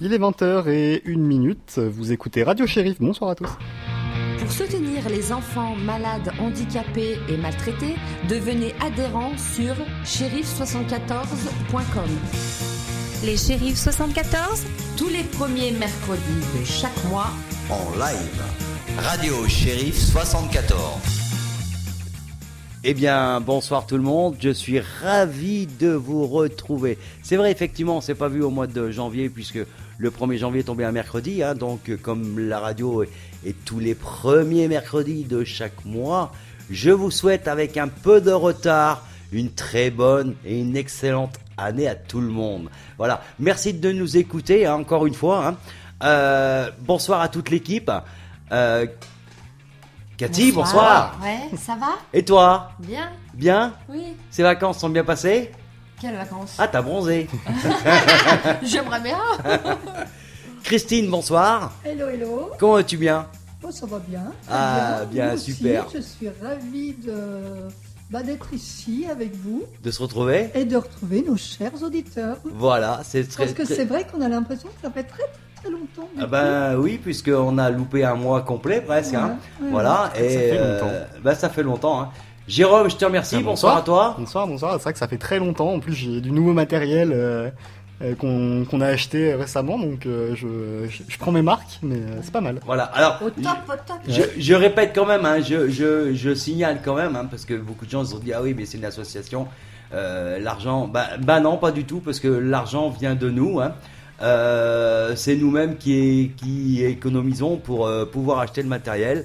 Il est 20h01, vous écoutez Radio Shérif, bonsoir à tous. Pour soutenir les enfants malades, handicapés et maltraités, devenez adhérent sur shérif74.com. Les Shérifs 74, tous les premiers mercredis de chaque mois, en live. Radio Shérif 74. Eh bien, bonsoir tout le monde, je suis ravi de vous retrouver. C'est vrai, effectivement, on ne s'est pas vu au mois de janvier puisque le 1er janvier est tombé un mercredi. Donc, comme la radio est tous les premiers mercredis de chaque mois, je vous souhaite avec un peu de retard une très bonne et une excellente année à tout le monde. Voilà, merci de nous écouter encore une fois. Bonsoir à toute l'équipe. Cathy, bonsoir. Ouais, ça va? Et toi? Bien? Bien? Oui. Ces vacances sont bien passées? Quelles vacances? Ah, t'as bronzé. J'aimerais bien. Christine, bonsoir. Hello, hello. Comment vas-tu bien? Oh, ça va bien. Ah, bien, Moi aussi, super. je suis ravie d'être ici avec vous De se retrouver? et de retrouver nos chers auditeurs. Voilà, c'est très... Parce que c'est vrai qu'on a l'impression que ça fait très longtemps. Ah ben oui, puisqu'on a loupé un mois complet presque. Ouais, ouais. Voilà, et Ça fait longtemps. Ça fait longtemps. Jérôme, je te remercie. Bonsoir à toi. Bonsoir, c'est vrai que ça fait très longtemps, en plus j'ai du nouveau matériel qu'on a acheté récemment, donc je prends mes marques, mais c'est pas mal. Voilà, alors... Au top, au top. Je répète quand même, je signale quand même, parce que beaucoup de gens se sont dit, ah oui, mais c'est une association, l'argent, bah non, pas du tout, parce que l'argent vient de nous, c'est nous-mêmes qui économisons pour pouvoir acheter le matériel.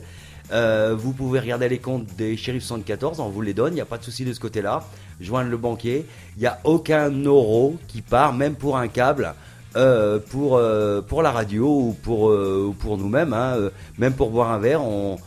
Vous pouvez regarder les comptes des Shérifs 74, on vous les donne, il n'y a pas de souci de ce côté-là. Joindre le banquier, il n'y a aucun euro qui part, même pour un câble, pour la radio ou pour nous-mêmes, même pour boire un verre, on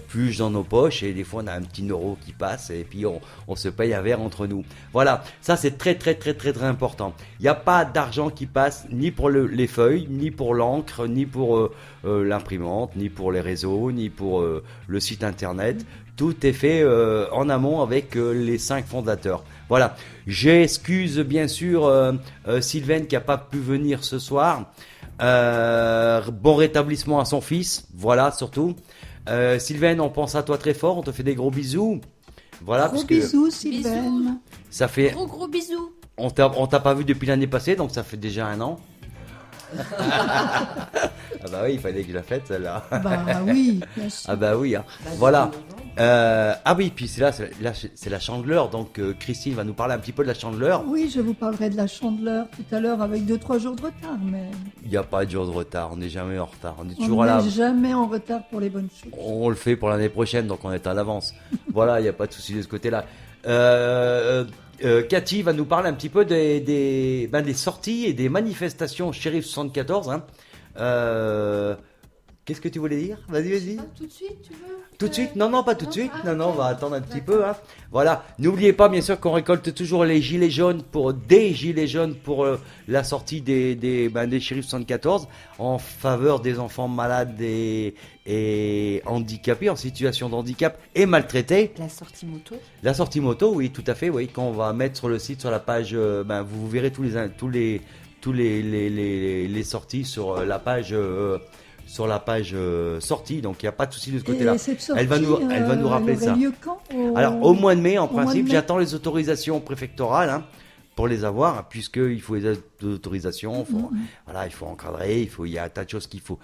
puge dans nos poches et des fois on a un petit euro qui passe et puis on se paye un verre entre nous. Voilà, ça c'est très très très très très important. Il n'y a pas d'argent qui passe ni pour les feuilles, ni pour l'encre, ni pour l'imprimante, ni pour les réseaux, ni pour le site internet. Tout est fait en amont avec les 5 fondateurs. Voilà, j'excuse bien sûr Sylvaine qui n'a pas pu venir ce soir. Bon rétablissement à son fils, voilà surtout. Sylvaine, on pense à toi très fort, on te fait des gros bisous. Voilà, Gros parce que bisous, Sylvaine. ça fait, Gros bisous. on t'a pas vu depuis l'année passée, donc ça fait déjà 1 an. Ah bah oui, il fallait que je la fête celle-là. Bah oui, bien sûr. Ah bah oui, voilà. Ah oui, puis c'est la Chandeleur, donc Christine va nous parler un petit peu de la Chandeleur. Oui, je vous parlerai de la Chandeleur tout à l'heure avec 2-3 jours de retard, mais Il n'y a pas de jour de retard, on n'est jamais en retard, on est on toujours là. n'est jamais en retard pour les bonnes choses. On le fait pour l'année prochaine, donc on est à l'avance. Voilà, il n'y a pas de souci de ce côté-là. Cathy va nous parler un petit peu des sorties et des manifestations Shérif 74. Qu'est-ce que tu voulais dire? Vas-y. Ah, tout de suite, tu veux? Tout de suite? Non, pas tout de suite. Non, on va attendre un petit peu. D'accord. Voilà. N'oubliez pas, bien sûr, qu'on récolte toujours les gilets jaunes pour la sortie des Shérifs 74 en faveur des enfants malades et handicapés, en situation de handicap et maltraités. La sortie moto. La sortie moto, oui, tout à fait, oui. Quand on va mettre sur le site, sur la page, vous verrez tous les sorties sur la page. Sur la page sortie, donc il n'y a pas de souci de ce côté-là. Et cette sortie, Elle va nous rappeler elle aurait ça. lieu quand? Alors au mois de mai, en mois de principe, mai. j'attends les autorisations préfectorales pour les avoir, puisqu'il faut les autorisations, voilà, il faut encadrer, il y a un tas de choses qu'il faut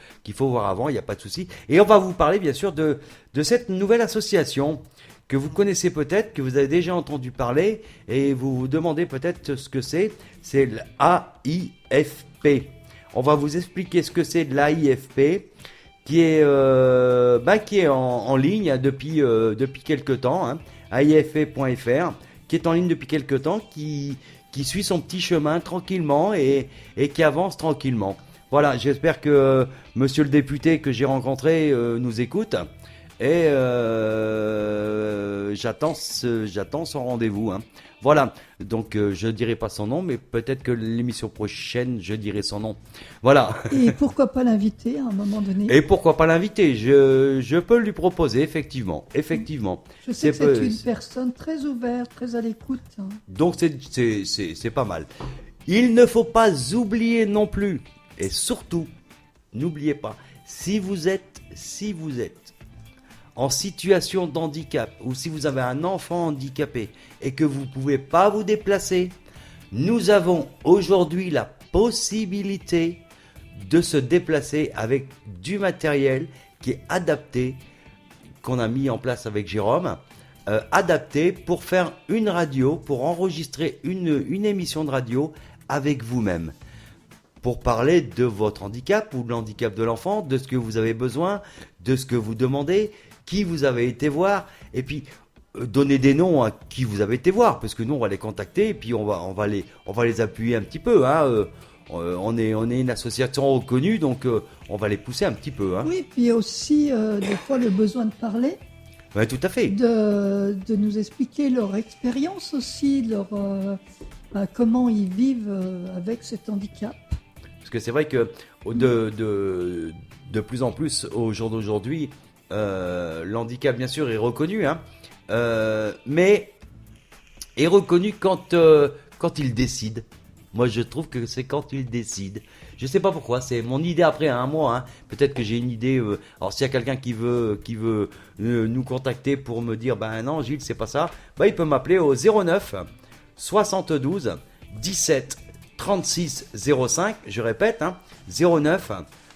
voir avant, il n'y a pas de souci. Et on va vous parler bien sûr de cette nouvelle association que vous connaissez peut-être, que vous avez déjà entendu parler, et vous vous demandez peut-être ce que c'est l'AIFP. On va vous expliquer ce que c'est de l'AIFP, qui est en ligne depuis quelques temps, AIFP.fr, qui est en ligne depuis quelques temps, qui suit son petit chemin tranquillement et qui avance tranquillement. Voilà, j'espère que monsieur le député que j'ai rencontré nous écoute. Et j'attends son rendez-vous. Voilà, donc je dirai pas son nom, mais peut-être que l'émission prochaine, je dirai son nom. Voilà. Et pourquoi pas l'inviter à un moment donné? Et pourquoi pas l'inviter? Je peux lui proposer, effectivement. Je sais que c'est une personne très ouverte, très à l'écoute. Donc c'est pas mal. Il ne faut pas oublier non plus Et surtout, n'oubliez pas, si vous êtes en situation de handicap ou si vous avez un enfant handicapé et que vous ne pouvez pas vous déplacer, nous avons aujourd'hui la possibilité de se déplacer avec du matériel qui est adapté, qu'on a mis en place avec Jérôme, adapté pour faire une radio, pour enregistrer une émission de radio avec vous-même. Pour parler de votre handicap ou de l'handicap de l'enfant, de ce que vous avez besoin, de ce que vous demandez, qui vous avez été voir, et puis donner des noms à qui vous avez été voir, parce que nous on va les contacter et puis on va les appuyer un petit peu. On est une association reconnue, donc on va les pousser un petit peu. Oui, puis il y a aussi des fois le besoin de parler, Ouais, tout à fait. de nous expliquer leur expérience aussi, comment ils vivent avec cet handicap. Parce que c'est vrai que de plus en plus au jour d'aujourd'hui, l'handicap bien sûr est reconnu, mais est reconnu quand il décide. Moi je trouve que c'est quand il décide. Je sais pas pourquoi, c'est mon idée après un mois. Peut-être que j'ai une idée. Alors s'il y a quelqu'un qui veut nous contacter pour me dire non Gilles c'est pas ça, il peut m'appeler au 09 72 17 36 05. Je répète 09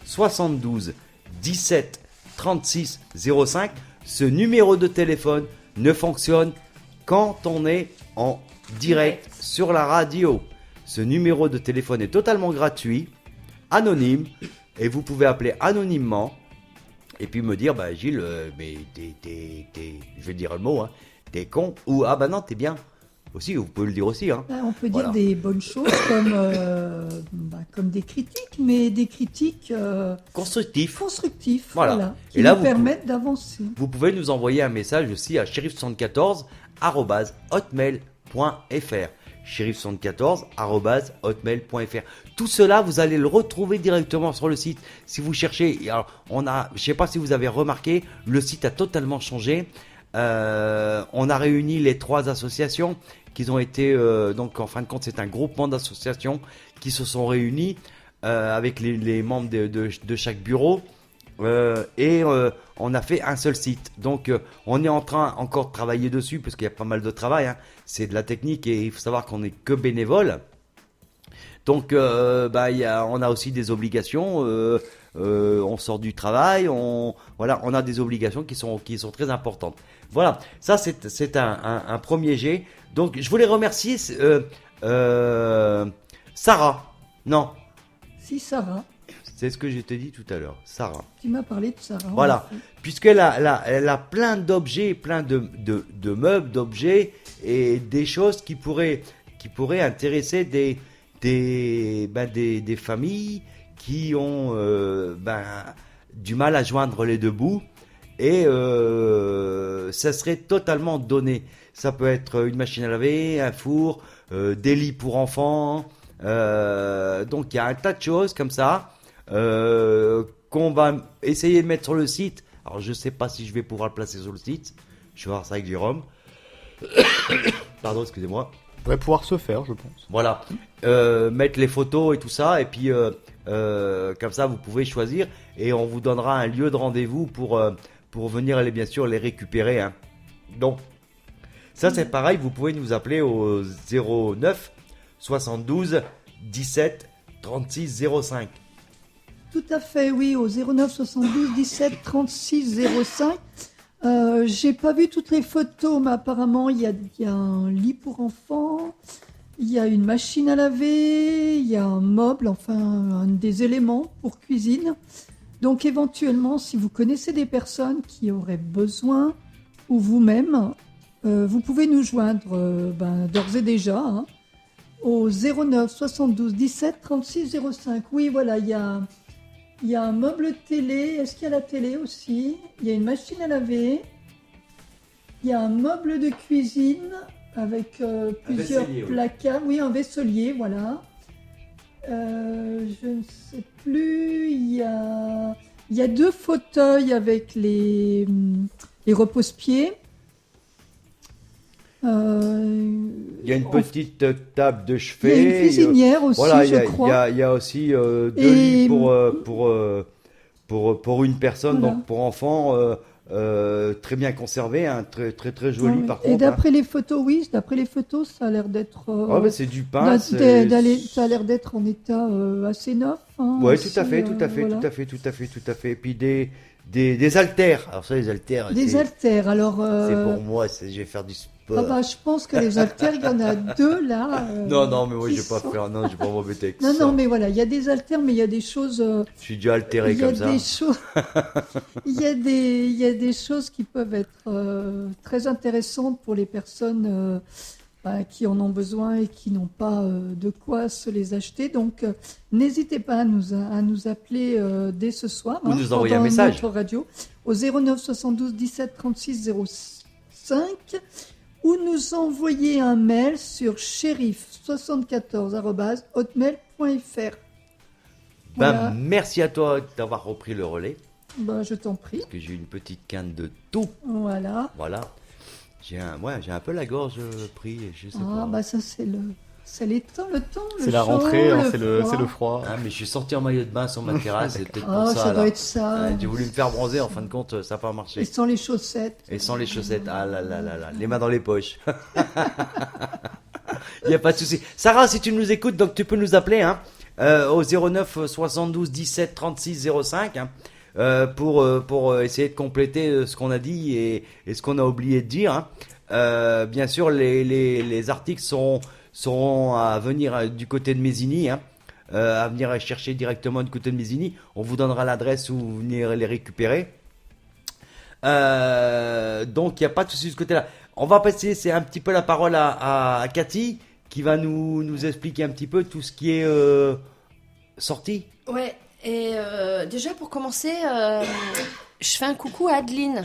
72 17 36 05. Ce numéro de téléphone ne fonctionne quand on est en direct sur la radio. Ce numéro de téléphone est totalement gratuit, anonyme, et vous pouvez appeler anonymement et puis me dire Gilles, mais je vais dire le mot, t'es con, ou non t'es bien. Aussi, vous pouvez le dire aussi. On peut dire des bonnes choses comme des critiques, mais des critiques constructifs. Voilà. Qui nous permettent d'avancer. Vous pouvez nous envoyer un message aussi à shérif74@hotmail.fr. shérif74@hotmail.fr. Tout cela, vous allez le retrouver directement sur le site. Si vous cherchez, alors je sais pas si vous avez remarqué, le site a totalement changé. On a réuni les 3 associations qui ont été, donc en fin de compte, c'est un groupement d'associations qui se sont réunis avec les membres de chaque bureau et on a fait un seul site. Donc on est en train encore de travailler dessus parce qu'il y a pas mal de travail. C'est de la technique et il faut savoir qu'on n'est que bénévole. Donc on a aussi des obligations. On sort du travail, on a des obligations qui sont très importantes. Voilà, ça c'est un premier jet. Donc je voulais remercier Sarah. Non. Si, Sarah. C'est ce que je t'ai dit tout à l'heure, Sarah. Tu m'as parlé de Sarah. Voilà, puisqu'elle a plein d'objets, plein de meubles, d'objets et des choses qui pourraient intéresser des familles qui ont du mal à joindre les deux bouts et ça serait totalement donné. Ça peut être une machine à laver, un four, des lits pour enfants. Donc il y a un tas de choses comme ça qu'on va essayer de mettre sur le site. Alors je sais pas si je vais pouvoir le placer sur le site. Je vais voir ça avec Jérôme. Pardon, excusez-moi. Ça pourrait pouvoir se faire, je pense. Voilà, mettre les photos et tout ça, et puis comme ça vous pouvez choisir et on vous donnera un lieu de rendez-vous pour venir bien sûr les récupérer. Donc ça c'est pareil, vous pouvez nous appeler au 09 72 17 36 05. Tout à fait, oui, au 09 72 17 36 05. J'ai pas vu toutes les photos, mais apparemment il y a un lit pour enfants, il y a une machine à laver, il y a un meuble, enfin des éléments pour cuisine. Donc éventuellement, si vous connaissez des personnes qui auraient besoin, ou vous-même, vous pouvez nous joindre d'ores et déjà au 09 72 17 36 05. Oui, voilà, il y a un meuble télé. Est-ce qu'il y a la télé aussi? Il y a une machine à laver. Il y a un meuble de cuisine avec plusieurs placards. Oui, un vaisselier, voilà. Je ne sais plus. Il y a 2 fauteuils avec les repose-pieds. Il y a une petite table de Il y a chevet. une cuisinière aussi, Voilà, je crois. il y a aussi 2 Et- lits pour une personne, Voilà. donc pour enfants, très bien conservé, hein, très, très, très joli Ouais. par Et contre. d'après les photos, oui, d'après les photos, ça a l'air d'être. Ah, bah, c'est du pain. c'est- Ça a l'air d'être en état assez neuf. Hein, Ouais, aussi, tout à fait, voilà. tout à fait. Et puis des haltères. Alors ça, les haltères, Des haltères. Alors. c'est pour moi, je vais faire du sport. Ah bah, je pense que les haltères, il y en a 2 là. Non, mais moi, qui je vais pas sont- faire, non, je vais pas m'embêter avec Non, ça. non, mais voilà, il y a des haltères, mais il y a des choses. Je suis déjà altéré Il y a comme ça. des choses. Il y a des choses qui peuvent être très intéressantes pour les personnes qui en ont besoin et qui n'ont pas de quoi se les acheter. Donc, n'hésitez pas à nous appeler dès ce soir. Ou nous envoyer un pendant message. notre radio au 09 72 17 36 05 ou nous envoyer un mail sur shérif74@hotmail.fr. Voilà. Merci à toi d'avoir repris le relais, Ben, je t'en prie. parce que j'ai une petite canne de tout. Voilà. Voilà. J'ai un peu la gorge pris, je sais Ah, pas. bah ça, c'est le temps, le C'est la chaud, rentrée, hein, le c'est le froid. froid. Ah, mais je suis sorti en maillot de bain sur ma terrasse, c'est peut-être pour Ah, ça. ça doit là. être ça. J'ai voulu me faire bronzer, en fin de compte, ça n'a pas marché. Et sans les chaussettes. Et sans les chaussettes, ah là là là là, les mains dans les poches. Il n'y a pas de souci. Sarah, si tu nous écoutes, donc tu peux nous appeler hein, au 09 72 17 36 05 hein, pour essayer de compléter ce qu'on a dit et ce qu'on a oublié de dire. Hein. Bien sûr, les articles seront à venir du côté de Mésigny, hein, à venir chercher directement du côté de Mésigny. On vous donnera l'adresse où vous venez les récupérer. Donc il n'y a pas de souci de ce côté-là. On va passer un petit peu la parole à Cathy qui va nous expliquer un petit peu tout ce qui est sorti. Ouais, et déjà pour commencer, je fais un coucou à Adeline.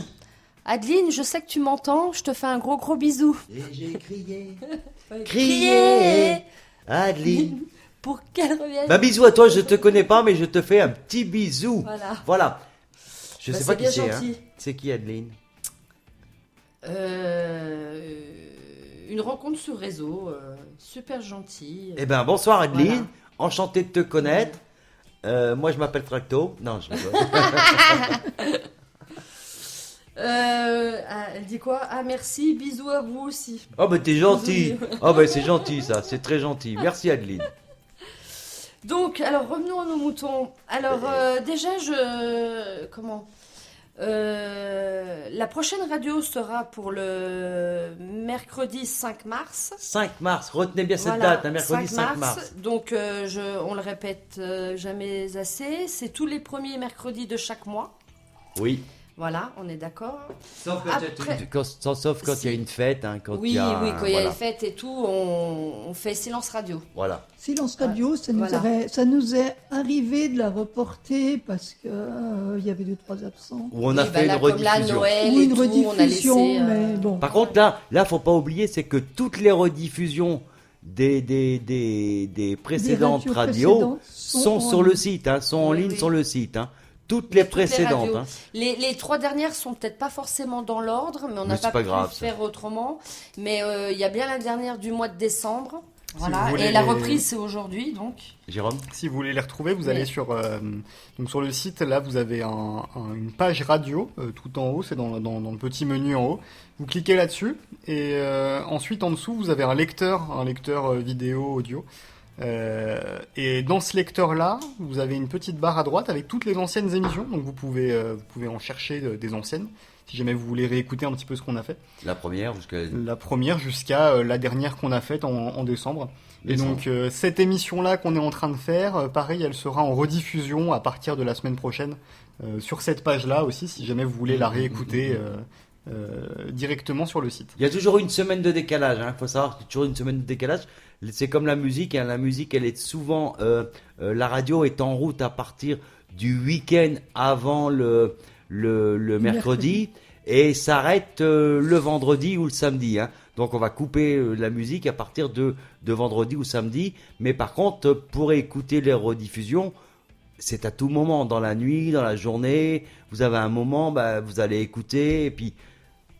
Adeline, je sais que tu m'entends, je te fais un gros bisou. Et j'ai crié, Crier Adeline. pour qu'elle revienne. Bah bisous à toi, je te connais pas mais je te fais un petit bisou. Voilà. Voilà. Je Bah, sais c'est pas qui bien c'est. Hein. gentil. C'est qui Adeline? Une rencontre sur réseau, super gentille. Eh ben bonsoir Adeline, Voilà. enchanté de te connaître. Moi je m'appelle Tracto. Non, je rigole. Elle dit quoi? Ah merci, bisous à vous aussi. Oh bah t'es gentil. Oh bah c'est gentil ça, c'est très gentil. Merci Adeline. Donc, alors revenons à nos moutons. Alors déjà, la prochaine radio sera pour le mercredi 5 mars. 5 mars, retenez bien cette Voilà, date, un mercredi 5 mars. Donc, on le répète jamais assez. C'est tous les premiers mercredis de chaque mois. Oui. Voilà, on est d'accord. Sauf Après- sauf quand il y a une fête, hein, quand Oui, il y a, oui, quand il y a voilà. les fêtes et tout, on fait silence radio. Voilà. Silence radio, ça Voilà. ça nous est arrivé de la reporter parce que il y avait 2-3 absents. Où on a Oui, fait bah là, une comme là, rediffusion. Noël Ou et une tout, on a laissé. rediffusion, mais bon. Par contre là, faut pas oublier, c'est que toutes les rediffusions des précédentes Des radios précédentes sont sur le site, hein, sont en Oui, ligne oui. sur le site. Hein. Toutes les Toutes les précédentes. radios. Hein. Les 3 dernières sont peut-être pas forcément dans l'ordre, mais on Mais n'a c'est pas pas pu grave, ça. faire autrement. Mais il y a bien la dernière du mois de décembre. Voilà. vous voulez Et la les- reprise, c'est aujourd'hui, donc. Jérôme? Si vous voulez les retrouver, vous Oui. allez sur le site. Là, vous avez une page radio tout en haut. C'est dans le petit menu en haut. Vous cliquez là-dessus et ensuite en dessous, vous avez un lecteur vidéo, audio. Et dans ce lecteur-là, vous avez une petite barre à droite avec toutes les anciennes émissions. Donc vous pouvez en chercher des anciennes si jamais vous voulez réécouter un petit peu ce qu'on a fait. La première jusqu'à La première jusqu'à la dernière qu'on a faite en décembre. Et donc cette émission-là qu'on est en train de faire, pareil, elle sera en rediffusion à partir de la semaine prochaine sur cette page-là aussi, si jamais vous voulez la réécouter directement sur le site. Il y a toujours une semaine de décalage. Il faut savoir qu'il y a toujours une semaine de décalage. C'est comme la musique. Hein. La musique, elle est souvent. La radio est en route à partir du week-end avant le mercredi et s'arrête le vendredi ou le samedi. Hein. Donc on va couper la musique à partir de vendredi ou samedi. Mais par contre, pour écouter les rediffusions, c'est à tout moment, dans la nuit, dans la journée. Vous avez un moment, vous allez écouter et puis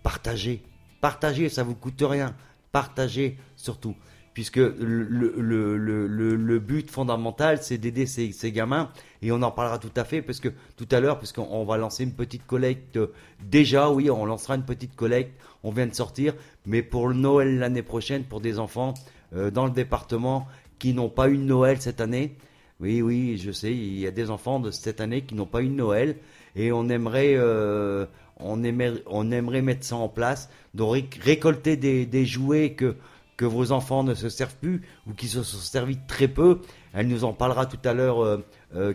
partager partagez, ça vous coûte rien. Partagez surtout. Puisque le but fondamental, c'est d'aider ces gamins. Et on en parlera tout à fait, parce que tout à l'heure, puisqu'on va lancer une petite collecte. Déjà, oui, on lancera une petite collecte. On vient de sortir. Mais pour le Noël l'année prochaine, pour des enfants dans le département qui n'ont pas eu de Noël cette année. Oui, je sais, il y a des enfants de cette année qui n'ont pas eu de Noël. Et on aimerait mettre ça en place. Donc récolter des jouets que vos enfants ne se servent plus ou qui se sont servis très peu. Elle nous en parlera tout à l'heure,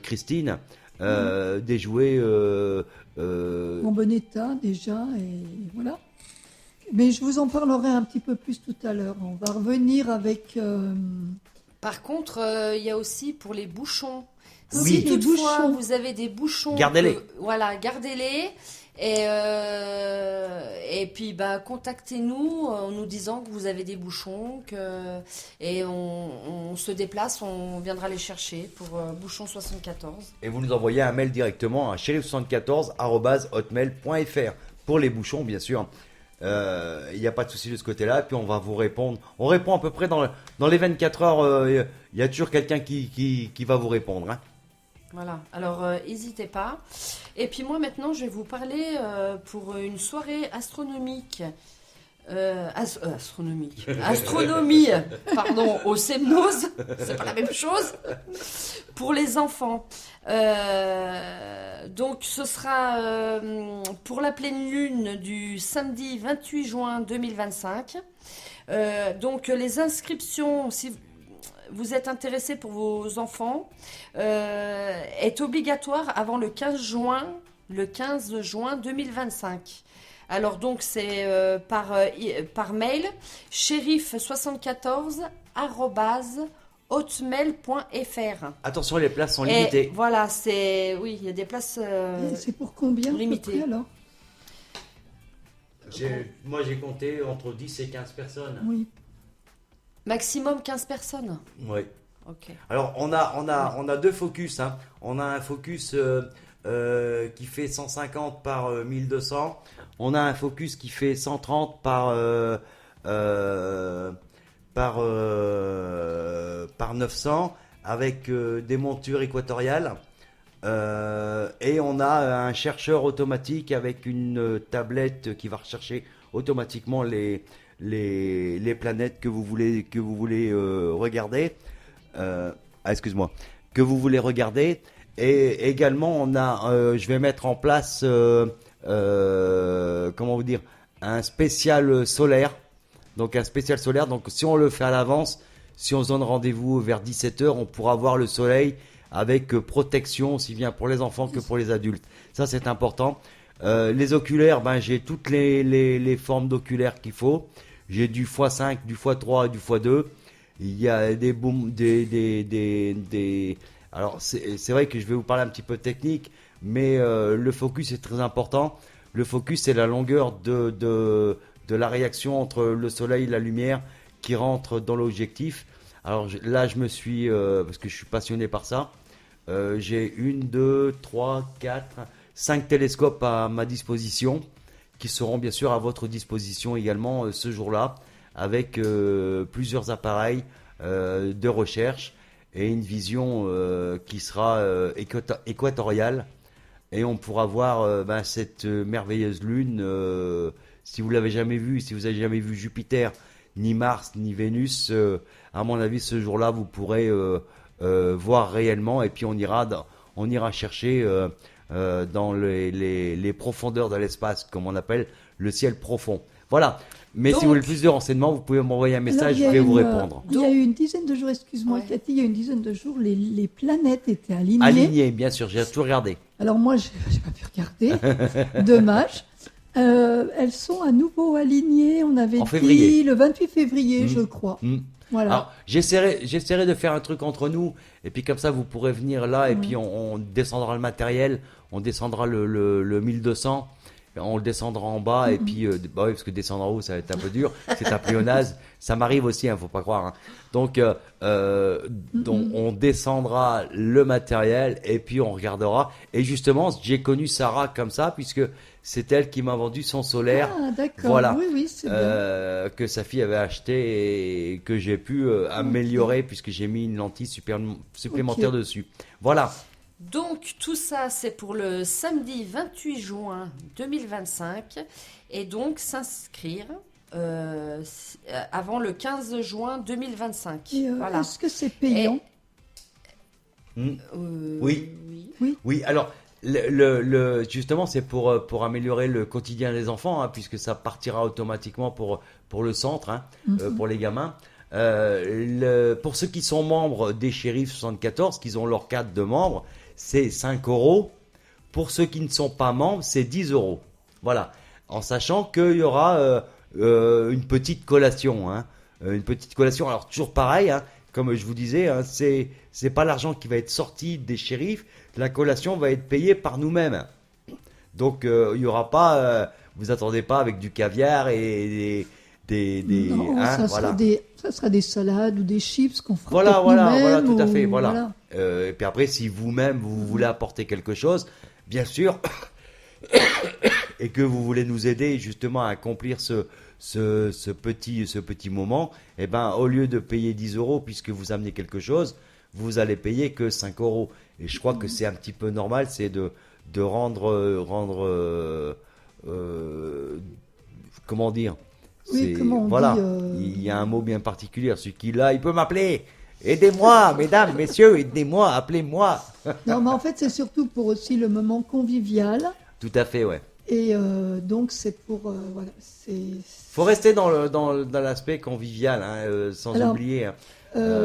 Christine. Des jouets En bon état déjà, et voilà. Mais je vous en parlerai un petit peu plus tout à l'heure. On va revenir avec... Par contre, il y a aussi pour les bouchons. Oui. Si Les toutefois bouchons. vous avez des bouchons, Gardez-les. Voilà, gardez-les. Et puis contactez-nous en nous disant que vous avez des bouchons, et on se déplace, on viendra les chercher pour bouchon 74. et vous nous envoyez un mail directement à shérif74@hotmail.fr pour les bouchons, bien sûr. Il n'y a pas de souci de ce côté-là. Puis on va vous répondre. On répond à peu près dans les 24 heures. Il y a toujours quelqu'un qui va vous répondre. Hein. Voilà, alors n'hésitez pas. Et puis moi maintenant je vais vous parler pour une soirée astronomique. Astronomie, pardon, au Semnoz, c'est pas la même chose, pour les enfants. Donc ce sera pour la pleine lune du samedi 28 juin 2025. Donc les inscriptions, si vous êtes intéressé pour vos enfants, est obligatoire avant le 15 juin 2025. Alors donc c'est par mail shérif74@hotmail.fr. Attention, les places sont Et limitées. voilà, oui, il y a des places c'est pour combien à peu limitées. près, alors? Moi, j'ai compté entre 10 et 15 personnes. Oui. Maximum 15 personnes. Oui. Ok. Alors, on a deux focus. Hein. On a un focus qui fait 150 par 1200. On a un focus qui fait 130 par 900 avec des montures équatoriales. Et on a un chercheur automatique avec une tablette qui va rechercher automatiquement les planètes que vous voulez regarder. Excuse-moi. Que vous voulez regarder. Et également, je vais mettre en place, comment vous dire, un spécial solaire. Donc un spécial solaire. Donc si on le fait à l'avance, si on se donne rendez-vous vers 17h, on pourra voir le soleil avec protection, aussi bien pour les enfants que pour les adultes. Ça, c'est important. Les oculaires, j'ai toutes les formes d'oculaires qu'il faut. J'ai du x5, du x3 et du x2. Il y a des booms, Alors, c'est vrai que je vais vous parler un petit peu technique, mais le focus est très important. Le focus, c'est la longueur de la réaction entre le soleil et la lumière qui rentre dans l'objectif. Alors là, je me suis, parce que je suis passionné par ça, j'ai 1, 2, 3, 4, 5 télescopes à ma disposition, qui seront bien sûr à votre disposition également ce jour-là, avec plusieurs appareils de recherche et une vision qui sera équatoriale. Et on pourra voir cette merveilleuse lune. Si vous l'avez jamais vue, si vous n'avez jamais vu Jupiter, ni Mars, ni Vénus, à mon avis, ce jour-là, vous pourrez voir réellement. Et puis on ira chercher dans les profondeurs de l'espace, comme on appelle le ciel profond. Voilà. Mais si vous voulez plus de renseignements, vous pouvez m'envoyer un message, je vais vous répondre. Il y a eu une dizaine de jours, excuse-moi Ouais. Cathy, il y a une dizaine de jours, les planètes étaient alignées. Aligné, bien sûr, j'ai tout regardé. Alors moi, j'ai pas pu regarder, dommage. Elles sont à nouveau alignées, on avait En dit février. le 28 février, Mmh. je crois. Hmm. Voilà. Alors, j'essaierai de faire un truc entre nous, et puis comme ça, vous pourrez venir là, et puis on descendra le matériel, on descendra le 1200, on le descendra en bas et puis bah oui, parce que descendre en haut ça va être un peu dur, c'est un pléonasme, ça m'arrive aussi, faut pas croire. Hein. Donc on descendra le matériel et puis on regardera. Et justement, j'ai connu Sarah comme ça puisque c'est elle qui m'a vendu son solaire. Ah, d'accord. Voilà. Oui, c'est bien. Que sa fille avait acheté et que j'ai pu améliorer puisque j'ai mis une lentille supplémentaire dessus. Voilà. Donc tout ça, c'est pour le samedi 28 juin 2025 et donc s'inscrire avant le 15 juin 2025. Et, voilà. Est-ce que c'est payant? Oui. Oui, alors justement c'est pour améliorer le quotidien des enfants, hein, puisque ça partira automatiquement pour le centre, hein, pour les gamins. Pour ceux qui sont membres des Shérifs 74, qui ont leur carte de membre, c'est 5 €. Pour ceux qui ne sont pas membres, c'est 10 €. Voilà. En sachant qu'il y aura une petite collation. Hein. Une petite collation. Alors, toujours pareil, hein, comme je vous disais, hein, c'est pas l'argent qui va être sorti des shérifs. La collation va être payée par nous-mêmes. Donc, il n'y aura pas. Vous attendez pas avec du caviar et Non, hein, ça sera des salades ou des chips qu'on fera voilà, nous-mêmes. tout à fait, ou- voilà. Et puis après, si vous-même vous voulez apporter quelque chose, bien sûr, et que vous voulez nous aider justement à accomplir ce petit moment, eh ben, au lieu de payer 10 €, puisque vous amenez quelque chose, vous allez payer que 5 €. Et je crois que c'est un petit peu normal, c'est de rendre comment dire? Oui, comment on voilà, dit, il y a un mot bien particulier. Celui qui l'a, il peut m'appeler. Aidez-moi, mesdames, messieurs, aidez-moi, appelez-moi. Non, mais en fait, c'est surtout pour aussi le moment convivial. Tout à fait, ouais. Et donc, c'est pour. Voilà, Faut rester dans l'aspect convivial, hein, sans Alors, oublier. Hein.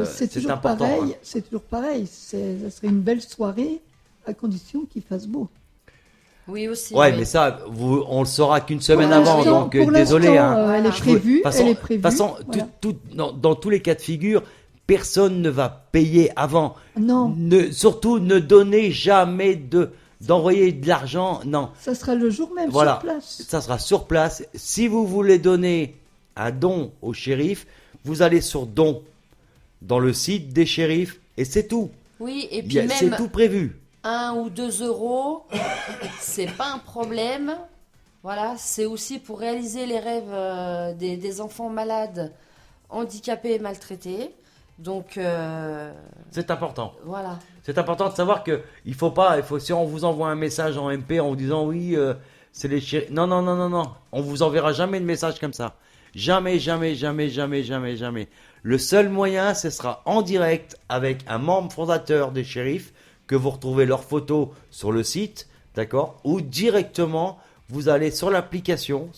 c'est toujours important, pareil. hein. C'est toujours pareil. Ça serait une belle soirée à condition qu'il fasse beau. Oui, aussi. Ouais, oui. mais ça, on le saura qu'une semaine Pour avant, l'instant- donc pour désolé. l'instant, Hein. elle est Je prévue. vous- Elle est prévue. De toute façon, voilà. dans tous les cas de figure, personne ne va payer avant. Non, Surtout, ne donnez jamais d'envoyer de l'argent. Non, ça sera le jour même voilà. sur place. Ça sera sur place. Si vous voulez donner un don au shérif, vous allez sur don dans le site des shérifs et c'est tout. Oui, et puis C'est même tout prévu. 1 ou 2 €, c'est pas un problème. Voilà, c'est aussi pour réaliser les rêves des enfants malades, handicapés et maltraités. Donc, C'est important. voilà. C'est important de savoir que si on vous envoie un message en MP en vous disant oui, c'est les shérifs. Non. On vous enverra jamais de message comme ça. Jamais. Le seul moyen, ce sera en direct avec un membre fondateur des shérifs que vous retrouvez leurs photos sur le site, d'accord? Ou directement, vous allez sur l'application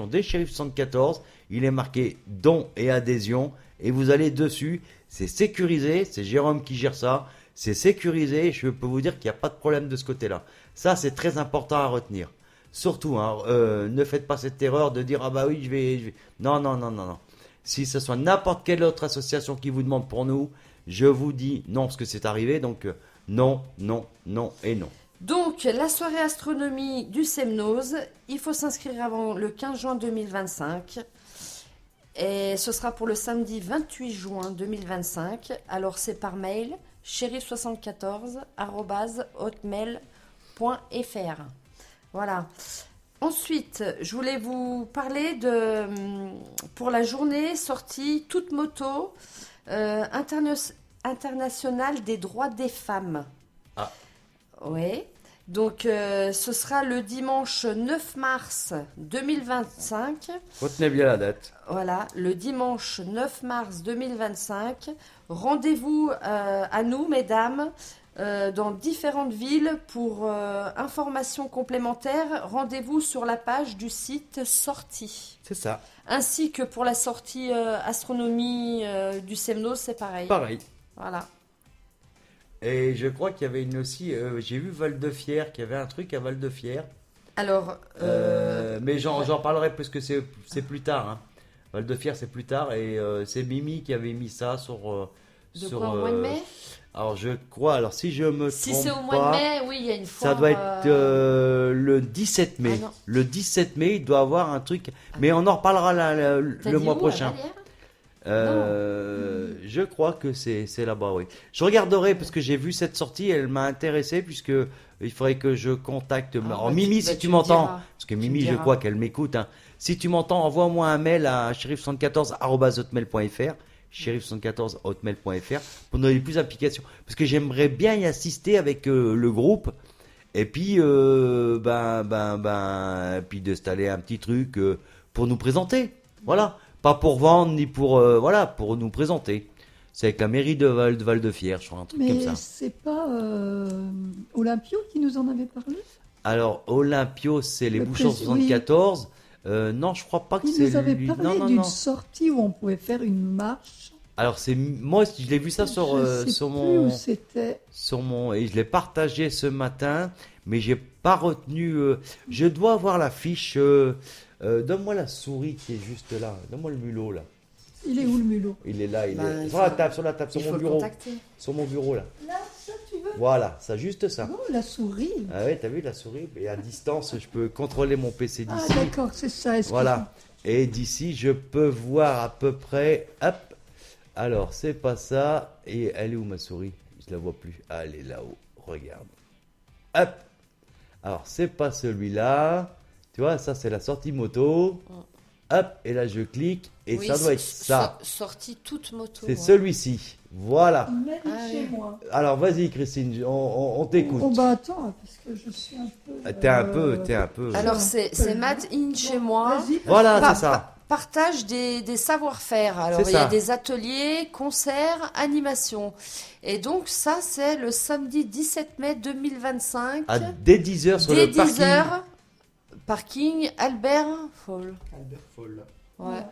des shérifs 74. Il est marqué don et adhésion et vous allez dessus. C'est sécurisé. C'est Jérôme qui gère ça. C'est sécurisé, je peux vous dire qu'il n'y a pas de problème de ce côté-là. Ça, c'est très important à retenir. Surtout, hein, ne faites pas cette erreur de dire « Ah bah oui, je vais... » Non. Si ce soit n'importe quelle autre association qui vous demande pour nous, je vous dis non, parce que c'est arrivé, donc non et non. Donc, la soirée astronomie du Semnose, il faut s'inscrire avant le 15 juin 2025. Et ce sera pour le samedi 28 juin 2025. Alors, c'est par mail, shérif74@hotmail.fr. Voilà. Ensuite, je voulais vous parler pour la journée sortie toute moto internationale des droits des femmes. Ah. Oui. Donc, ce sera le dimanche 9 mars 2025. Retenez bien la date. Voilà, le dimanche 9 mars 2025. Rendez-vous à nous, mesdames, dans différentes villes pour informations complémentaires. Rendez-vous sur la page du site Sortie. C'est ça. Ainsi que pour la sortie astronomie du Semnose, c'est pareil. Pareil. Voilà. Et je crois qu'il y avait une aussi, j'ai vu Val-de-Fière, qu'il y avait un truc à Val-de-Fière. Alors, mais j'en parlerai parce que c'est plus tard. Hein. Val-de-Fière, c'est plus tard. Et c'est Mimi qui avait mis ça sur. de quoi, au mois de mai Alors je crois, alors si je me Si trompe c'est au mois pas, de mai, oui, il y a une foire. ça doit être le 17 mai. Ah non. Le 17 mai, il doit avoir un truc, mais on en reparlera T'as le dit mois où, à prochain. Vallières Je crois que c'est là-bas, oui. Je regarderai parce que j'ai vu cette sortie, elle m'a intéressé puisque il faudrait que je contacte. Alors, Mimi, si tu me m'entends, diras. parce que me Mimi, je diras. crois qu'elle m'écoute. Hein. Si tu m'entends, envoie-moi un mail à shérif74@hotmail.fr. shérif74@hotmail.fr pour donner plus d'applications. Parce que j'aimerais bien y assister avec le groupe. Et puis, puis d'installer un petit truc pour nous présenter. Voilà. Pas pour vendre, ni pour... voilà, pour nous présenter. C'est avec la mairie de Val-de-Fière, je crois, un truc comme Mais ça. c'est pas Olympio qui nous en avait parlé? Alors, Olympio, c'est les Le Bouchons président, 74. Non, je crois pas que Il c'est nous avait lui. parlé Non. d'une sortie où on pouvait faire une marche. Alors, c'est moi, je l'ai vu ça sur, Je sais sur plus mon... où c'était. sur mon et je l'ai partagé ce matin, mais j'ai pas retenu. Je dois avoir la fiche. Donne-moi la souris qui est juste là. Donne-moi le mulot là. Il est où le mulot? Il est là, il Bah, est il sur la faut- table, sur Il mon faut le bureau, contacter. sur mon bureau là. Là, ça tu veux? Voilà, ça juste ça. Non, la souris. Ah ouais, t'as vu la souris? Et à distance, je peux contrôler mon PC Ah d'ici. d'accord, c'est ça. excuse-moi. Voilà. Et d'ici, je peux voir à peu près. Hop. Alors, c'est pas ça. Et elle est où ma souris? Je la vois plus. Ah, elle est là-haut. Regarde. Hop. Alors, c'est pas celui-là. Tu vois, ça, c'est la sortie moto. Hop. Et là, je clique. Et Oui, ça doit être ça. Sortie toute moto. C'est hein. celui-ci. Voilà. Made Ah chez oui. moi. Alors, vas-y, Christine. On t'écoute. Oh bah attends, parce que je suis un peu... T'es un peu. Alors, c'est Made in chez moi. Vas-y, Voilà, Par- c'est ça. Partage des savoir-faire. Alors, C'est il y a ça. des ateliers, concerts, animations. Et donc, ça, c'est le samedi 17 mai 2025. Dès 10h sur Dès le parking. 10h, parking Albert Fall. Albert Foll. Ouais.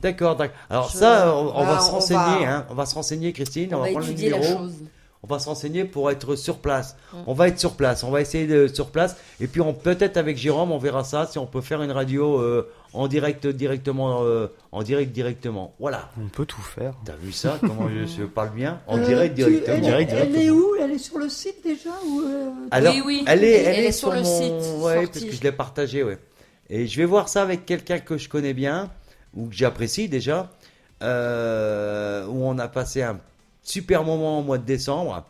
D'accord. Alors Je- ça, on Bah, va se on renseigner. va- Hein. On va se renseigner, Christine. On va prendre le étudier la numéro. chose. On va se renseigner pour être sur place. On va être sur place. On va essayer de sur place. Et puis peut-être avec Jérôme, on verra ça si on peut faire une radio en direct directement. Voilà. On peut tout faire. T'as vu ça? Comment je parle bien? En Euh, direct directement. Elle est où? Elle est sur le site déjà ou Alors, Oui, elle est elle est sur le site, Ouais, sortie. parce que je l'ai partagé, ouais. Et je vais voir ça avec quelqu'un que je connais bien ou que j'apprécie déjà, où on a passé un super moment au mois de décembre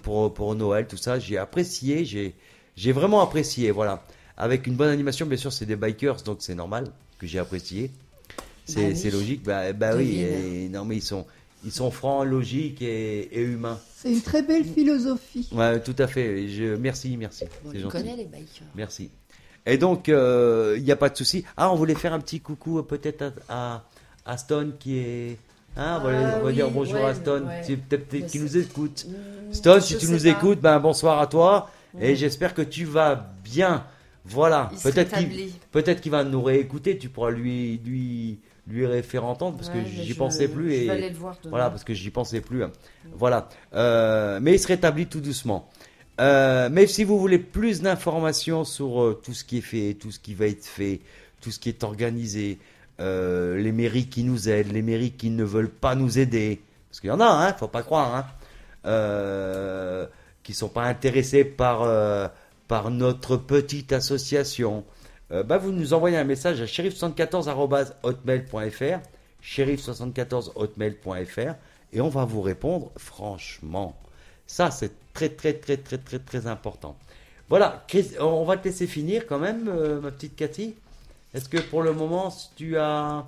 pour Noël, tout ça. J'ai apprécié, j'ai vraiment apprécié, voilà. Avec une bonne animation, bien sûr, c'est des bikers, donc c'est normal que j'ai apprécié. C'est oui. logique, bah oui. Devine. Et non, mais ils sont francs, logiques et humains. C'est une très belle philosophie. Ouais, tout à fait. Merci, Bon, c'est tu gentil. connais les bikers. Merci. Et donc, il n'y a pas de souci. Ah, on voulait faire un petit coucou peut-être à Stone qui est... Hein, on va oui, dire bonjour ouais, à Stone, ouais. peut-être Mais qui c'est- nous écoute. Stone, si je tu sais nous pas. écoutes, bonsoir à toi. Et j'espère que tu vas bien. Voilà. Il se rétablit. Peut-être qu'il va nous réécouter. Tu pourras lui faire entendre parce Ouais, que mais j'y je- pensais plus. Je Et vais aller le voir demain. voilà, parce que j'y pensais plus. Hein. Voilà. Mais il se rétablit tout doucement. Mais si vous voulez plus d'informations sur tout ce qui est fait, tout ce qui va être fait, tout ce qui est organisé, les mairies qui nous aident, les mairies qui ne veulent pas nous aider, parce qu'il y en a, hein, faut pas croire, hein, qui sont pas intéressés par notre petite association. Vous nous envoyez un message à shérif74@hotmail.fr, shérif74@hotmail.fr, et on va vous répondre franchement. Ça, c'est très, très, très, très, très, très important. Voilà, Chris, on va te laisser finir quand même, ma petite Cathy. Est-ce que pour le moment, tu vas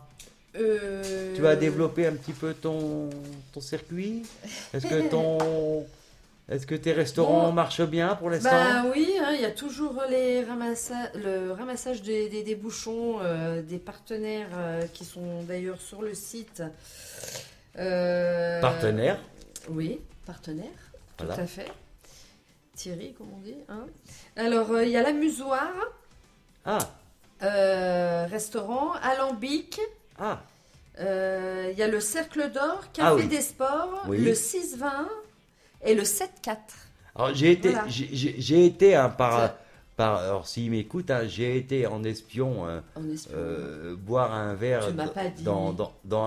développer un petit peu ton circuit? Est-ce que tes restaurants Bon. marchent bien pour l'instant? Oui, hein, il y a toujours le ramassage des bouchons des partenaires qui sont d'ailleurs sur le site. Partenaire? Oui, partenaire, Voilà. tout à fait. Thierry, comme on dit. Hein. Alors, il y a la Musoire, Ah, restaurant, Alambic. ah, Il y a le Cercle d'Or, Café Ah oui. des Sports, Oui. le 6-20 et le 7-4. alors j'ai été, Voilà. j'ai été Alors, s'il m'écoute, hein, j'ai été en espion, En espion. boire un verre Tu m'as pas dit. dans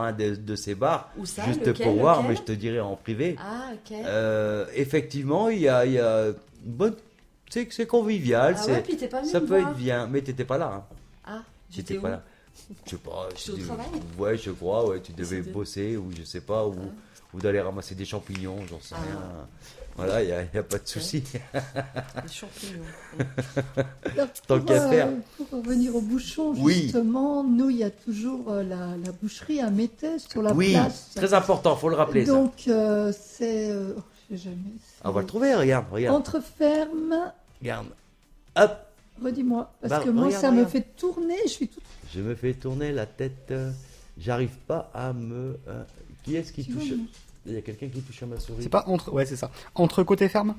un de ces bars, Où ça, juste lequel, pour voir, lequel mais je te dirai en privé. Ah, ok. Effectivement, il y a une bonne. C'est convivial, Ah ouais, puis t'es pas venu ça me peut voir. être bien, mais t'étais pas là. Hein. Ah, J'étais j'étais pas où? là. Je sais pas. J'étais au travail. Ouais, je crois. Ouais, tu devais C'était- bosser ou je sais pas, ou d'aller ramasser des champignons, j'en sais Ah. rien. Voilà, il y a pas de souci. Les champignons. Alors, Tant pour, qu'à faire. Pour revenir au bouchon, Oui. justement, nous, il y a toujours la boucherie à Métais sur la Oui, place. très important, faut le rappeler. Ça. Donc, c'est. Je sais jamais. Ah, on va le trouver, regarde. Entre fermes. Regarde. Hop, Redis-moi, parce Bah, que moi, regarde, ça me regarde. fait tourner. Je suis toute. je me fais tourner la tête. J'arrive pas à me. Qui est-ce qui Tu touche vois, Il y a quelqu'un qui touche à ma souris. C'est pas entre. Ouais, c'est ça. Entre côte et ferme.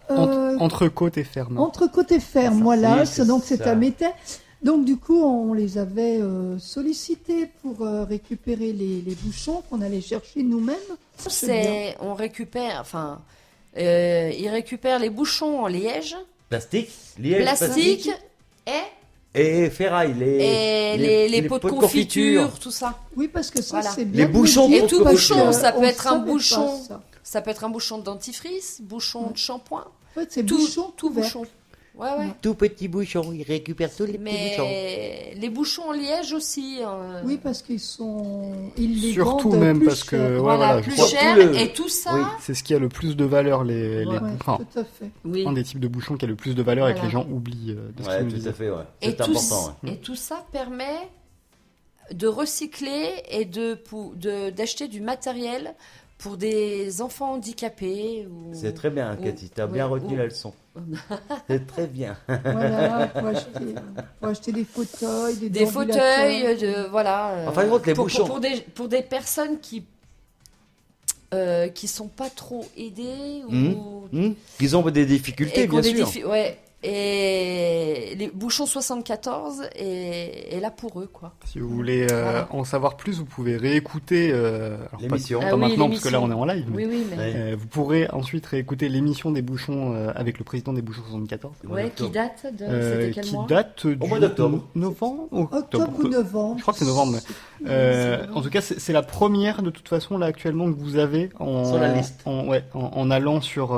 Euh, Entre côte et ferme. Entre côté ferme, Ça, voilà. c'est Donc, c'est ça. à Métais. Donc, du coup, on les avait sollicités pour récupérer les bouchons qu'on allait chercher nous-mêmes. On récupère, enfin, ils récupèrent les bouchons en liège, Plastique, liège, plastique et ferraille, et les pots de confiture, tout ça. Oui, parce que ça, Voilà. c'est bien. Les bouchons de le de dire, tout parce bouchon, que ça peut on être un savait pas bouchon. ça. Ça peut être un bouchon de dentifrice, bouchon de shampoing, En fait, c'est tout, bouchon tout couvert. bouchon. Ouais, ouais. Tout petit bouchon, il récupère tous les petits bouchons. Mais les bouchons en liège aussi. Oui, parce qu'ils sont. Ils les Surtout vendent même plus parce que. cher. Ouais, voilà, voilà, je plus crois- cher. le- Et tout ça. Oui. C'est ce qui a le plus de valeur, les Ouais, enfin, tout à fait. Oui. un des types de bouchons qui a le plus de valeur et que Voilà. les gens oublient de ce Ouais, qu'ils nous tout disent. à fait, ouais. Et C'est tout, important. Ouais. et tout ça permet de recycler et d'acheter du matériel pour des enfants handicapés. Ou... C'est très bien, ou- Cathy. Tu as oui, bien retenu ou- la leçon. C'est très bien. Voilà, pour acheter des fauteuils, des Des fauteuils, déambulateurs. voilà. En fin de compte, les bouchons. Pour des personnes qui sont pas trop aidées ou Ils ont des difficultés, et qui ont bien des sûr. ouais. Et les bouchons 74 est là pour eux, quoi. Si vous voulez Voilà. en savoir plus, vous pouvez réécouter alors L'émission. Pas Ah oui, maintenant, parce que là, on l'émission. est en live. mais, Oui, mais Ouais. vous pourrez ensuite réécouter l'émission des bouchons avec le président des bouchons 74. ouais, qui date de c'était quel Qui mois date du mois d'octobre. Novembre Octobre ou novembre. Je crois que c'est novembre. mais, en tout cas, c'est la première de toute façon là actuellement que vous avez Sur la liste. en allant sur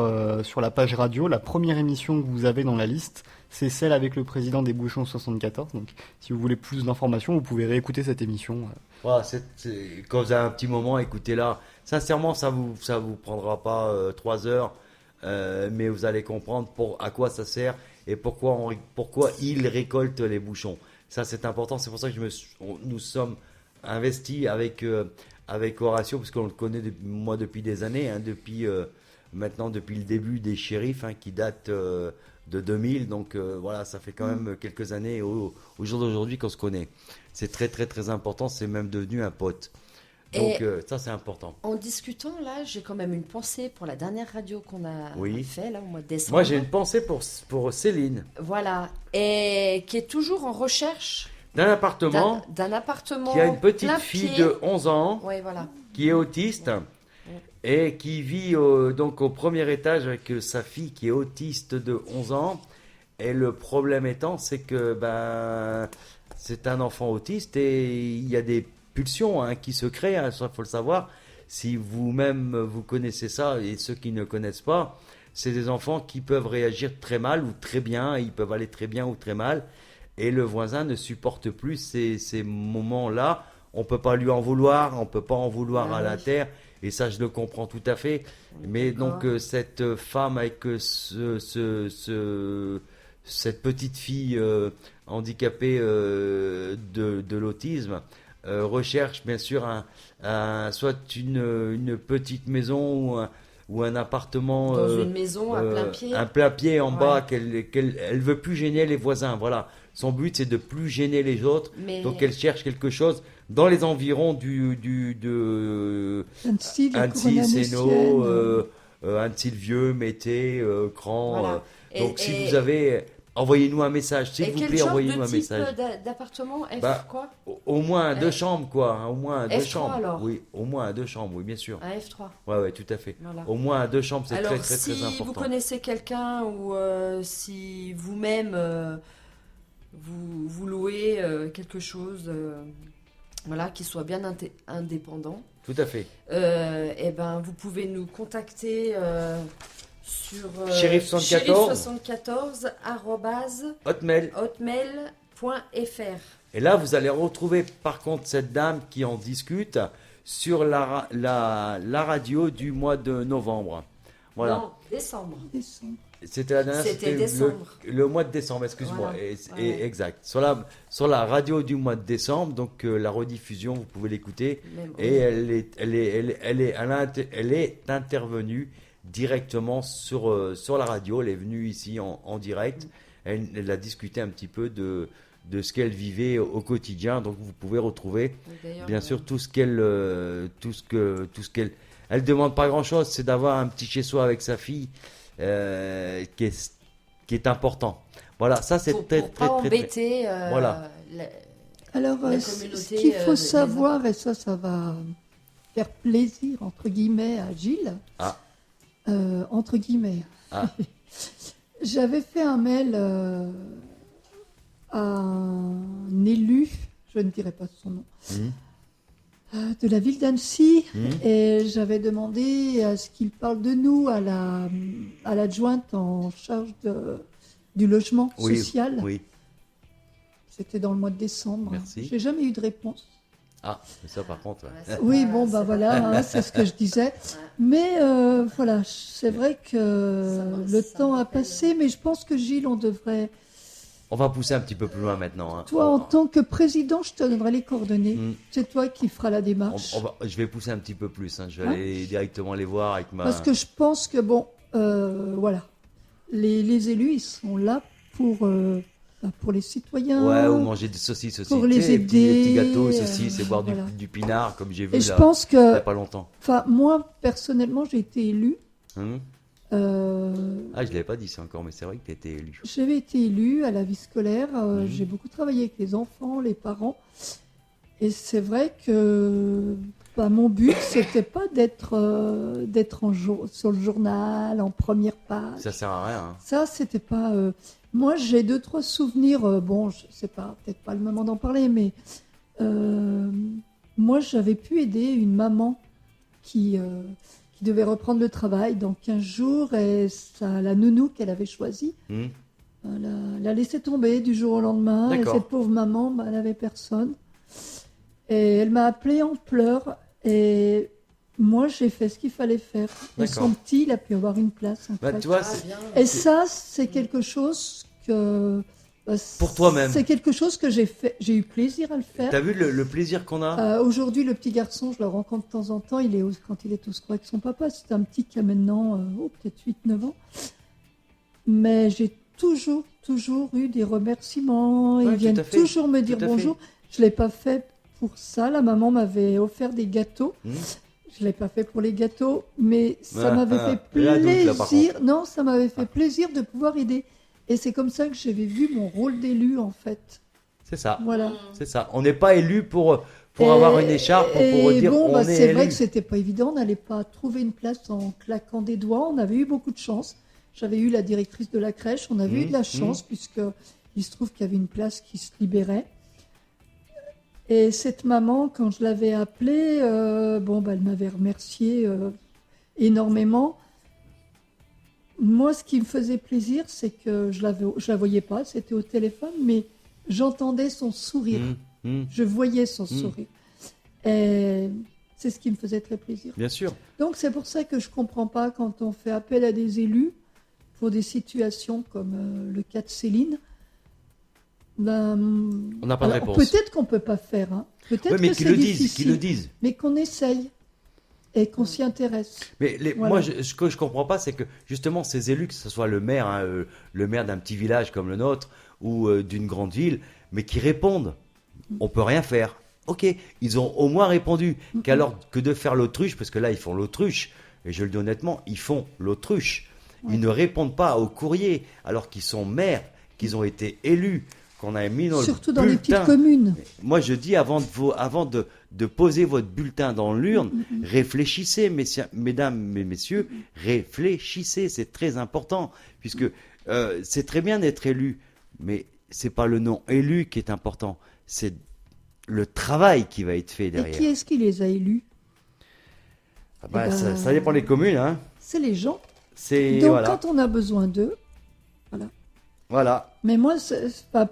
la page radio. La première émission que vous avez dans la liste, c'est celle avec le président des bouchons 74. Donc, si vous voulez plus d'informations, vous pouvez réécouter cette émission. Voilà, quand vous avez un petit moment, écoutez-la. Sincèrement, ça vous prendra pas 3 heures, mais vous allez comprendre à quoi ça sert et pourquoi ils récoltent les bouchons. Ça, c'est important. C'est pour ça que nous sommes investis avec Horatio, parce qu'on le connaît depuis des années, hein, depuis le début des shérifs, hein, qui date de 2000. Donc voilà, ça fait quand même quelques années au jour d'aujourd'hui qu'on se connaît. C'est très très très important, c'est même devenu un pote. Donc ça c'est important. en discutant là, j'ai quand même une pensée pour la dernière radio qu'on a Oui. fait là au mois de décembre. Moi j'ai une pensée pour Céline, Voilà, et qui est toujours en recherche d'un appartement, d'un appartement qui a une petite plein fille pied. de 11 ans, Ouais, voilà. qui est autiste et qui vit donc au premier étage avec sa fille qui est autiste de 11 ans. Et le problème étant, c'est que c'est un enfant autiste et il y a des pulsions, hein, qui se créent, hein, ça faut le savoir. Si vous-même vous connaissez ça, et ceux qui ne connaissent pas, c'est des enfants qui peuvent réagir très mal ou très bien, ils peuvent aller très bien ou très mal. Et le voisin ne supporte plus ces moments-là. On peut pas lui en vouloir, on peut pas en vouloir Ah à la oui. terre. Et ça, je le comprends tout à fait. Mais donc, cette femme avec cette petite fille handicapée de l'autisme recherche bien sûr soit une petite maison ou un appartement Dans une maison à plein pied. un plein pied en Ouais. bas, elle veut plus gêner les voisins. Voilà, son but c'est de plus gêner les autres. Mais Donc elle cherche quelque chose dans les environs de Annecy, les Annecy, Couronnes Sénaux, annéciennes. Annecy le Vieux, Mété, Cran. Voilà. Donc si Et- vous avez envoyez-nous un message, s'il Et vous quel plaît, genre envoyez-nous de un type message. d'appartement F Bah, quoi Au moins deux F- chambres, quoi. Au moins deux F3 chambres. alors. Oui, au moins deux chambres, oui, bien sûr. Un F3. Ouais, tout à fait. Voilà. Au moins deux chambres, c'est Alors, très, très, si très important. vous connaissez quelqu'un ou si vous-même vous louez quelque chose, voilà, qui soit bien indépendant, Tout à fait. eh ben, vous pouvez nous contacter sur Shérif74. Hotmail. shérif74@hotmail.fr. Et là, vous allez retrouver par contre cette dame qui en discute sur la radio du mois de novembre. Voilà. Non, décembre. Décembre. C'était la dernière, C'était c'était décembre. le mois de décembre, excuse-moi. Voilà. Et Ouais. exact. Sur la radio du mois de décembre, donc la rediffusion, vous pouvez l'écouter. Même- Et elle est intervenue directement sur la radio. Elle est venue ici en direct. Elle a discuté un petit peu de ce qu'elle vivait au quotidien. Donc vous pouvez retrouver D'ailleurs, bien sûr tout ce qu'elle elle demande pas grand chose, c'est d'avoir un petit chez soi avec sa fille qui est important. Voilà, ça c'est pour très pas très très embêter Voilà. Alors, La ce communauté, qu'il faut les savoir, et ça va faire plaisir, entre guillemets, à Gilles, Ah. entre guillemets. Ah. J'avais fait un mail à un élu, je ne dirai pas son nom, Mhm. De la ville d'Annecy, Mhm. et j'avais demandé à ce qu'il parle de nous à l'adjointe en charge du logement Oui, social. oui. C'était dans le mois de décembre. Merci. J'ai jamais eu de réponse. Ah, mais ça par contre. Ouais, c'est Oui, pas- bon, c'est bah pas voilà, pareil. hein, c'est ce que je disais. Mais voilà, c'est vrai que le ça temps me a rappelle. passé, mais je pense que Gilles, on devrait. On va pousser un petit peu plus loin maintenant. Hein. Toi, en tant que président, je te donnerai les coordonnées. Mm. C'est toi qui feras la démarche. Je vais pousser un petit peu plus. Hein. Je vais Hein aller directement les voir avec ma. Parce que je pense que, bon, voilà, les élus, ils sont là pour les citoyens. Ouais, ou manger des saucisses aussi. pour tu les sais, les petits aider, gâteaux, saucisses, et boire voilà. du pinard, comme j'ai vu Et je là, pense il n'y a que, pas longtemps. enfin, moi, personnellement, j'ai été élue. Hum. euh, Ah, je ne l'avais pas dit ça encore, mais c'est vrai que tu étais élu. J'avais été élue à la vie scolaire, Mhm. j'ai beaucoup travaillé avec les enfants, les parents, et c'est vrai que mon but, c'était pas d'être sur le journal, en première page. Ça sert à rien. Hein. Ça, c'était pas... Moi, j'ai 2-3 souvenirs, bon, je sais pas, peut-être pas le moment d'en parler, mais moi, j'avais pu aider une maman qui devait reprendre le travail dans 15 jours, et la nounou qu'elle avait choisie, Hum. elle a laissé tomber du jour au lendemain. Et D'accord. cette pauvre maman, elle n'avait personne. Et elle m'a appelée en pleurs. Et moi, j'ai fait ce qu'il fallait faire. Et D'accord. son petit, il a pu avoir une place. En Bah, crèche. tu vois, Ah, c'est- bien. Et ça, c'est quelque chose que... Pour toi-même. C'est quelque chose que j'ai fait. J'ai eu plaisir à le faire. t'as vu le plaisir qu'on a Aujourd'hui, le petit garçon, je le rencontre de temps en temps. Quand il est au square avec son papa, c'est un petit qui a maintenant peut-être 8-9 ans. Mais j'ai toujours eu des remerciements. Ouais, Ils tout viennent à fait, toujours me dire tout à fait. bonjour. Je ne l'ai pas fait pour ça. La maman m'avait offert des gâteaux. Hum. Je ne l'ai pas fait pour les gâteaux, mais ça Ah, m'avait ah, fait l'adulte, là, par plaisir. Non, ça m'avait fait plaisir de pouvoir aider. Et c'est comme ça que j'avais vu mon rôle d'élu, en fait. C'est ça. Voilà. C'est ça. On n'est pas élu pour avoir une écharpe, pour dire bon, on bah, est c'est vrai élu. que c'était pas évident. On n'allait pas trouver une place en claquant des doigts. On avait eu beaucoup de chance. J'avais eu la directrice de la crèche. On avait eu de la chance puisque il se trouve qu'il y avait une place qui se libérait. Et cette maman, quand je l'avais appelée, elle m'avait remercié énormément. Moi, ce qui me faisait plaisir, c'est que je la voyais pas, c'était au téléphone, mais j'entendais son sourire. Hum. Je voyais son sourire. Et c'est ce qui me faisait très plaisir. Bien sûr. Donc c'est pour ça que je ne comprends pas quand on fait appel à des élus pour des situations comme le cas de Céline. On n'a pas de réponse. Peut-être qu'on ne peut pas faire. Hein. Peut-être Oui, mais que qu'ils c'est le disent, difficile. qu'ils le disent. Mais qu'on essaye et qu'on s'y intéresse. Mais Voilà. moi, ce que je comprends pas, c'est que justement ces élus, que ce soit le maire, hein, le maire d'un petit village comme le nôtre ou d'une grande ville, mais qui répondent, on peut rien faire. Ok, ils ont au moins répondu. Qu'alors que de faire l'autruche, parce que là ils font l'autruche, et je le dis honnêtement, ils font l'autruche. Ils ne répondent pas au courrier, alors qu'ils sont maires, qu'ils ont été élus, qu'on a mis dans Surtout le dans les bulletin. petites communes. Moi, je dis, avant de poser votre bulletin dans l'urne, réfléchissez, mesdames, messieurs, réfléchissez, c'est très important, puisque c'est très bien d'être élu, mais c'est pas le nom élu qui est important, c'est le travail qui va être fait Et derrière. qui est-ce qui les a élus? Ah bah, Eh ben, ça dépend des communes, hein. C'est les gens. C'est Donc voilà. quand on a besoin d'eux, Voilà. mais moi,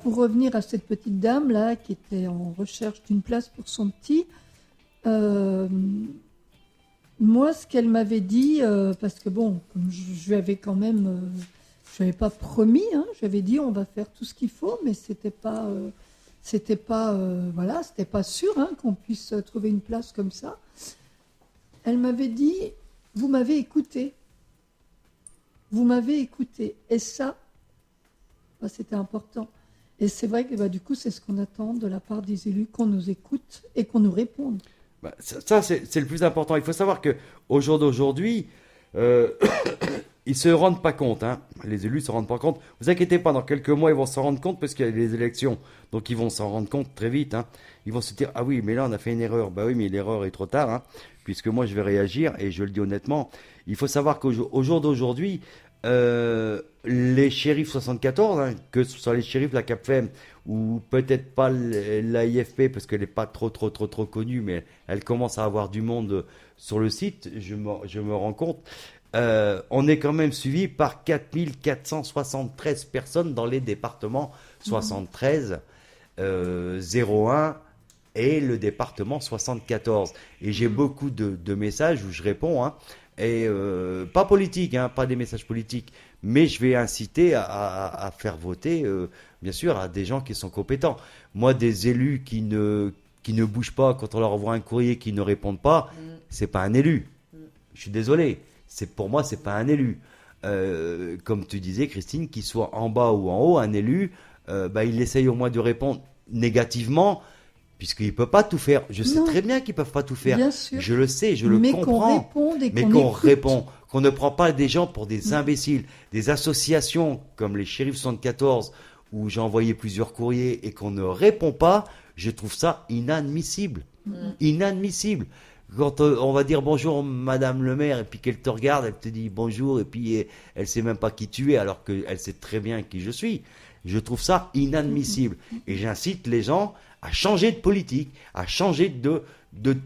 pour revenir à cette petite dame là qui était en recherche d'une place pour son petit, moi, ce qu'elle m'avait dit, parce que bon, comme je lui avais quand même, je n'avais pas promis, hein, j'avais dit on va faire tout ce qu'il faut, mais c'était pas, voilà, c'était pas sûr hein, qu'on puisse trouver une place comme ça. Elle m'avait dit, vous m'avez écouté, et ça. Bah, c'était important. Et c'est vrai que du coup, c'est ce qu'on attend de la part des élus, qu'on nous écoute et qu'on nous réponde. Bah, ça c'est le plus important. Il faut savoir que au jour d'aujourd'hui, ils se rendent pas compte. Hein. Les élus se rendent pas compte. Vous inquiétez pas, dans quelques mois, ils vont s'en rendre compte parce qu'il y a les élections. Donc, ils vont s'en rendre compte très vite. Hein. Ils vont se dire, ah oui, mais là, on a fait une erreur. Bah oui, mais l'erreur est trop tard. Hein, puisque moi, je vais réagir et je le dis honnêtement. Il faut savoir qu'au jour d'aujourd'hui, les shérifs 74, hein, que ce soit les shérifs de la CAPFEM ou peut-être pas l'AIFP parce qu'elle n'est pas trop connue, mais elle commence à avoir du monde sur le site, je me rends compte. On est quand même suivi par 4473 personnes dans les départements 73, 01 et le département 74. Et j'ai beaucoup de messages où je réponds, hein, et pas politique, hein, pas des messages politiques, mais je vais inciter à faire voter, bien sûr, à des gens qui sont compétents. Moi, des élus qui ne bougent pas quand on leur envoie un courrier, qui ne répondent pas, c'est pas un élu. Je suis désolé, pour moi, c'est pas un élu. Comme tu disais, Christine, qu'il soit en bas ou en haut, un élu, il essaye au moins de répondre négativement. Puisqu'il ne peut pas tout faire. Je sais très bien qu'ils ne peuvent pas tout faire. Bien sûr. Je le sais, je le mais comprends. Qu'on réponde et mais qu'on répond. Qu'on ne prend pas des gens pour des imbéciles. Des associations comme les shérifs 74, où j'ai envoyé plusieurs courriers et qu'on ne répond pas, je trouve ça inadmissible. Inadmissible. Quand on va dire bonjour madame le maire et puis qu'elle te regarde, elle te dit bonjour et puis elle ne sait même pas qui tu es alors qu'elle sait très bien qui je suis. Je trouve ça inadmissible. Et j'incite les gens à changer de politique, à changer de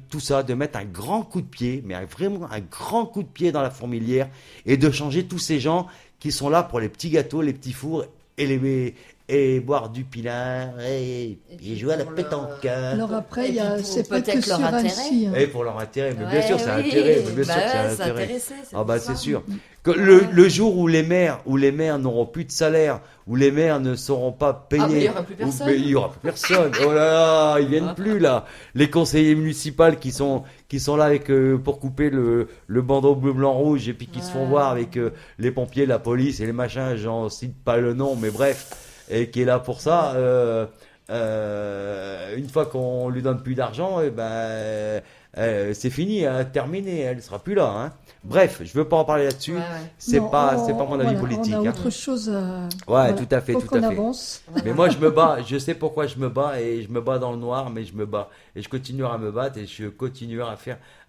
tout ça, de mettre un grand coup de pied, mais vraiment un grand coup de pied dans la fourmilière, et de changer tous ces gens qui sont là pour les petits gâteaux, les petits fours, et boire du pinard, et jouer à la pétanque. Alors après, Et puis c'est pour pas que peut-être sur leur Annecy. Hein. Et pour leur intérêt, mais bien Ouais, sûr, c'est un oui. intérêt, mais bien sûr Bah que c'est un ouais, c'est intérêt. intéressé, c'est Ah bah pour c'est ça. sûr. Que le jour où les maires n'auront plus de salaire, où les maires ne seront pas payés, mais il y aura plus personne. mais il y aura plus personne. Oh là là, ils viennent plus là. Les conseillers municipaux qui sont là avec pour couper le bandeau bleu blanc rouge et puis qui se font voir avec les pompiers, la police et les machins, j'en cite pas le nom, mais bref, et qui est là pour ça. Une fois qu'on lui donne plus d'argent, c'est fini, hein, terminé, elle sera plus là. Hein. Bref, je veux pas en parler là-dessus. Ouais. C'est Non, pas mon avis voilà, politique. On a Hein. autre chose à. Ouais, tout à fait, Faut tout à qu'on fait. avance. Mais moi, je me bats. Je sais pourquoi je me bats et je me bats dans le noir, mais je me bats et je continuerai à me battre et je continuerai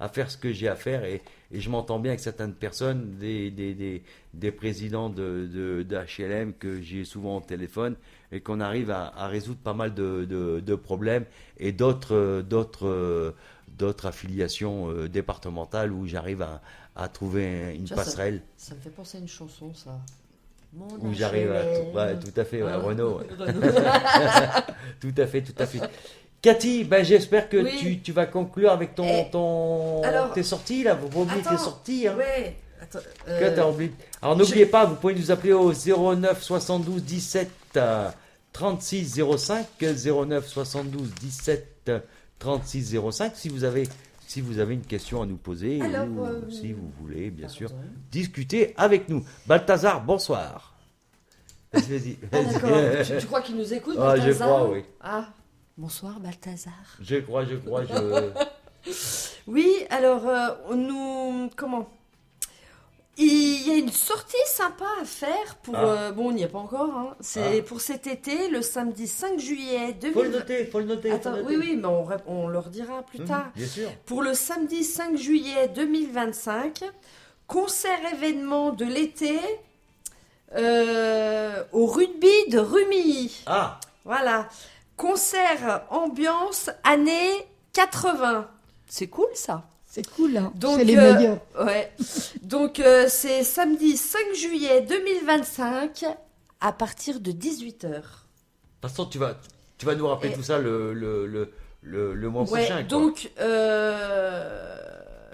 à faire ce que j'ai à faire et je m'entends bien avec certaines personnes, des présidents de HLM que j'ai souvent au téléphone et qu'on arrive à résoudre pas mal de problèmes et d'autres affiliations départementales où j'arrive à trouver une Ça, passerelle. Ça me fait penser à une chanson, ça. Mon Où j'arrive à HLM. tout à fait, ouais, Hein Renaud. Renaud. Tout à fait. Cathy, j'espère que Oui. tu vas conclure avec alors- tes sorties là. Vous pas oublier tes Attends, sorties. Hein. Ouais. Attends, Que t'as oublié. Alors n'oubliez pas, vous pouvez nous appeler au 09 72 17 36 05, 09 72 17 36 05 si vous avez une question à nous poser Alors, ou si vous voulez bien sûr pardon. discuter avec nous. Balthazar, bonsoir. Vas-y. Ah d'accord, tu crois qu'il nous écoute, Ah, je Balthazar crois, oui. Ah, bonsoir Balthazar. Je crois. Oui, alors, Il y a une sortie sympa à faire pour... bon, on n'y est pas encore. Hein. C'est pour cet été, le samedi 5 juillet 2020. Faut le noter. Attends, oui, mais on le redira plus tard. Bien sûr. Pour le samedi 5 juillet 2025, concert événement de l'été au rugby de Rumilly. Ah, Voilà. Concert ambiance années 80. C'est cool ça. C'est cool, hein. Donc, C'est les meilleurs. Ouais. Donc, c'est samedi 5 juillet 2025 à partir de 18h. de toute façon, tu vas nous rappeler Et- tout ça le mois Ouais, prochain. quoi. donc,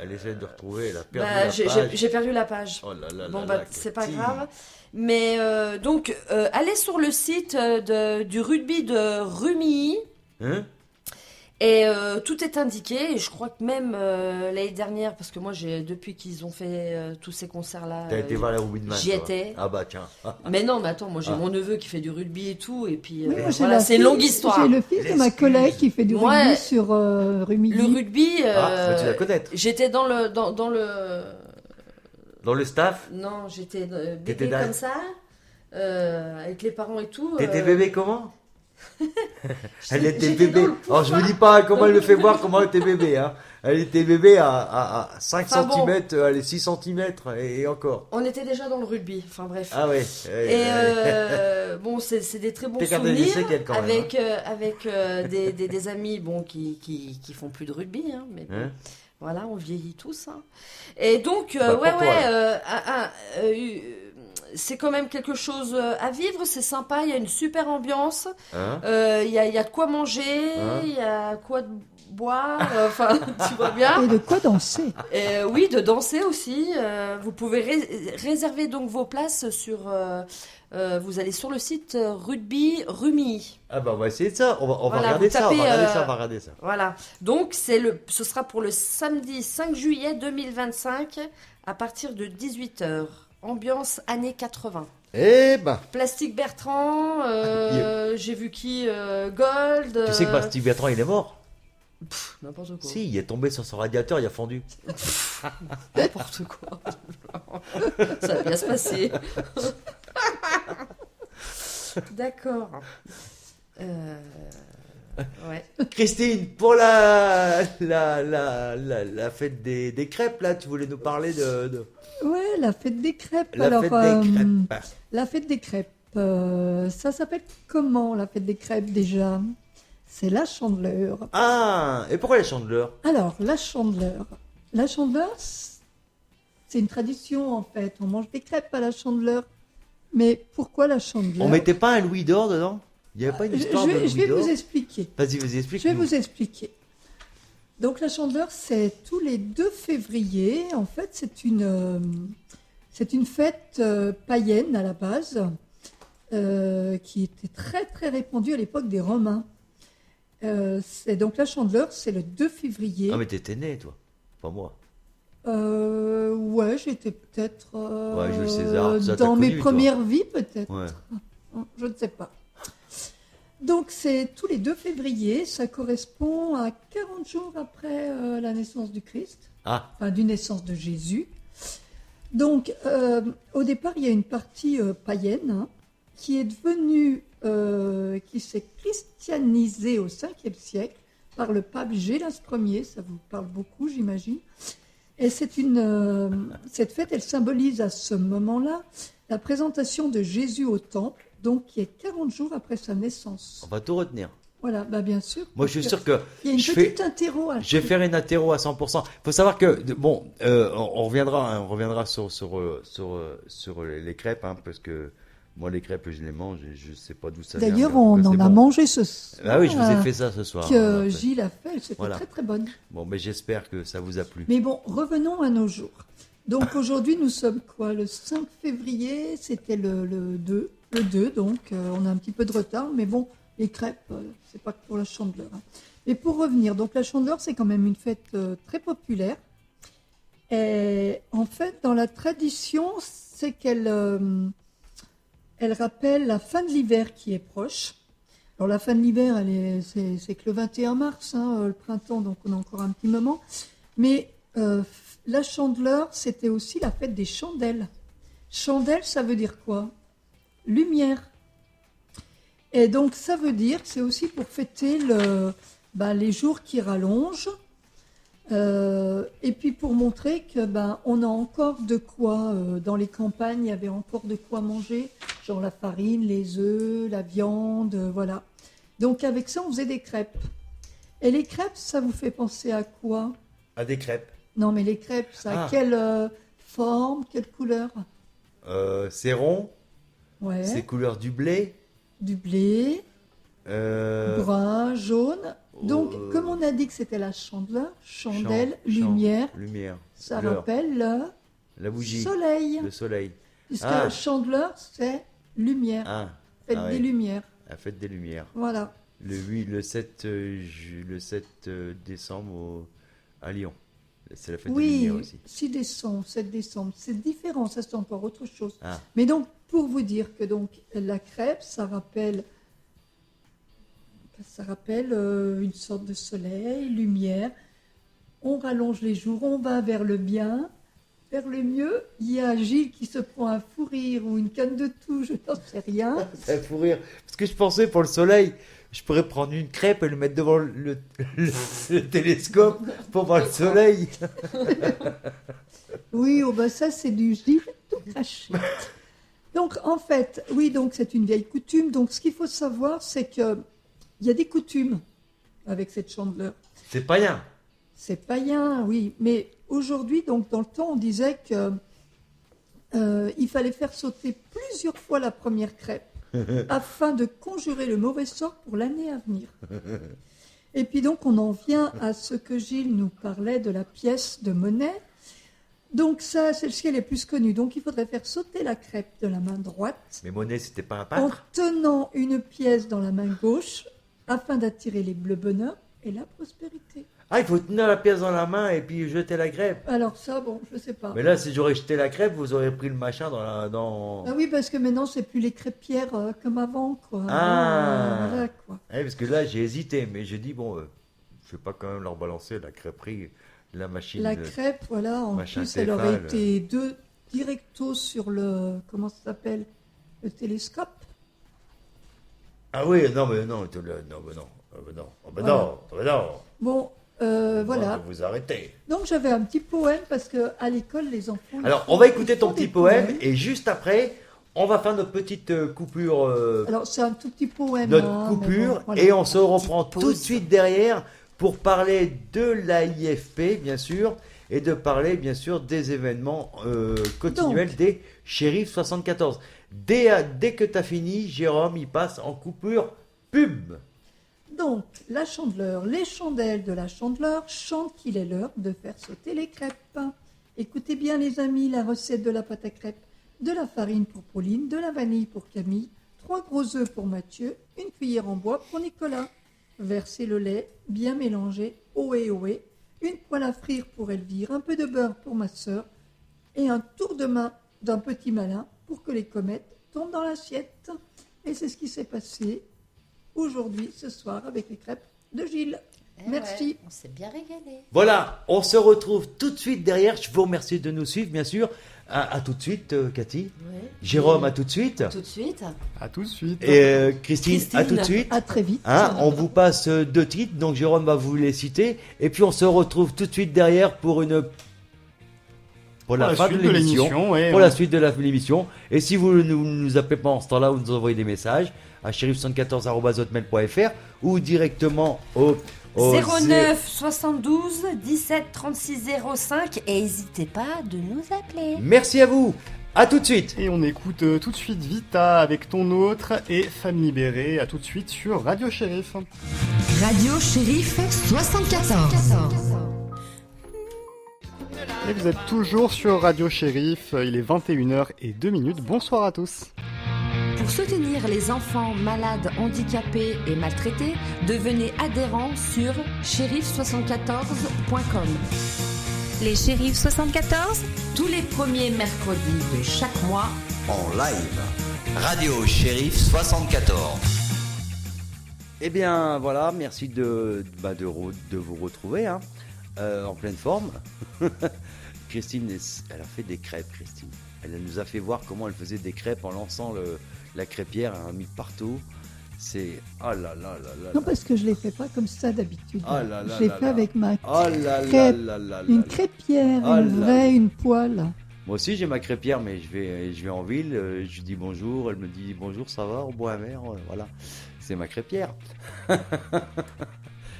Elle essaie de retrouver, elle a perdu bah, la j'ai page. j'ai perdu la page. Oh là là Bon, là bah, là, c'est pas quel grave. Mais donc, allez sur le site du rugby de Rumilly. Hein? Et tout est indiqué, et je crois que même l'année dernière, parce que moi, depuis qu'ils ont fait tous ces concerts-là, T'as été voir la rugby de Man, j'y toi. étais. Ah bah tiens. Mais non, mais attends, moi j'ai Ah. mon neveu qui fait du rugby et tout, et puis Oui, moi, j'ai voilà, la c'est une fille- longue histoire. J'ai le fils de ma L'excuse. collègue qui fait du Ouais. rugby sur Rumilly. Le rugby, Ah, tu dois connaître. j'étais dans le Dans le staff, non, j'étais T'étais bébé dans- comme ça, avec les parents et tout. t'étais bébé comment? Elle était j'étais bébé. dans le Alors je vous dis pas comment elle le fait voir comment elle était bébé. Hein. Elle était bébé à 5 Enfin, bon. cm, allez 6 cm et encore. On était déjà dans le rugby, enfin bref. Ah ouais. Et bon, c'est des très bons T'es gardé souvenirs des séquelles quand même, avec des amis bon, qui font plus de rugby, hein, mais bon, Hein? voilà, on vieillit tous. Hein. Et donc, Bah, pour toi, c'est quand même quelque chose à vivre, c'est sympa, il y a une super ambiance, Hein? il y a de quoi manger, Hein? il y a quoi de boire, enfin, tu vois bien. Et de quoi danser. Et, oui, de danser aussi. Vous pouvez réserver donc vos places sur. Vous allez sur le site Rugby Rumilly. Ah bah on va essayer de ça. On va Voilà, regarder vous ça. On va tapez, regarder ça. On va regarder ça. Voilà. Donc ce sera pour le samedi 5 juillet 2025 à partir de 18h. Ambiance années 80. Eh ben. Plastique Bertrand, j'ai vu qui Gold. Tu sais que Bastille Bertrand il est mort? N'importe quoi. Si, il est tombé sur son radiateur, il a fondu. N'importe quoi. Ça va bien se passer. D'accord. Ouais. Christine, pour la fête des crêpes, là, tu voulais nous parler de Ouais, la fête des crêpes. la Alors, fête des crêpes. la fête des crêpes, ça s'appelle comment la fête des crêpes déjà? C'est la Chandeleur. Ah, et pourquoi les chandeleurs? Alors, la Chandeleur. La Chandeleur, c'est une tradition en fait. On mange des crêpes à la Chandeleur. Mais pourquoi la Chandeleur? On mettait pas un louis d'or dedans? Il n'y avait pas une histoire de Je louis vais d'or? vous expliquer. Vas-y, explique. Je vais vous expliquer. Donc la Chandeleur, c'est tous les 2 février. En fait, c'est une fête païenne à la base, qui était très très répandue à l'époque des Romains. Donc la Chandeleur, c'est le 2 février. Ah, mais t'étais né, toi, pas moi. Ouais, j'étais peut-être Ouais, Jules César, ça, t'as dans mes connu, toi. premières vies, peut-être. Ouais. Je ne sais pas. Donc c'est tous les 2 février, ça correspond à 40 jours après la naissance du Christ, Ah, enfin du naissance de Jésus. Donc au départ, il y a une partie païenne, hein, qui est devenue, qui s'est christianisée au 5e siècle par le pape Gélas Ier, ça vous parle beaucoup j'imagine. Et cette fête, elle symbolise à ce moment-là la présentation de Jésus au temple, donc qui est 40 jours après sa naissance. on va tout retenir. Voilà, bah bien sûr. Moi, je suis sûr que Il y a une je petite interro à je vais faire une interro à 100%. Faut savoir que bon, on reviendra sur les crêpes, hein, parce que moi les crêpes je les mange et je sais pas d'où ça vient. D'ailleurs, mais on que en c'est a bon. mangé ce soir. Ah oui, je vous ai fait ça ce soir. hein, Que en fait. Gilles a fait, c'était Voilà. très très bonne. Bon, mais j'espère que ça vous a plu. Mais bon, revenons à nos jours. Donc aujourd'hui, nous sommes quoi? Le 5 février, c'était le 2. Le 2, donc on a un petit peu de retard, mais bon, les crêpes, c'est pas que pour la Chandeleur. Hein. Mais pour revenir, donc la Chandeleur, c'est quand même une fête très populaire. Et en fait, dans la tradition, c'est qu'elle elle rappelle la fin de l'hiver qui est proche. Alors la fin de l'hiver, c'est que le 21 mars, hein, le printemps, donc on a encore un petit moment. Mais la Chandeleur, c'était aussi la fête des chandelles. Chandelle, ça veut dire quoi? Lumière. Et donc, ça veut dire que c'est aussi pour fêter les jours qui rallongent. Et puis pour montrer que on a encore de quoi, dans les campagnes, il y avait encore de quoi manger, genre la farine, les œufs, la viande, voilà. Donc avec ça, on faisait des crêpes. Et les crêpes, ça vous fait penser à quoi? À des crêpes. Non, mais les crêpes, ça a quelle forme, quelle couleur? C'est rond, Ouais. c'est couleur du blé. Du blé, brun, jaune. Donc, comme on a dit que c'était la chandeleur, chandelle, lumière, ça rappelle la bougie, soleil. le soleil. Puisque chandeleur, c'est lumière. Fête des lumières. La fête des lumières. Voilà. Le 7 décembre à Lyon. C'est la fête des Oui, lumières aussi. 6 décembre, 7 décembre. C'est différent, ça c'est encore autre chose. Ah. Mais donc, pour vous dire que donc la crêpe, ça rappelle une sorte de soleil, lumière. On rallonge les jours, on va vers le bien, vers le mieux. Il y a Gilles qui se prend un fou rire ou une canne de tout, je n'en sais rien. C'est un fou rire. Parce que je pensais pour le soleil, je pourrais prendre une crêpe et le mettre devant le télescope pour voir le soleil. Oui, ça c'est du Gilles tout craché. Donc en fait, oui, donc c'est une vieille coutume. Donc ce qu'il faut savoir, c'est que il y a des coutumes avec cette chandeleur. C'est païen. C'est païen, oui. Mais aujourd'hui, donc dans le temps, on disait que il fallait faire sauter plusieurs fois la première crêpe afin de conjurer le mauvais sort pour l'année à venir. Et puis donc, on en vient à ce que Gilles nous parlait de la pièce de monnaie. Donc ça, celle-ci, elle est plus connue. Donc il faudrait faire sauter la crêpe de la main droite Mais Monet, c'était pas un en peintre. tenant une pièce dans la main gauche afin d'attirer les bleus bonheurs et la prospérité. Ah, il faut tenir la pièce dans la main et puis jeter la crêpe. Alors ça, bon, je sais pas. Mais là, si j'aurais jeté la crêpe, vous aurez pris le machin dans... Ah oui, parce que maintenant, c'est plus les crêpières comme avant, quoi. Ah. Voilà, quoi. Ouais, parce que là, j'ai hésité, mais j'ai dit, bon, je vais pas quand même leur balancer la crêperie, la machine. La crêpe, voilà, en machin plus, elle aurait Tefal. été directo sur le, comment ça s'appelle, le télescope. Ah oui, non, mais non, non, mais non. Non. Bon, voilà. Vous arrêtez. Donc, j'avais un petit poème parce que à l'école, les enfants... Alors, ils on va font- écouter ils ton font petit des poème poèmes. et juste après, on va faire notre petite coupure. Alors, c'est un tout petit poème. Notre hein, mais coupure bon, voilà. et on se reprend Petite tout de pause. suite derrière pour parler de l'AIFP, bien sûr, et de parler, bien sûr, des événements continuels des Shérifs 74. Dès que tu as fini, Jérôme, il passe en coupure pub. Donc, la chandeleur, les chandelles de la chandeleur chantent qu'il est l'heure de faire sauter les crêpes. Écoutez bien les amis, la recette de la pâte à crêpes. De la farine pour Pauline, de la vanille pour Camille, 3 gros œufs pour Mathieu, une cuillère en bois pour Nicolas. Versez le lait, bien mélangé, ohé, une poêle à frire pour Elvire, un peu de beurre pour ma sœur et un tour de main d'un petit malin pour que les comètes tombent dans l'assiette. Et c'est ce qui s'est passé aujourd'hui, ce soir, avec les crêpes de Gilles. Merci. Ouais, on s'est bien régalé. Voilà, on se retrouve tout de suite derrière. Je vous remercie de nous suivre, bien sûr. À tout de suite, Cathy. Ouais. Jérôme, à tout de suite. Tout de suite. À tout de suite. Et Christine, à tout de Christine. suite. À très vite. Hein, on vous passe 2 titres, donc Jérôme va vous les citer. Et puis on se retrouve tout de suite derrière pour la fin de suite de l'émission. ouais, Pour ouais. la suite de l'émission. Et si vous ne nous appelez pas en ce temps-là, vous nous envoyez des messages à shérif74@hotmail.fr ou directement au 09 72 17 36 05 et n'hésitez pas de nous appeler. Merci à vous. À tout de suite. Et on écoute tout de suite Vita avec Ton Autre et Femme Libérée. À tout de suite sur Radio Shérif. Radio Shérif 74. Et vous êtes toujours sur Radio Shérif. Il est 21h02. Bonsoir à tous. Pour soutenir les enfants malades, handicapés et maltraités, devenez adhérent sur shérif74.com. Les Shérifs 74, Tous les premiers mercredis de chaque mois, En live. Radio Shérif 74. Eh bien voilà, merci de vous retrouver. Hein. en pleine forme. Christine, elle a fait des crêpes, Christine. Elle nous a fait voir comment elle faisait des crêpes en lançant la crêpière, elle a mis partout. C'est... Oh là là là là. Non, parce que je ne les fais pas comme ça d'habitude. Oh là là je les là fais là. avec ma Oh là là crêpe, là là là. une crêpière, Oh une là vraie, une poêle. Moi aussi j'ai ma crêpière, mais je vais en ville, je lui dis bonjour, elle me dit bonjour, ça va, on boit un verre, voilà. C'est ma crêpière.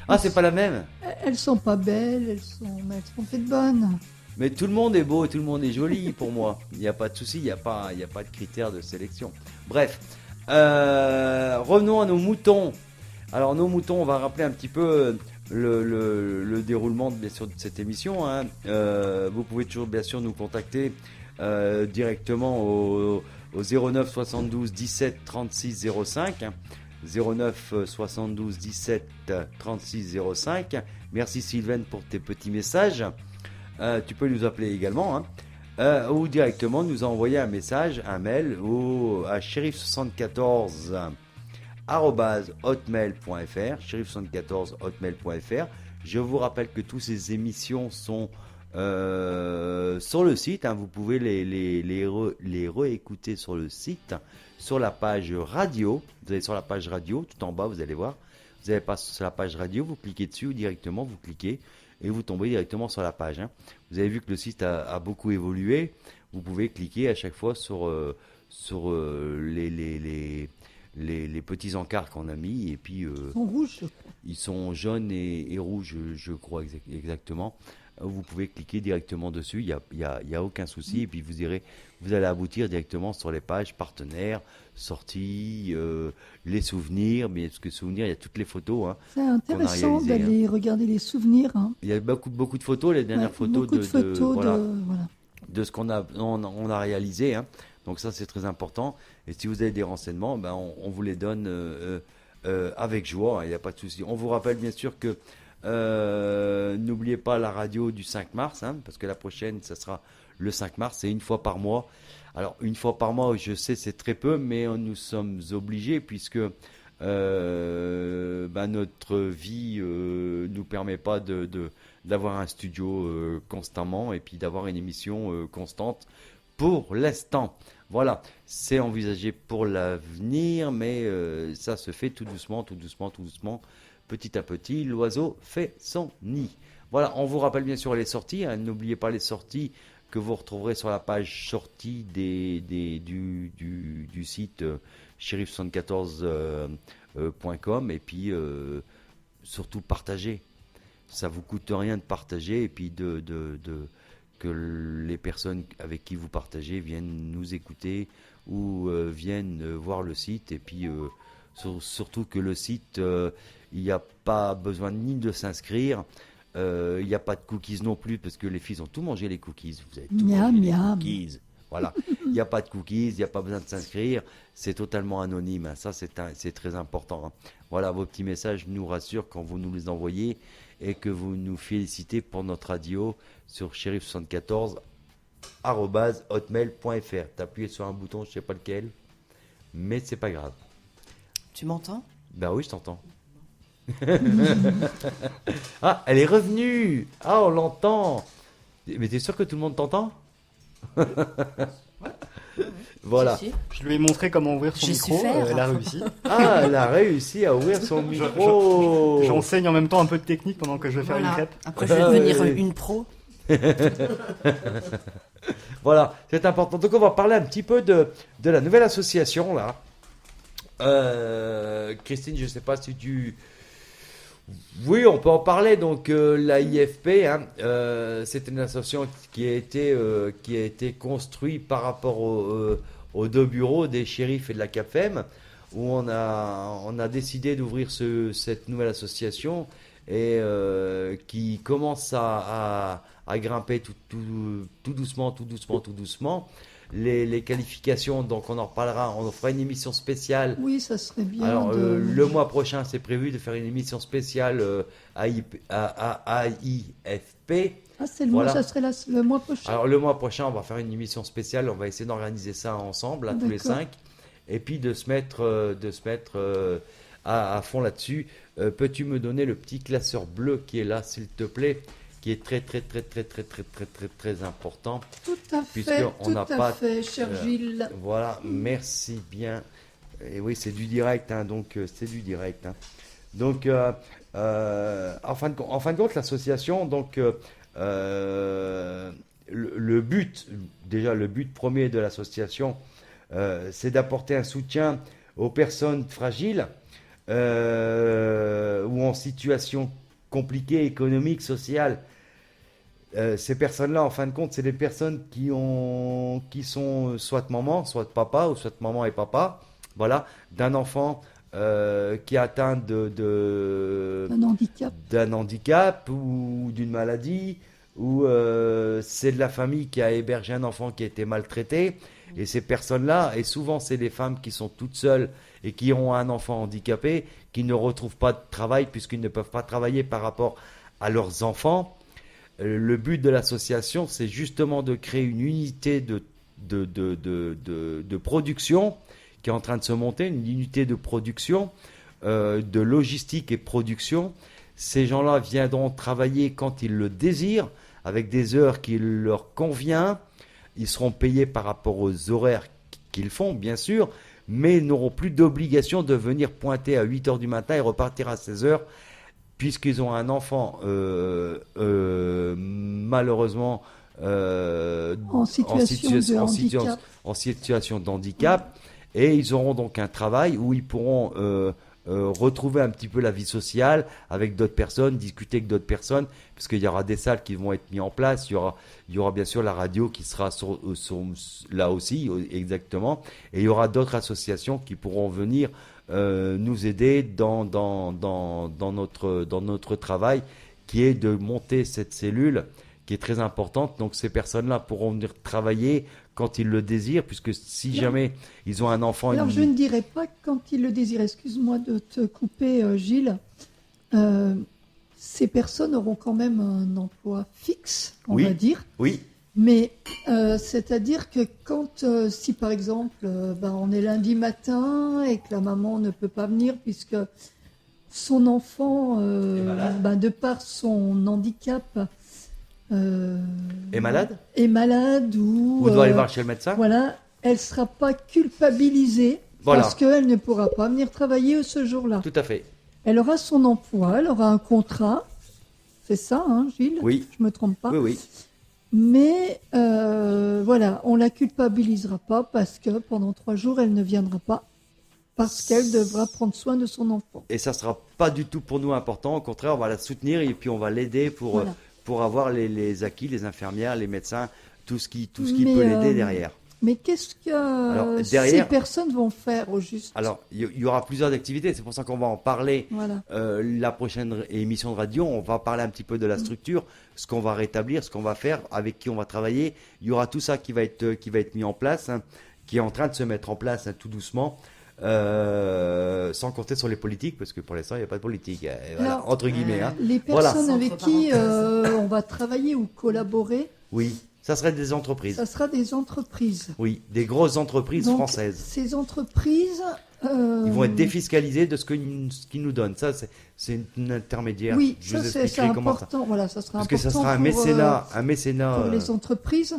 Ah, c'est pas la même. Elles sont pas belles, mais elles sont faites bonnes. Mais tout le monde est beau, tout le monde est joli pour moi. Il n'y a pas de souci, il n'y a pas de critères de sélection. Bref, revenons à nos moutons. Alors nos moutons, on va rappeler un petit peu le déroulement bien sûr de cette émission. Hein. Vous pouvez toujours bien sûr nous contacter directement au 09 72 17 36 05. 09 72 17 36 05. Merci Sylvaine pour tes petits messages. Tu peux nous appeler également, hein, ou directement nous envoyer un message, un mail à shérif74@hotmail.fr, shérif74@hotmail.fr. Je vous rappelle que toutes ces émissions sont sur le site, hein, vous pouvez les réécouter sur le site, sur la page radio. Vous allez sur la page radio, tout en bas, vous allez voir. Vous allez passer sur la page radio, vous cliquez dessus ou directement, vous cliquez et vous tombez directement sur la page. Hein. Vous avez vu que le site a beaucoup évolué. Vous pouvez cliquer à chaque fois sur les petits encarts qu'on a mis. Et puis, Ils sont rouges. ils sont jaunes et rouges, je crois exactement. Vous pouvez cliquer directement dessus, il y a aucun souci. Et puis vous allez aboutir directement sur les pages partenaires, sorties, les souvenirs. Mais parce que souvenirs, il y a toutes les photos. Hein, C'est intéressant réalisé, d'aller regarder les souvenirs. Hein. il y a beaucoup de photos, les dernières photos, beaucoup de photos voilà, voilà. de ce qu'on a réalisé. Hein. Donc ça, c'est très important. Et si vous avez des renseignements, ben, on vous les donne avec joie. Il n'y a pas de souci. On vous rappelle bien sûr que n'oubliez pas la radio du 5 mars, hein, parce que la prochaine, ça sera le 5 mars. C'est une fois par mois. Alors, une fois par mois, je sais, c'est très peu, mais nous sommes obligés puisque notre vie nous permet pas d'avoir un studio constamment et puis d'avoir une émission constante pour l'instant. Voilà, c'est envisagé pour l'avenir, mais ça se fait tout doucement, petit à petit. L'oiseau fait son nid. Voilà, on vous rappelle bien sûr les sorties. Hein, n'oubliez pas les sorties que vous retrouverez sur la page sortie du site shérif74.com et puis surtout partagez. Ça vous coûte rien de partager et puis que les personnes avec qui vous partagez viennent nous écouter ou viennent voir le site et puis surtout que le site il n'y a pas besoin ni de s'inscrire. Il n'y a pas de cookies non plus parce que les filles ont tout mangé les cookies. Vous avez tout mangé les cookies. Voilà. Il n'y a pas de cookies, il n'y a pas besoin de s'inscrire. C'est totalement anonyme. Hein. Ça, c'est très important. Hein. Voilà, vos petits messages nous rassurent quand vous nous les envoyez et que vous nous félicitez pour notre radio sur shérif74@hotmail.fr. T'appuies sur un bouton, je ne sais pas lequel, mais c'est pas grave. Tu m'entends ? Ben oui, je t'entends. Ah, elle est revenue. Ah, on l'entend. Mais t'es sûr que tout le monde t'entend? Voilà. Si, si. Je lui ai montré comment ouvrir son J'ai su micro, faire. elle a réussi. Ah, elle a réussi à ouvrir son micro. J'enseigne en même temps un peu de technique pendant que je vais faire une Voilà. crêpe. Après, je vais devenir ouais. une pro. Voilà, c'est important. Donc on va parler un petit peu de la nouvelle association là. Christine, je ne sais pas si tu... Oui, on peut en parler. Donc la IFP, hein, c'est une association qui a été construite par rapport aux deux bureaux des shérifs et de la CAPFEM, où on a décidé d'ouvrir cette nouvelle association et qui commence à grimper tout doucement. Les qualifications, donc on en reparlera, on fera une émission spéciale. Oui, ça serait bien. Alors, le mois prochain, c'est prévu de faire une émission spéciale à AIFP. Ah, c'est le Voilà. mois, ça serait le mois prochain. Alors, le mois prochain, on va faire une émission spéciale. On va essayer d'organiser ça ensemble, là, tous les D'accord. 5. Et puis de se mettre à fond là-dessus. Peux-tu me donner le petit classeur bleu qui est là, s'il te plaît? qui est très très très très très très très très très important. Tout à Puisque fait, on tout n'a à pas, fait, cher Gilles. Voilà, merci bien. Et oui, c'est du direct, hein, donc c'est du direct. Hein. Donc, en fin de compte, l'association, donc, le but, déjà le but premier de l'association, c'est d'apporter un soutien aux personnes fragiles ou en situation compliquée, économique, sociale. Ces personnes-là, en fin de compte, c'est des personnes qui sont soit maman, soit papa, ou soit maman et papa, voilà, d'un enfant qui est atteint d'un handicap ou d'une maladie, ou c'est de la famille qui a hébergé un enfant qui a été maltraité. Et ces personnes-là, et souvent c'est des femmes qui sont toutes seules et qui ont un enfant handicapé, qui ne retrouvent pas de travail puisqu'ils ne peuvent pas travailler par rapport à leurs enfants. Le but de l'association, c'est justement de créer une unité de production qui est en train de se monter, une unité de production, de logistique et production. Ces gens-là viendront travailler quand ils le désirent, avec des heures qui leur conviennent. Ils seront payés par rapport aux horaires qu'ils font, bien sûr, mais ils n'auront plus d'obligation de venir pointer à 8 heures du matin et repartir à 16 heures, puisqu'ils ont un enfant malheureusement en situation de handicap, et ils auront donc un travail où ils pourront retrouver un petit peu la vie sociale avec d'autres personnes, discuter avec d'autres personnes, parce qu'il y aura des salles qui vont être mises en place, il y aura bien sûr la radio qui sera là aussi, exactement, et il y aura d'autres associations qui pourront venir nous aider dans notre travail, qui est de monter cette cellule qui est très importante. Donc ces personnes-là pourront venir travailler quand ils le désirent, puisque si jamais ils ont un enfant... Alors je ne dirais pas quand ils le désirent, excuse-moi de te couper Gilles, ces personnes auront quand même un emploi fixe, on va dire. Oui. Mais c'est-à-dire que quand, si par exemple, on est lundi matin et que la maman ne peut pas venir puisque son enfant, de par son handicap, est malade ou doit aller voir chez le médecin. Voilà, elle ne sera pas culpabilisée parce qu'elle ne pourra pas venir travailler ce jour-là. Tout à fait. Elle aura son emploi, elle aura un contrat. C'est ça, hein, Gilles? Oui. Je ne me trompe pas. Oui, oui. Mais voilà, on ne la culpabilisera pas parce que pendant 3 jours, elle ne viendra pas parce qu'elle devra prendre soin de son enfant. Et ça ne sera pas du tout pour nous important. Au contraire, on va la soutenir et puis on va l'aider pour avoir les acquis, les infirmières, les médecins, tout ce qui peut l'aider derrière. Mais qu'est-ce que ces personnes vont faire au juste? Alors, il y aura plusieurs activités. C'est pour ça qu'on va en parler. Voilà. La prochaine émission de radio, on va parler un petit peu de la structure, ce qu'on va rétablir, ce qu'on va faire, avec qui on va travailler. Il y aura tout ça qui va être mis en place, hein, qui est en train de se mettre en place, hein, tout doucement, sans compter sur les politiques, parce que pour l'instant, il n'y a pas de politique, voilà, entre guillemets. Hein. Les personnes avec qui on va travailler ou collaborer. Oui. Ça serait des entreprises. Ça sera des entreprises. Oui, des grosses entreprises françaises. Ces entreprises... Ils vont être défiscalisés de ce qu'ils nous donnent. Ça, c'est une intermédiaire. Oui, je vous c'est expliquerai comment important. Voilà, ça sera parce important que ça sera un mécénat pour les entreprises.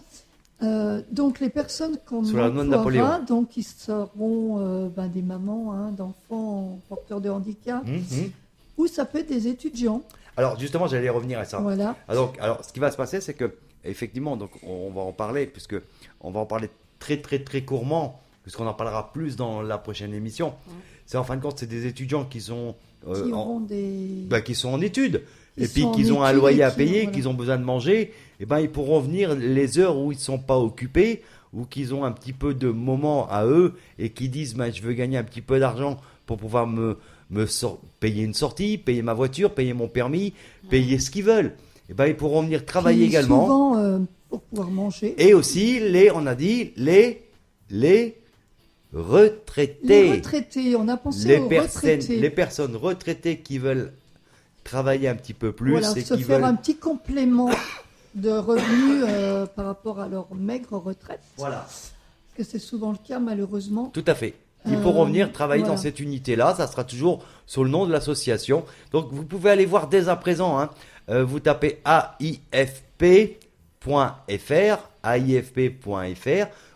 Donc les personnes qu'on emploiera, donc ils seront des mamans, hein, d'enfants porteurs de handicap, ou ça peut être des étudiants. Alors justement, j'allais revenir à ça. Voilà. Alors, ce qui va se passer, c'est que effectivement, donc on va en parler, puisque on va en parler très très très courtement, puisqu'on en parlera plus dans la prochaine émission. C'est en fin de compte, c'est des étudiants qui sont qui sont en études, et puis qu'ils ont un loyer à payer, qu'ils ont besoin de manger. Et ben ils pourront venir les heures où ils sont pas occupés, ou qu'ils ont un petit peu de moment à eux, et qui disent je veux gagner un petit peu d'argent pour pouvoir payer une sortie, payer ma voiture, payer mon permis, payer ce qu'ils veulent. Et ben ils pourront venir travailler également. Souvent pour pouvoir manger. Et aussi les retraités. Les retraités, on a pensé aux retraités. Les personnes retraitées qui veulent travailler un petit peu plus. Voilà, se faire un petit complément de revenus par rapport à leur maigre retraite. Voilà. Parce que c'est souvent le cas, malheureusement. Tout à fait. Ils pourront venir travailler dans cette unité-là. Ça sera toujours sous le nom de l'association. Donc, vous pouvez aller voir dès à présent. Hein. vous tapez aifp.fr,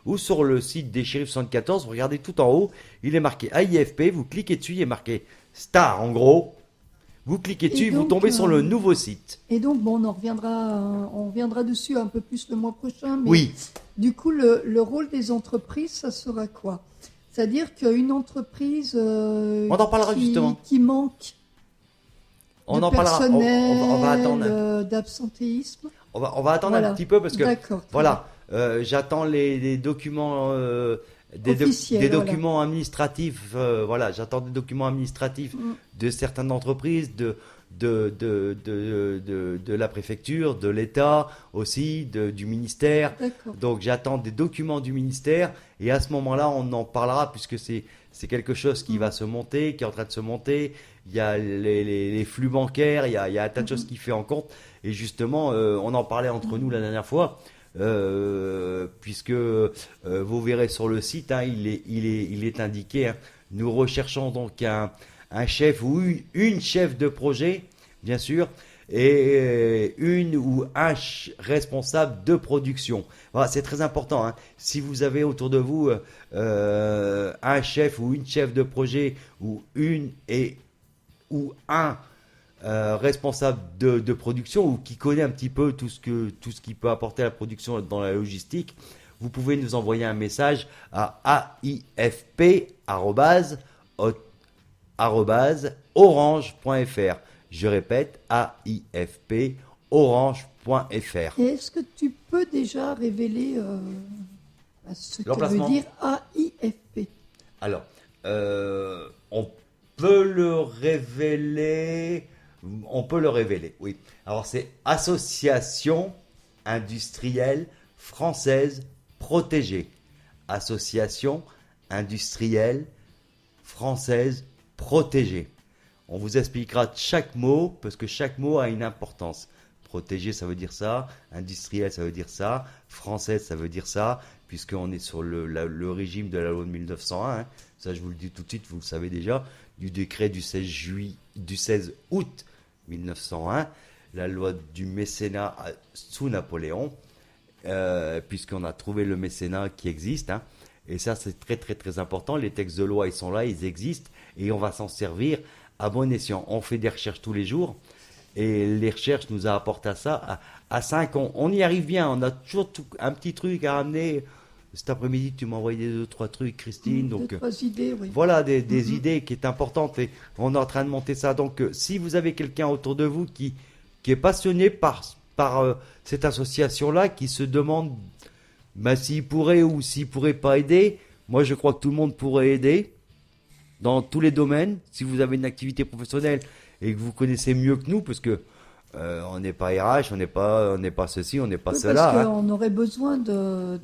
ou sur le site des Shérifs 74, vous regardez tout en haut, il est marqué AIFP, vous cliquez dessus, il est marqué Star en gros. Vous cliquez dessus, vous tombez sur le nouveau site. Et donc, bon, on reviendra dessus un peu plus le mois prochain. Mais Oui. Du coup, le rôle des entreprises, ça sera quoi? C'est-à-dire qu'une entreprise On en parlera justement. qui manque On de en parlera. personnel, On va attendre. d'absentéisme. On va attendre Voilà. un petit peu parce que D'accord, très voilà, j'attends les documents, Officiels, des voilà. documents administratifs. Voilà, j'attends des documents administratifs de certaines entreprises, de la préfecture, de l'État aussi, du ministère. D'accord. Donc j'attends des documents du ministère et à ce moment-là, on en parlera puisque c'est quelque chose qui va se monter, qui est en train de se monter. Il y a les flux bancaires, il y a un tas de choses qui fait en compte. Et justement, on en parlait entre nous la dernière fois, puisque vous verrez sur le site, hein, il est indiqué. Hein, nous recherchons donc un chef ou une chef de projet, bien sûr, et une ou un responsable de production. Voilà, c'est très important. Hein. Si vous avez autour de vous un chef ou une chef de projet ou un responsable de production ou qui connaît un petit peu tout ce qui peut apporter à la production dans la logistique, vous pouvez nous envoyer un message à aifp@orange.fr. Je répète, aifp@orange.fr. Et est-ce que tu peux déjà révéler ce que veut L'emplacement. dire AIFP? Alors, on peut le révéler. Oui. Alors, c'est Association industrielle française protégée. Association industrielle française protégée. On vous expliquera chaque mot, parce que chaque mot a une importance. Protégé, ça veut dire ça. Industriel, ça veut dire ça. Française, ça veut dire ça. Puisqu'on est sur le régime de la loi de 1901. Hein. Ça, je vous le dis tout de suite, vous le savez déjà. Du décret du 16 août 1901. La loi du mécénat sous Napoléon. Puisqu'on a trouvé le mécénat qui existe. Hein. Et ça, c'est très, très, très important. Les textes de loi, ils sont là, ils existent. Et on va s'en servir à bon escient. On fait des recherches tous les jours. Et les recherches nous a apporté à ça à 5 ans. On y arrive bien. On a toujours un petit truc à ramener. Cet après-midi, tu m'as envoyé 2-3 trucs, Christine. Donc, 2-3 idées, oui. voilà des idées qui est importantes. Et on est en train de monter ça. Donc, si vous avez quelqu'un autour de vous qui est passionné par cette association-là, qui se demande s'il pourrait ou s'il pourrait pas aider, moi, je crois que tout le monde pourrait aider dans tous les domaines. Si vous avez une activité professionnelle et que vous connaissez mieux que nous, parce que on n'est pas RH, on n'est pas ceci, on n'est pas Oui, cela. parce Hein. qu'on aurait besoin de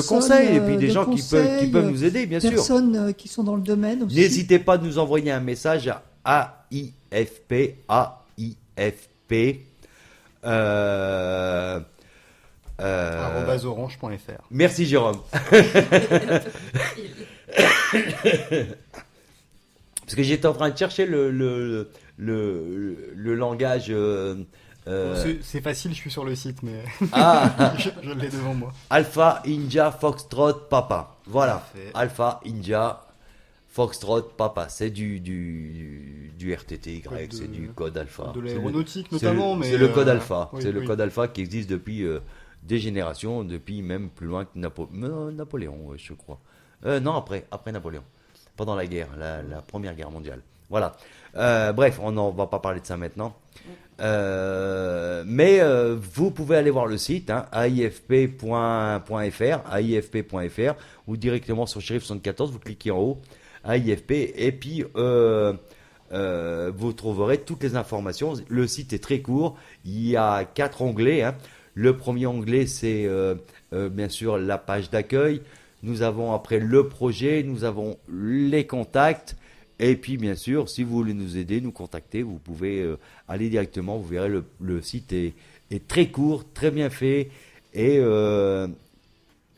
conseils et puis des de gens qui peuvent nous aider, bien sûr. Personnes qui sont dans le domaine aussi. N'hésitez pas à nous envoyer un message à AIFP. @orange.fr. Merci Jérôme. Parce que j'étais en train de chercher le langage. C'est facile, je suis sur le site, mais Ah, je l'ai devant moi. Alpha, India, Foxtrot, Papa. Voilà. Parfait. Alpha, India, Foxtrot, Papa. C'est du RTT Y, Code c'est du code Alpha. De C'est l'aéronautique c'est notamment, mais c'est le code Alpha. oui, C'est le oui. code Alpha qui existe depuis des générations, depuis même plus loin que Napoléon, je crois. Non, après Napoléon. Pendant la guerre, la Première Guerre mondiale. Voilà. Bref, on ne va pas parler de ça maintenant. Mais vous pouvez aller voir le site, hein, aifp.fr, ou directement sur Shérif 74, vous cliquez en haut, AIFP, et puis vous trouverez toutes les informations. Le site est très court, il y a 4 onglets. Hein. Le premier onglet, c'est bien sûr la page d'accueil. Nous avons après le projet, nous avons les contacts. Et puis bien sûr, si vous voulez nous aider, nous contacter, vous pouvez aller directement. Vous verrez, le site est très court, très bien fait. Et il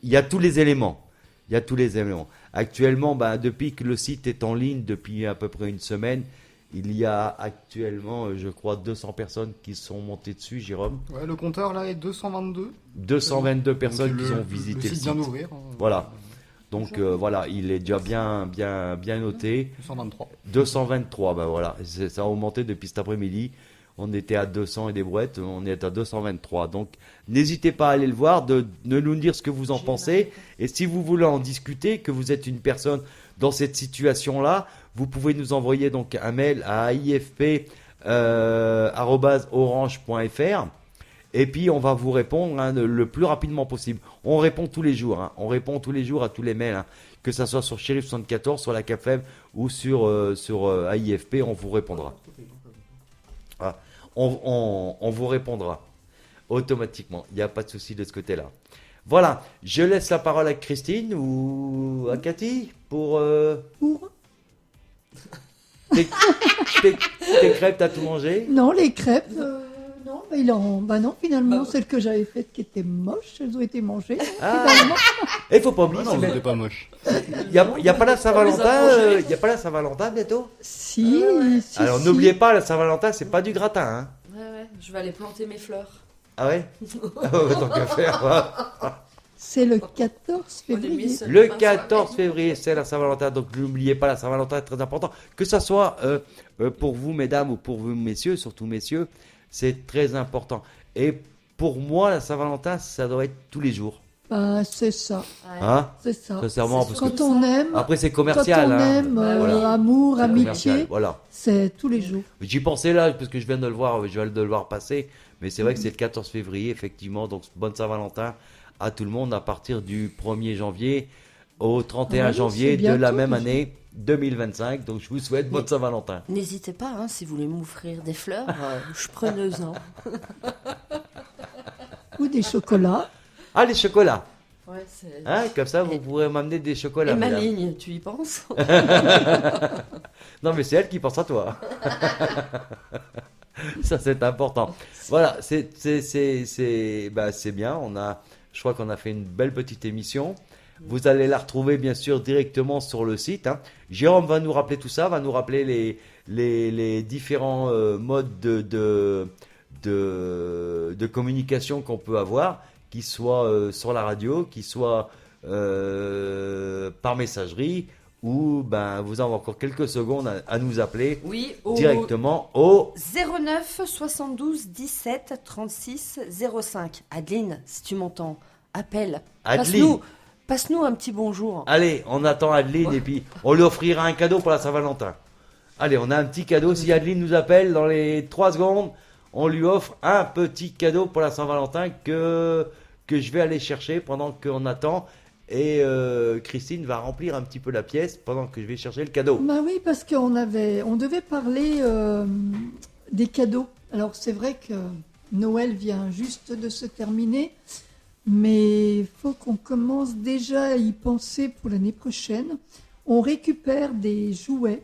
y a tous les éléments. Actuellement, depuis que le site est en ligne, depuis à peu près une semaine, Il y a actuellement, je crois, 200 personnes qui sont montées dessus, Jérôme. Ouais, le compteur là est 222. 222 personnes Donc, qui ont visité le le site site. vient d'ouvrir. Voilà. Donc voilà, il est déjà bien noté. 223. 223, ben voilà, ça a augmenté depuis cet après-midi. On était à 200 et des brouettes, on est à 223. Donc n'hésitez pas à aller le voir, de nous dire ce que vous en pensez. Et si vous voulez en discuter, que vous êtes une personne dans cette situation-là, vous pouvez nous envoyer donc un mail à ifp@orange.fr. Et puis on va vous répondre le plus rapidement possible. On répond tous les jours. On répond tous les jours à tous les mails. Que ça soit sur Shérif 74, sur la CAFEM ou sur AIFP, on vous répondra. Ah, on vous répondra automatiquement. Il n'y a pas de souci de ce côté-là. Voilà, je laisse la parole à Christine ou à Cathy pour... Pour Tes crêpes, t'as tout mangé? Non, les crêpes, non, non, finalement, celles que j'avais faites qui étaient moches, elles ont été mangées. Ah. Finalement. Il faut pas oublier, Non, c'était pas moche. il y a pas la Saint-Valentin, il y a pas la Saint-Valentin bientôt? Si, si, Alors si. n'oubliez pas, la Saint-Valentin, c'est pas du gratin, hein. Ouais, je vais aller planter mes fleurs. Ah ouais? Ah ouais, tant qu'à faire. C'est le 14 février. Le 14 février, c'est la Saint-Valentin, donc n'oubliez pas, la Saint-Valentin est très important. Que ça soit pour vous, mesdames, ou pour vous, messieurs, surtout messieurs, c'est très important. Et pour moi, la Saint-Valentin, ça doit être tous les jours. Ben, c'est ça, Hein? c'est ça. Sincèrement, parce que Quand on aime, après, c'est quand commercial. on hein. aime Voilà. amour, C'est commercial, amitié, voilà. c'est tous les jours. J'y pensais là, parce que je viens de le voir, je viens de le voir passer. Mais c'est vrai que c'est le 14 février, effectivement. Donc, bonne Saint-Valentin à tout le monde à partir du 1er janvier au 31 Ah oui, janvier c'est de bientôt la même déjà. année 2025. Donc, je vous souhaite bonne Saint-Valentin. N'hésitez pas, hein, si vous voulez m'offrir des fleurs, je suis preneuse. Hein. Ou des chocolats. Ah, les chocolats. Ouais, c'est... Hein, comme ça, vous pourrez m'amener des chocolats. Et ma madame. ligne, tu y penses? Non, mais c'est elle qui pense à toi. Ça, c'est important. Voilà, c'est bien. Je crois qu'on a fait une belle petite émission. Vous allez la retrouver, bien sûr, directement sur le site. Hein. Jérôme va nous rappeler tout ça, va nous rappeler les différents modes de communication qu'on peut avoir, qui soit sur la radio, qui soit par messagerie, ou vous avez encore quelques secondes à nous appeler Oui, directement au 09 72 17 36 05. Adeline, si tu m'entends, appelle. Adeline. Passe-nous un petit bonjour. Allez, on attend Adeline et puis on lui offrira un cadeau pour la Saint-Valentin. Allez, on a un petit cadeau. Si Adeline nous appelle dans les 3 secondes, on lui offre un petit cadeau pour la Saint-Valentin que je vais aller chercher pendant qu'on attend. Et Christine va remplir un petit peu la pièce pendant que je vais chercher le cadeau. Bah oui, parce on devait parler des cadeaux. Alors c'est vrai que Noël vient juste de se terminer, mais il faut qu'on commence déjà à y penser pour l'année prochaine. On récupère des jouets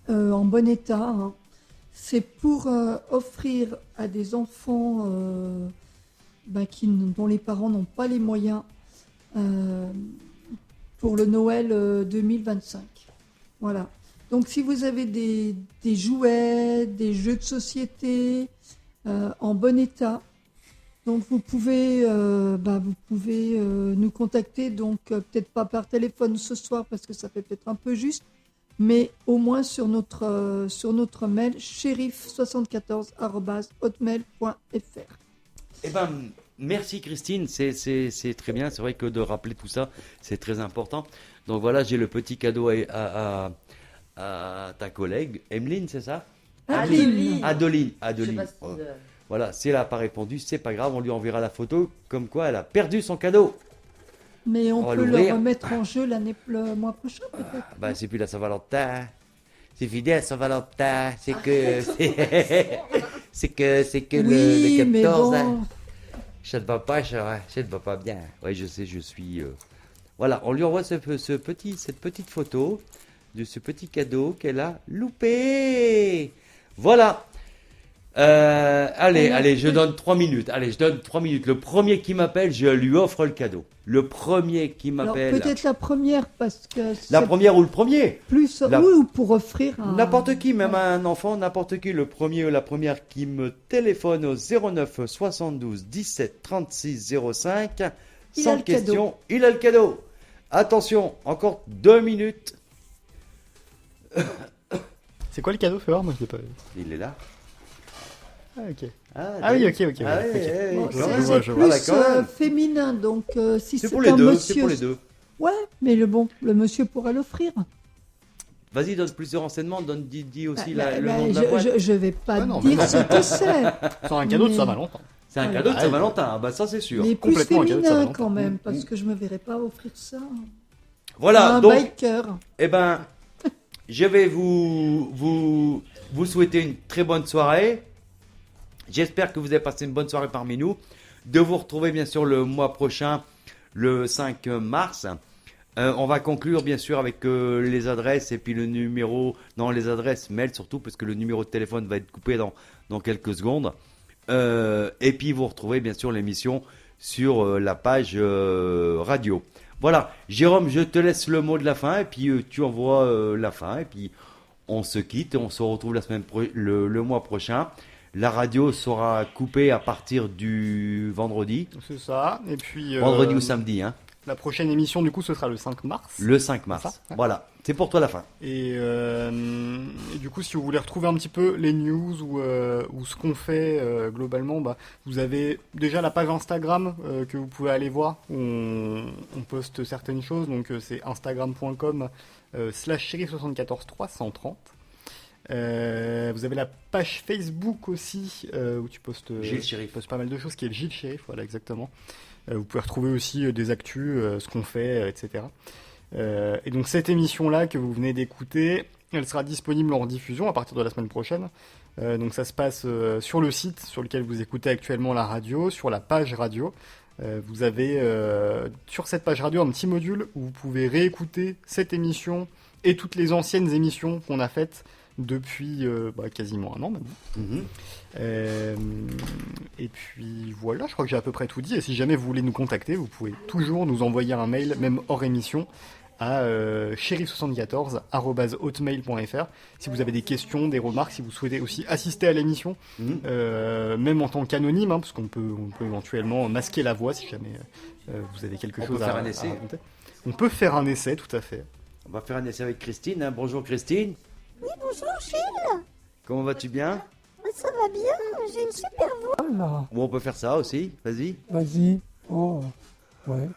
en bon état. Hein. C'est pour offrir à des enfants dont les parents n'ont pas les moyens pour le Noël 2025. Voilà. Donc si vous avez des jouets, des jeux de société en bon état, donc vous pouvez nous contacter, donc peut-être pas par téléphone ce soir parce que ça fait peut-être un peu juste, mais au moins sur notre mail shérif74@hotmail.fr. Eh ben, merci Christine, c'est très bien. C'est vrai que de rappeler tout ça, c'est très important. Donc voilà, j'ai le petit cadeau à ta collègue, Emeline, c'est ça? Adeline. Adeline. Je sais pas si Oh. Voilà, si elle n'a pas répondu, c'est pas grave, on lui enverra la photo comme quoi elle a perdu son cadeau. Mais On on va peut le l'ouvrir. remettre en jeu le mois prochain peut-être. C'est plus la Saint-Valentin. C'est fini la Saint-Valentin. C'est que Oui, le mais 14. bon. Hein. Ça ne va pas, ça ne va pas bien. Oui, je sais, je suis. Voilà, on lui envoie cette petite photo de ce petit cadeau qu'elle a loupé. Voilà. Allez, je donne 3 minutes. Allez, je donne 3 minutes. Le premier qui m'appelle, je lui offre le cadeau. Le premier qui Alors m'appelle. peut-être la première parce que La c'est première ou le premier? plus la- oui, ou pour offrir un... N'importe qui, même un enfant, n'importe qui, le premier ou la première qui me téléphone au 09 72 17 36 05, Il sans a le question, cadeau. il a le cadeau. Attention, encore 2 minutes. C'est quoi le cadeau, Feur? Moi, je l'ai pas vu. Il est là. Ah, ok. Ah oui, ok. Ah, ok. oui, Bon, quand c'est même. vois, c'est je plus vois. Quand même. féminin, donc si C'est c'est pour les un deux, monsieur... c'est pour les deux. Ouais, mais le monsieur pourra l'offrir. Vas-y, donne plus de renseignements, dis aussi Bah, le bah, nom de la boîte. je vais pas Ah non, dire mais- ce que c'est, C'est un cadeau de Mais- Saint-Valentin. C'est un Ah, cadeau de ah, Saint-Valentin, ah bah ça c'est sûr. mais plus Complètement un cadeau de féminin Saint-Valentin. quand même, parce que je me verrais pas offrir ça Voilà, à un donc, biker. eh ben, je vais vous souhaiter une très bonne soirée. J'espère que vous avez passé une bonne soirée parmi nous. De vous retrouver bien sûr le mois prochain, le 5 mars. On va conclure bien sûr avec les adresses et puis le numéro, non les adresses mail surtout parce que le numéro de téléphone va être coupé dans quelques secondes. Et puis vous retrouvez bien sûr l'émission sur la page radio. Voilà, Jérôme, je te laisse le mot de la fin et puis tu envoies la fin et puis on se quitte et on se retrouve le mois prochain. La radio sera coupée à partir du vendredi. C'est ça. Et puis. Vendredi ou samedi, hein. La prochaine émission, du coup, ce sera le 5 mars. Le 5 mars. Ça, ouais. Voilà, c'est pour toi la fin. Et du coup, si vous voulez retrouver un petit peu les news ou ce qu'on fait globalement, bah, vous avez déjà la page Instagram que vous pouvez aller voir. Où on poste certaines choses. Donc, c'est instagram.com/shérif74330. Vous avez la page Facebook aussi où tu postes, Gilles Shérif. postes pas mal de choses, qui est le Gilles Shérif, voilà exactement. Vous pouvez retrouver aussi des actus, ce qu'on fait, etc. Et donc cette émission-là que vous venez d'écouter, elle sera disponible en rediffusion à partir de la semaine prochaine. Donc ça se passe sur le site sur lequel vous écoutez actuellement la radio, sur la page radio. Vous avez sur cette page radio un petit module où vous pouvez réécouter cette émission et toutes les anciennes émissions qu'on a faites depuis quasiment un an maintenant. Mhm. Et puis voilà, je crois que j'ai à peu près tout dit. Et si jamais vous voulez nous contacter, vous pouvez toujours nous envoyer un mail, même hors émission, à shérif74@hotmail.fr. Si vous avez des questions, des remarques, si vous souhaitez aussi assister à l'émission, Mhm. même en tant qu'anonyme, parce qu'on peut éventuellement masquer la voix si jamais vous avez quelque On chose peut à faire un essai. à raconter. On peut faire un essai, tout à fait. On va faire un essai avec Christine. Hein. Bonjour Christine. Oui, bonjour Gilles. Comment vas-tu bien? Ça va bien, j'ai une super voix. Voilà, Bon, on peut faire ça aussi. Vas-y. vas-y. Oh, ouais.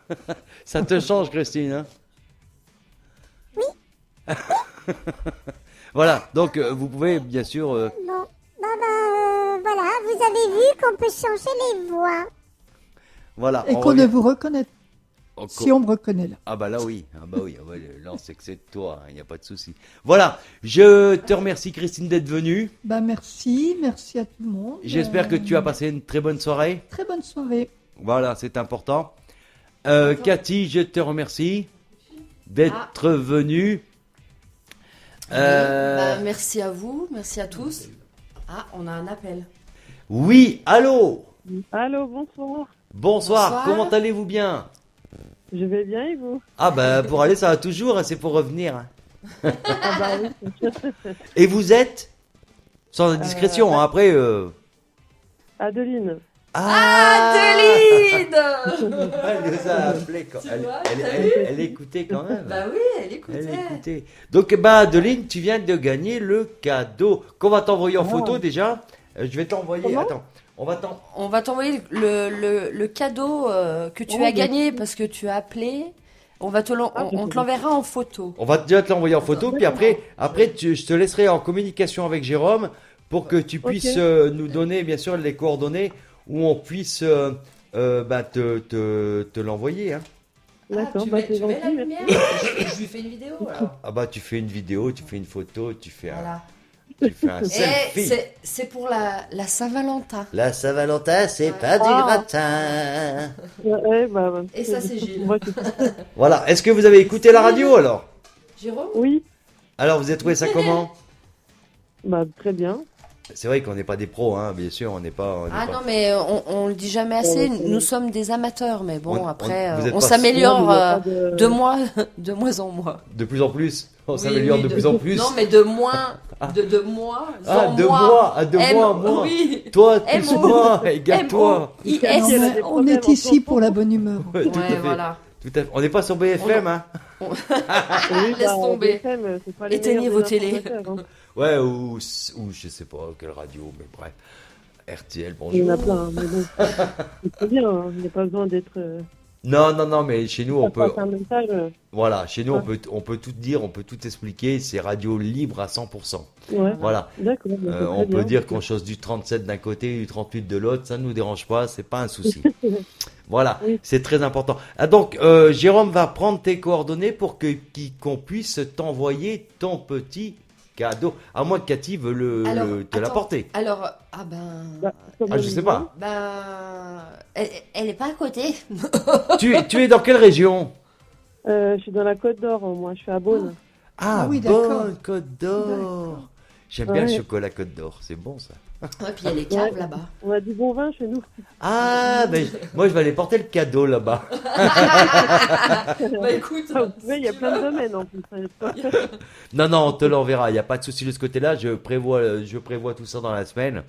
Ça te change Christine, hein? Oui. Voilà, donc vous pouvez bien sûr... Bon, voilà, vous avez vu qu'on peut changer les voix. voilà. Et on qu'on revient- ne vous reconnaît. on- Si on me reconnaît là. Ah bah là oui, là on sait que c'est de toi, il n'y a pas de souci. Voilà, je te remercie Christine d'être venue. Bah merci à tout le monde. J'espère que tu as passé une très bonne soirée. Très bonne soirée. Voilà, c'est important. Cathy, je te remercie d'être venue. Merci à vous, merci à tous. Ah, on a un appel. Oui, allô. Allô, bonsoir. Bonsoir, Bonsoir. comment allez-vous bien? Je vais bien et vous? Ah bah pour aller ça va toujours, hein, c'est pour revenir. Hein. Ah bah oui, c'est sûr. Et vous êtes? Sans indiscrétion, hein, après... Adeline. Adeline. Elle nous a appelé quand Tu elle, vois, elle écoutait quand même. Bah oui, elle écoutait. Elle écoutait. Donc bah Adeline, tu viens de gagner le cadeau qu'on va t'envoyer en photo déjà. Je vais t'envoyer. Comment? Attends, On va t'envoyer le cadeau que tu Oh, as gagné parce que tu as appelé. On te l'enverra en photo. On va déjà te l'envoyer en photo, puis après je te laisserai en communication avec Jérôme pour que tu puisses nous donner bien sûr les coordonnées où on puisse te l'envoyer. Hein. D'accord, tu bah mets, c'est tu mets la gentil. lumière. Je lui fais une vidéo alors. Ah bah tu fais une vidéo, tu fais une photo, tu fais Voilà. tu fais un Et selfie. c'est pour la Saint-Valentin. La Saint-Valentin, c'est pas du gratin. Ouais, bah, Et ça, c'est Gilles. Moi, c'est- Voilà. Est-ce que vous avez écouté la radio alors? Jérôme? Oui, Alors vous avez trouvé ça comment? bah très bien. C'est vrai qu'on n'est pas des pros, hein, bien sûr, on n'est pas. Ah non, mais on le dit jamais assez. Nous sommes des amateurs, mais bon, après, vous êtes on pas- s'améliore Non, mais il y a pas de- de moins en mois. De plus en plus, on Oui, s'améliore oui, de plus en plus. Non, mais de moins, de mois Ah, en de mois. moi, ah, de moi en mois. Oui. Toi, plus M-O. moi, égale-toi. M-O-I-S. Non, mais on est ici pour la bonne humeur. Ouais, tout à Ouais, fait. voilà. Tout à fait. On n'est pas sur BFM, hein. Oui, Laisse tomber. BFM, c'est pas les Éteignez meilleurs vos des télés. informateurs, hein. Ouais, ou je sais pas quelle radio, mais bref. RTL, bonjour. Il y en a plein, hein, mais bon. C'est très bien, hein. Il n'y a pas besoin d'être. Non, mais chez nous, on peut. passer un message. Voilà, chez nous, Ouais. on peut tout dire, on peut tout expliquer. C'est radio libre à 100%. Ouais. Voilà. D'accord. bah, c'est très On peut bien. dire qu'on chose du 37 d'un côté, du 38 de l'autre, ça ne nous dérange pas, c'est pas un souci. Voilà, Oui. c'est très important. Ah, donc, Jérôme va prendre tes coordonnées pour qu'on puisse t'envoyer ton petit cadeau. À moins que Cathy veut Alors, te attends. l'apporter. Alors, Bah, Ah, je sais pas. elle est pas à côté. tu es dans quelle région? Je suis dans la Côte d'Or, moi, je suis à Beaune. Ah, oui, d'accord. bonne Côte d'Or. J'aime bien le Ouais. chocolat Côte d'Or, c'est bon ça. Et puis il y a les caves là-bas. On a du bon vin chez nous. Ah, ben, moi je vais aller porter le cadeau là-bas. Bah écoute, Ah, vous pouvez, il y a plein de domaines en plus. Hein. Non, on te l'enverra. Il n'y a pas de souci de ce côté-là. Je prévois tout ça dans la semaine.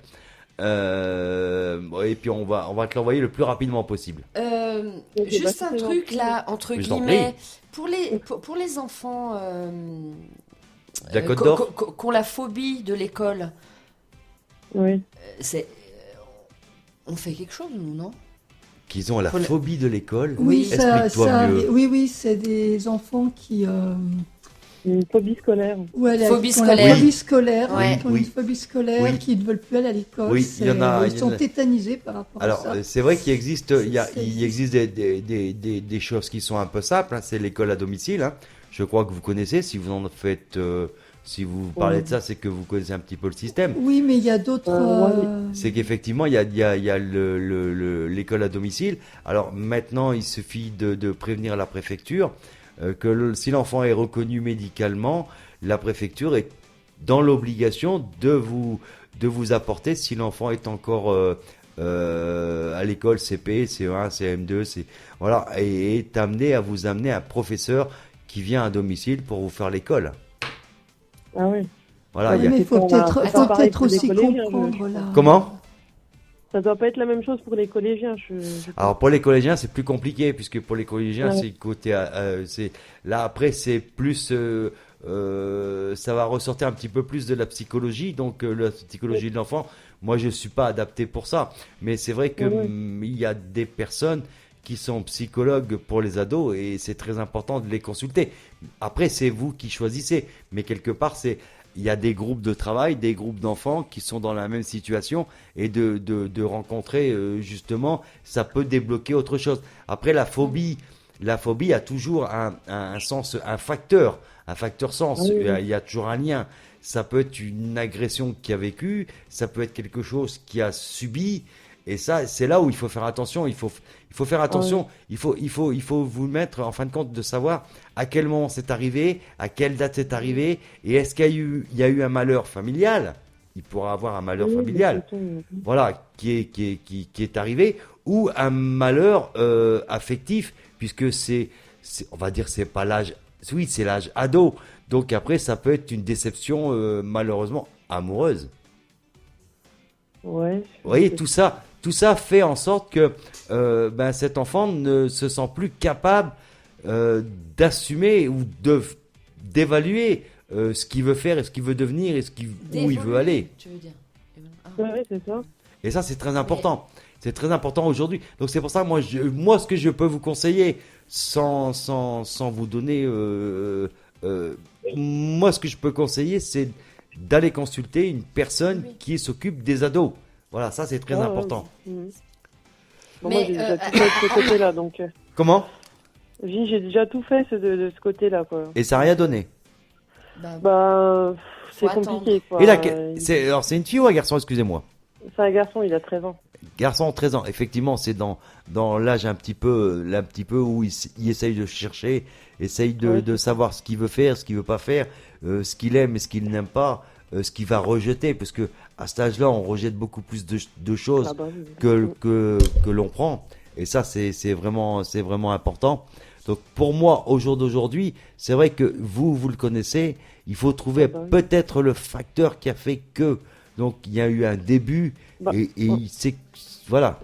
Et puis on va te l'envoyer le plus rapidement possible. juste bah, un c'est truc gentil. là, entre Je t'en guillemets, pour les enfants De la Côte d'Or. qui ont la phobie de l'école, Oui. on fait quelque chose, nous, non? Qu'ils ont la Pour le- phobie de l'école. Oui, Explique-toi mieux. oui, c'est des enfants qui. Une phobie scolaire. Phobie qui ont scolaire. La phobie scolaire, Ouais. qui ont Oui. une phobie scolaire, Oui. qui ne veulent plus aller à l'école. Oui, il y en a- Ils sont tétanisés par rapport Alors, à ça. c'est vrai qu'il existe, il C'est- existe des choses qui sont un peu simples. Hein. C'est l'école à domicile. Hein. Je crois que vous connaissez. Si vous en faites, si vous parlez de ça, c'est que vous connaissez un petit peu le système. Oui, mais il y a d'autres. C'est qu'effectivement, il y a l'école à domicile. Alors maintenant, il suffit de prévenir la préfecture que si l'enfant est reconnu médicalement, la préfecture est dans l'obligation de vous apporter, si l'enfant est encore à l'école CP, CE1, CM2, voilà, et est amené à vous amener un professeur qui vient à domicile pour vous faire l'école. Ah oui. Voilà, Oui, il y a- mais il faut peut-être Attends, pareil pour les aussi collégiens, comprendre là. Comment? Ça doit pas être la même chose pour les collégiens. Alors pour les collégiens, c'est plus compliqué puisque pour les collégiens, Ouais. c'est côté, là après c'est plus, ça va ressortir un petit peu plus de la psychologie, donc la psychologie de l'enfant. Moi, je suis pas adapté pour ça, mais c'est vrai que Ouais. il y a des personnes qui sont psychologues pour les ados et c'est très important de les consulter. Après, c'est vous qui choisissez, mais quelque part, il y a des groupes de travail, des groupes d'enfants qui sont dans la même situation et de rencontrer justement, ça peut débloquer autre chose. Après, la phobie a toujours un sens, un facteur sens. Oui. Il y a toujours un lien. Ça peut être une agression qu'il a vécue, ça peut être quelque chose qu'il a subi. Et ça, c'est là où il faut faire attention. Il faut faire attention. Il faut vous mettre en fin de compte de savoir à quel moment c'est arrivé, à quelle date c'est arrivé, et est-ce qu'il y a eu un malheur familial. Il pourra avoir un malheur familial, voilà, qui est arrivé, ou un malheur affectif, puisque on va dire, c'est pas l'âge. Oui, c'est l'âge ado. Donc après, ça peut être une déception malheureusement amoureuse. Ouais. Vous voyez, tout ça fait en sorte que cet enfant ne se sent plus capable d'assumer ou d'évaluer ce qu'il veut faire et ce qu'il veut devenir et où il veut aller. Tu veux dire? Ouais, c'est ça. Et ça, c'est très important. C'est très important aujourd'hui. Donc c'est pour ça, moi, ce que je peux vous conseiller, sans vous donner... moi, ce que je peux conseiller, c'est d'aller consulter une personne qui s'occupe des ados. Voilà, ça, c'est très important. Mhm. Bon, Mais, moi, j'ai déjà tout fait de ce côté-là, donc... Comment? J'ai déjà tout fait de ce côté-là, quoi. Et ça n'a rien donné. Bah, c'est Faut compliqué, quoi. Et là, c'est une fille ou un garçon, excusez-moi? C'est un garçon, il a 13 ans. Garçon, 13 ans. Effectivement, c'est dans l'âge un petit peu où il essaye de chercher, essaye de savoir ce qu'il veut faire, ce qu'il veut pas faire, ce qu'il aime et ce qu'il n'aime pas. ce qu'il va rejeter, parce que à cet âge-là, on rejette beaucoup plus de choses Ah bah oui. que l'on prend. Et ça, c'est vraiment important. Donc pour moi, au jour d'aujourd'hui, c'est vrai que vous le connaissez, il faut trouver bah oui. peut-être le facteur qui a fait que. Donc il y a eu un début Bah, et ouais. c'est voilà.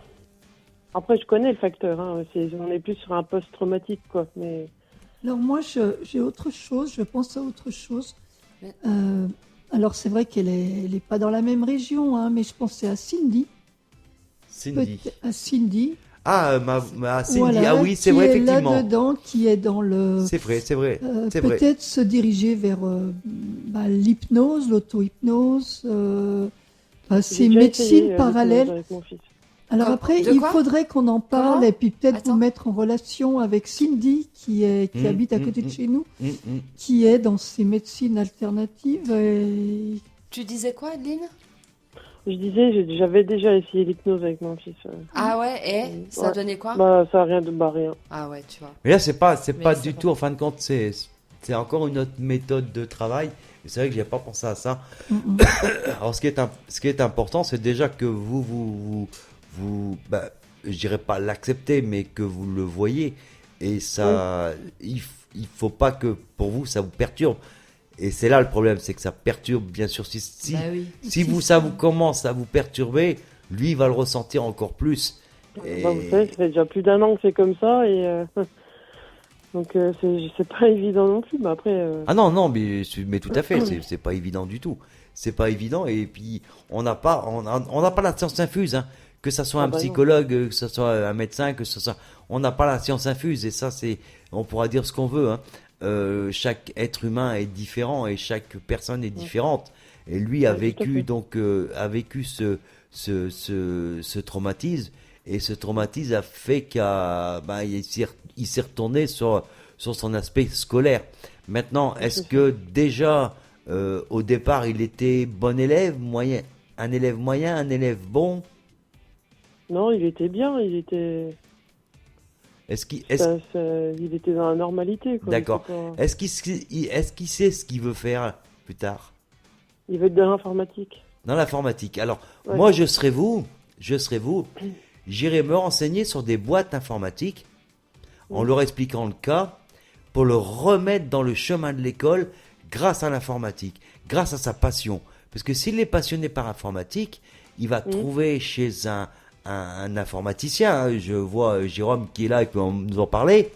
Après, je connais le facteur. Hein. On est plus sur un post-traumatique, quoi. Mais Alors moi, j'ai autre chose, je pense à autre chose. Mais- Alors c'est vrai qu'elle est pas dans la même région, hein, mais je pensais à Cindy. Cindy. À Cindy. Ah, ma Cindy. Voilà, Ah oui, c'est qui vrai, est effectivement. là-dedans, qui est dans le... C'est vrai, c'est vrai. C'est vrai. peut-être se diriger vers l'hypnose, l'auto-hypnose, ces j'ai déjà médecines essayé, parallèles. avec mon fils. Alors Quoi après, De il quoi faudrait qu'on en parle Comment et puis peut-être Attends. vous mettre en relation avec Cindy qui habite à côté de chez nous, Mm. qui est dans ces médecines alternatives. Et... Tu disais quoi, Adeline? Je disais, j'avais déjà essayé l'hypnose avec mon fils. Ah ouais, et ça a Ouais. donné quoi? Bah, ça a rien de rien. Ah ouais, tu vois. Mais là, c'est pas Mais c'est du pas- tout, en fin de compte, c'est encore une autre méthode de travail. Et c'est vrai que j'ai pas pensé à ça. Alors, ce qui est important, c'est déjà que vous bah, je dirais pas l'accepter, mais que vous le voyez. Et ça, il faut pas que pour vous, ça vous perturbe. Et c'est là le problème, c'est que ça perturbe, bien sûr. Si Bah oui. ça vous commence à vous perturber, lui, il va le ressentir encore plus. Et- Bah, vous savez, ça fait déjà plus d'1 an que c'est comme ça et donc c'est pas évident non plus. Mais après, Ah non, mais tout à fait, c'est pas évident du tout. C'est pas évident et puis on n'a pas la science infuse, hein. Que ça soit Ah un bah non. psychologue, que ce soit un médecin, que ce soit, on n'a pas la science infuse et ça on pourra dire ce qu'on veut, hein. Chaque être humain est différent et chaque personne est différente. Et lui a Ouais, tout à vécu fait. donc a vécu ce traumatisme et ce traumatisme a fait il s'est retourné sur son aspect scolaire. Maintenant, est-ce que déjà au départ il était bon élève, moyen, un élève bon? non, il était bien, il était, il était dans la normalité, quoi. D'accord. Il était pas- Est-ce qu'il sait ce qu'il veut faire plus tard Il veut être dans l'informatique. dans l'informatique? Alors, Ouais. moi, je serais vous, j'irais me renseigner sur des boîtes informatiques en leur expliquant le cas pour le remettre dans le chemin de l'école grâce à l'informatique, grâce à sa passion. Parce que s'il est passionné par l'informatique, il va trouver chez un informaticien. Hein. Je vois Jérôme qui est là et peut nous en parler,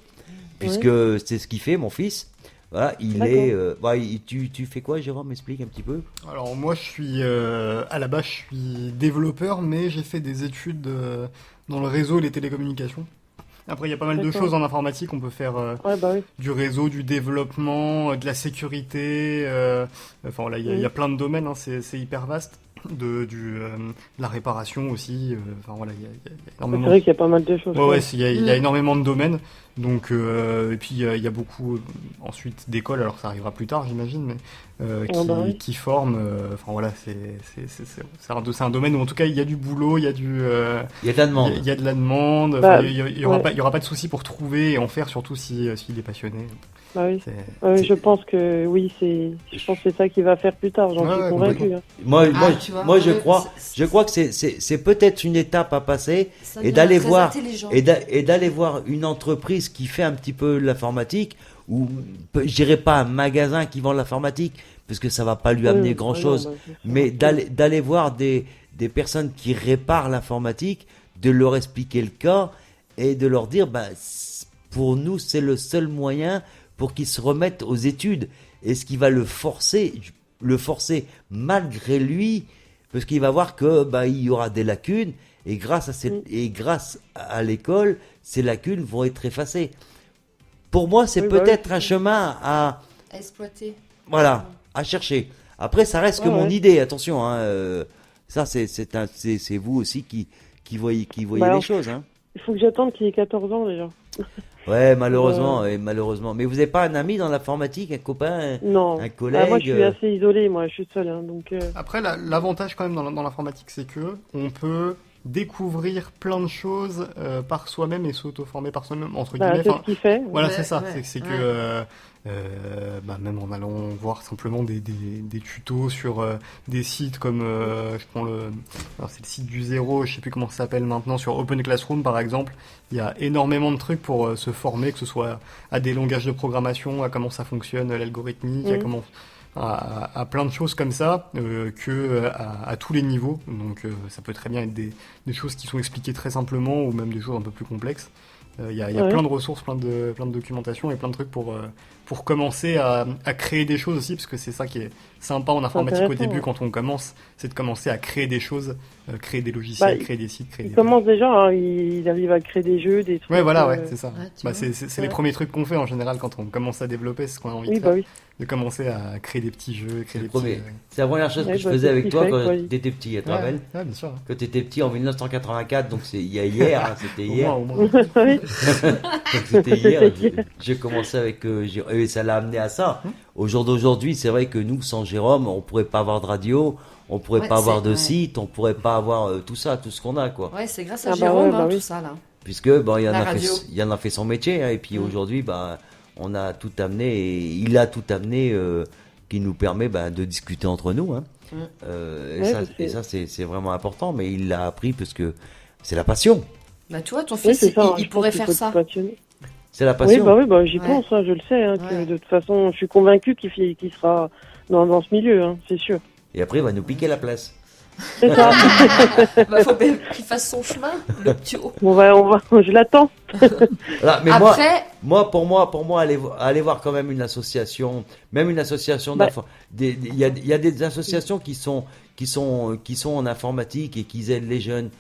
puisque c'est ce qu'il fait, mon fils. Voilà, tu fais quoi, Jérôme? Explique un petit peu. Alors moi je suis à la base je suis développeur, mais j'ai fait des études dans le réseau et les télécommunications. Après il y a pas mal de D'accord. choses en informatique, on peut faire Ouais, bah oui. du réseau, du développement, de la sécurité, enfin voilà, il y a plein de domaines, hein, c'est hyper vaste. De la réparation aussi, enfin voilà, il y a C'est énormément. vrai qu'il y a pas mal de choses. Ouais, il y a énormément de domaines. Donc, et puis il y a beaucoup ensuite d'écoles, alors ça arrivera plus tard, j'imagine, mais qui forment. Enfin voilà, c'est un domaine où en tout cas il y a du boulot, il y a Il y a de la demande. il y a de la demande. Bah, Enfin, il y aura pas de souci pour trouver et en faire, surtout s'il est passionné. Bah oui. C'est- Je pense que je pense que c'est ça qu'il va faire plus tard, j'en Ouais, suis ouais, convaincu. complètement. Hein. Tu vois, Moi, je ouais, crois que c'est peut-être une étape à passer Ça et devient d'aller très voir intelligent. et d'aller voir une entreprise qui fait un petit peu de l'informatique ou je dirais pas un magasin qui vend de l'informatique parce que ça va pas lui amener Oui, grand chose, non, bah, c'est sûr. mais d'aller voir des personnes qui réparent l'informatique, de leur expliquer le cas et de leur dire pour nous c'est le seul moyen pour qu'ils se remettent aux études. Et ce qui va le forcer malgré lui, parce qu'il va voir que il y aura des lacunes, et grâce à l'école, ces lacunes vont être effacées. Pour moi, c'est Oui, peut-être un chemin à exploiter. chercher. Après, ça reste que mon idée, attention. Hein, ça, c'est vous aussi qui voyez alors, les choses. Hein. Il faut que j'attende qu'il ait 14 ans déjà. Ouais, malheureusement. Mais vous n'avez pas un ami dans l'informatique, un copain, Non. un collègue? Moi, je suis assez isolée, moi, je suis seule. Hein, donc, Après, l'avantage quand même dans l'informatique, c'est que on peut découvrir plein de choses par soi-même et s'auto-former par soi-même, entre Bah, guillemets. c'est Enfin, ce qu'il fait. voilà, Ouais, c'est ça. ouais, C'est ouais. que même en allant voir simplement des tutos sur des sites comme je prends alors c'est le site du zéro, je sais plus comment ça s'appelle maintenant, sur Open Classroom par exemple. Il y a énormément de trucs pour se former, que ce soit à des langages de programmation, à comment ça fonctionne, l'algorithmique, à plein de choses comme ça, à tous les niveaux. Donc ça peut très bien être des choses qui sont expliquées très simplement ou même des choses un peu plus complexes. Il y a Ouais. plein de ressources, plein de documentation et plein de trucs pour commencer à créer des choses aussi, parce que c'est ça qui est sympa en informatique au intéressant, début ouais. quand on commence, c'est de commencer à créer des choses, créer des logiciels, créer des sites, créer Il des... commence déjà, hein, il arrive à créer des jeux, des trucs. Ouais, voilà, ouais, c'est ça. Ouais, tu Bah, vois. c'est les Ouais. premiers trucs qu'on fait en général quand on commence à développer, c'est ce qu'on a envie Oui, de faire. bah oui. De commencer à créer des petits jeux, créer des petits... C'est la première chose Ouais, que je bah, faisais c'est ce avec qu'il toi fait, quand quoi. tu étais petit, tu te Ouais, rappelles? ouais, bien sûr. Quand tu étais petit en 1984, donc c'est il y a hier, hein, c'était Au hier. moins, au moins. Oui. Donc c'était hier. J'ai commencé avec et ça l'a amené à ça. Au jour d'aujourd'hui, c'est vrai que nous, sans Jérôme, on pourrait pas avoir de radio, on pourrait Ouais, pas avoir c'est- de ouais. site, on pourrait pas avoir tout ça, tout ce qu'on a, quoi. Ouais, c'est grâce à Ah bah Jérôme, ouais, bah hein, oui. tout ça, là. Puisque bon, il La en a radio. fait, il en a fait son métier, hein, et puis aujourd'hui, bah, on a tout amené, et il a tout amené, qui nous permet de discuter entre nous, hein. Ouais, parce que- Et ça, c'est vraiment important, mais il l'a appris parce que c'est la passion. Bah, tu vois, ton Oui, fils, c'est ça, hein, il je pourrait pense qu'il faire faut être ça. passionné. C'est la Oui, passion. j'y Ouais. pense, hein, je le sais, hein, que Ouais. de toute façon, je suis convaincu qu'il sera dans ce milieu, hein, c'est sûr. Et après, il va nous piquer la place. C'est ça. Bah, faut bien qu'il fasse son chemin, le petit haut. Je l'attends. Voilà, mais Après, pour moi, aller voir quand même une association, même une association Bah. il y a des associations qui sont en informatique et qui aident les jeunes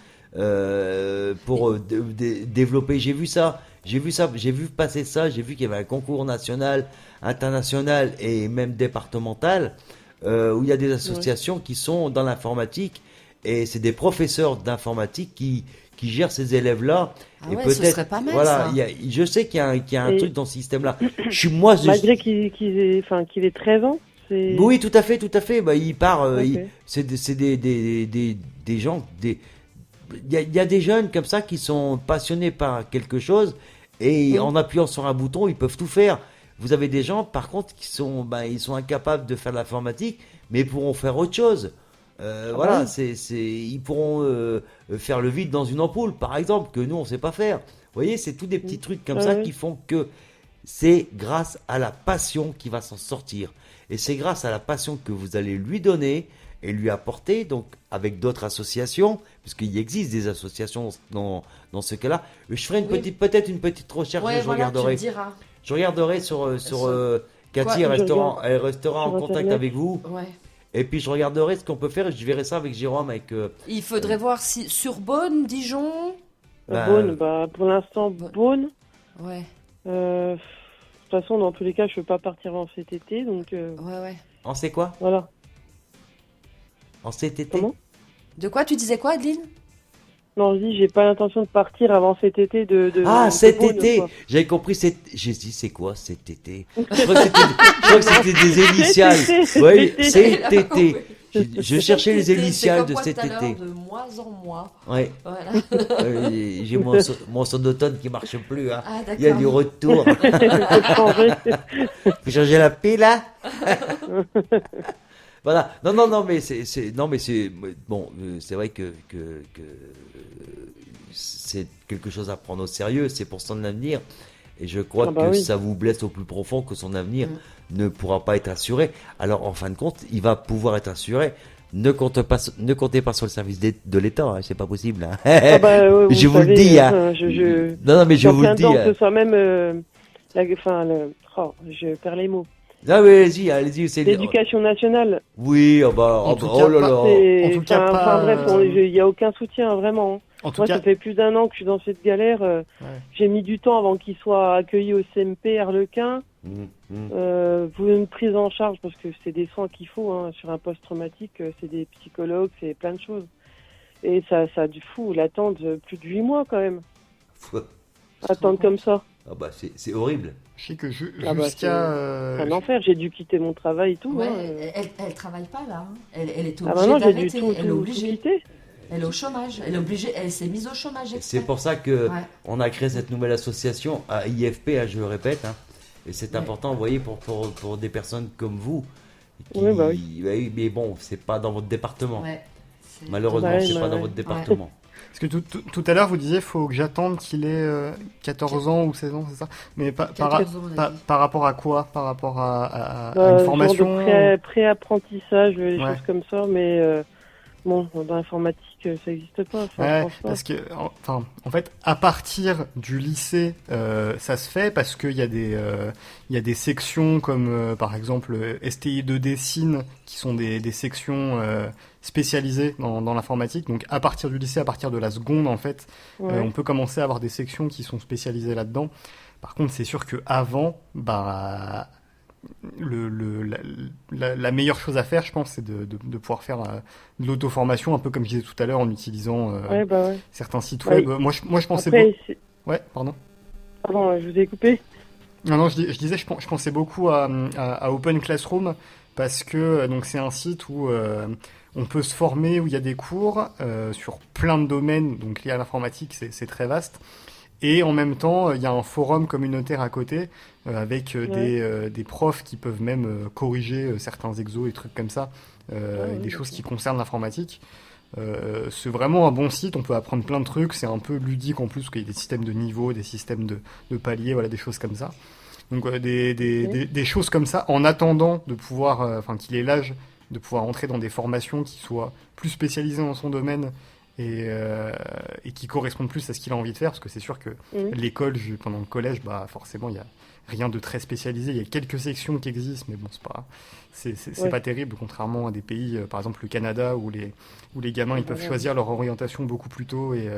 pour développer. J'ai vu passer ça, j'ai vu qu'il y avait un concours national, international et même départemental où il y a des associations qui sont dans l'informatique et c'est des professeurs d'informatique qui gèrent ces élèves-là. Ah Et ouais, ce serait pas mal, voilà, ça. je sais qu'il y a un Et- truc dans ce système-là. Malgré qu'il ait 13 ans, c'est... Oui, tout à fait. Bah, il part. Ok. C'est des gens. Il y a des jeunes comme ça qui sont passionnés par quelque chose et en appuyant sur un bouton, ils peuvent tout faire. Vous avez des gens, par contre, ils sont incapables de faire de l'informatique, mais ils pourront faire autre chose. Voilà, ils pourront faire le vide dans une ampoule, par exemple, que nous, on ne sait pas faire. Vous voyez, c'est tous des petits trucs comme ça qui font que c'est grâce à la passion qu'il va s'en sortir. Et c'est grâce à la passion que vous allez lui donner et lui apporter, donc avec d'autres associations, puisqu'il existe des associations dans ce cas-là. Je ferai peut-être une petite recherche, ouais, je voilà, tu regarderai. me diras. Je regarderai sur Cathy, Quoi, elle restera en sur contact Internet. avec vous. Ouais. Et puis je regarderai ce qu'on peut faire et je verrai ça avec Jérôme. Il faudrait voir si sur Beaune, Dijon. Beaune, pour l'instant, Beaune. Ouais. De toute façon, dans tous les cas, je ne peux pas partir avant cet été, donc... Ouais. On sait quoi? Voilà. En cet été? Comment? De quoi tu disais quoi, Adeline? Non, je dis, j'ai pas l'intention de partir avant cet été Cet Beaune, été! quoi. J'avais compris, j'ai dit, c'est quoi cet été? Je crois que c'était des initiales. Oui, cet été. Je cherchais les initiales de cet été. De mois en mois. Ouais. Voilà. J'ai mon sonotone qui marche plus. Hein. Ah, d'accord. Il y a du retour. Faut changer la pile, là. Voilà. Non, mais c'est bon. C'est vrai que c'est quelque chose à prendre au sérieux. C'est pour son avenir. Et je crois que ça vous blesse au plus profond que son avenir ne pourra pas être assuré. Alors, en fin de compte, il va pouvoir être assuré. Ne comptez pas sur le service de l'État, hein, c'est pas possible. Hein. Je vous le dis. Hein. Non, mais je vous le dis. Que ce soit même, je perds les mots. Ah oui, allez-y. C'est l'éducation nationale. Oui, oh là là. En tout cas, bref, il n'y a aucun soutien, vraiment. Moi, ça fait plus d'1 an que je suis dans cette galère. J'ai mis du temps avant qu'il soit accueilli au CMP Arlequin. Pour une prise en charge, parce que c'est des soins qu'il faut hein, sur un post-traumatique, c'est des psychologues, c'est plein de choses. Et ça a du fou, l'attente plus de 8 mois quand même. Attendre comme ça. Ah bah c'est horrible. Je sais que c'est jusqu'à... un enfer, j'ai dû quitter mon travail et tout. Ouais, hein. elle travaille pas là. Hein. Elle est Ah obligée bah non, j'ai d'arrêter. dû tout Elle est obligée. quitter. Elle est au chômage. Elle est obligée. Elle s'est mise au chômage. C'est pour ça que on a créé cette nouvelle association à IFP, je le répète. Et c'est important, vous voyez, pour des personnes comme vous. Oui, mais bon, c'est pas dans votre département. Malheureusement, c'est pas dans votre département. Parce que tout à l'heure, vous disiez qu'il faut que j'attende qu'il ait 14 ans ou 16 ans, c'est ça? Mais par rapport à quoi? Par rapport à une formation? Pré-apprentissage, des choses comme ça, mais bon, dans l'informatique, ça n'existe pas. Parce que, en fait, à partir du lycée, ça se fait parce qu'il y a des sections comme, par exemple, STI2D Cine, qui sont des sections spécialisées dans l'informatique. Donc, à partir du lycée, à partir de la seconde, en fait, on peut commencer à avoir des sections qui sont spécialisées là-dedans. Par contre, c'est sûr que avant, la meilleure chose à faire, je pense, c'est de pouvoir faire de l'auto-formation, un peu comme je disais tout à l'heure, en utilisant certains sites web. Moi, je pensais beaucoup. Ouais, pardon. Pardon, je vous ai coupé. Non, je disais, je pensais beaucoup à Open Classroom parce que donc c'est un site où on peut se former, où il y a des cours sur plein de domaines, donc liés à l'informatique, c'est très vaste. Et en même temps, il y a un forum communautaire à côté avec des profs qui peuvent même corriger certains exos et trucs comme ça, des choses qui concernent l'informatique. C'est vraiment un bon site, on peut apprendre plein de trucs, c'est un peu ludique en plus, parce qu'il y a des systèmes de niveau, des systèmes de paliers, voilà, des choses comme ça. Donc des choses comme ça, en attendant de pouvoir, qu'il ait l'âge de pouvoir entrer dans des formations qui soient plus spécialisées dans son domaine, et qui correspondent plus à ce qu'il a envie de faire, parce que c'est sûr que l'école, pendant le collège, forcément il y a rien de très spécialisé, il y a quelques sections qui existent, mais bon, c'est pas terrible, contrairement à des pays, par exemple le Canada, où les gamins ils peuvent choisir leur orientation beaucoup plus tôt et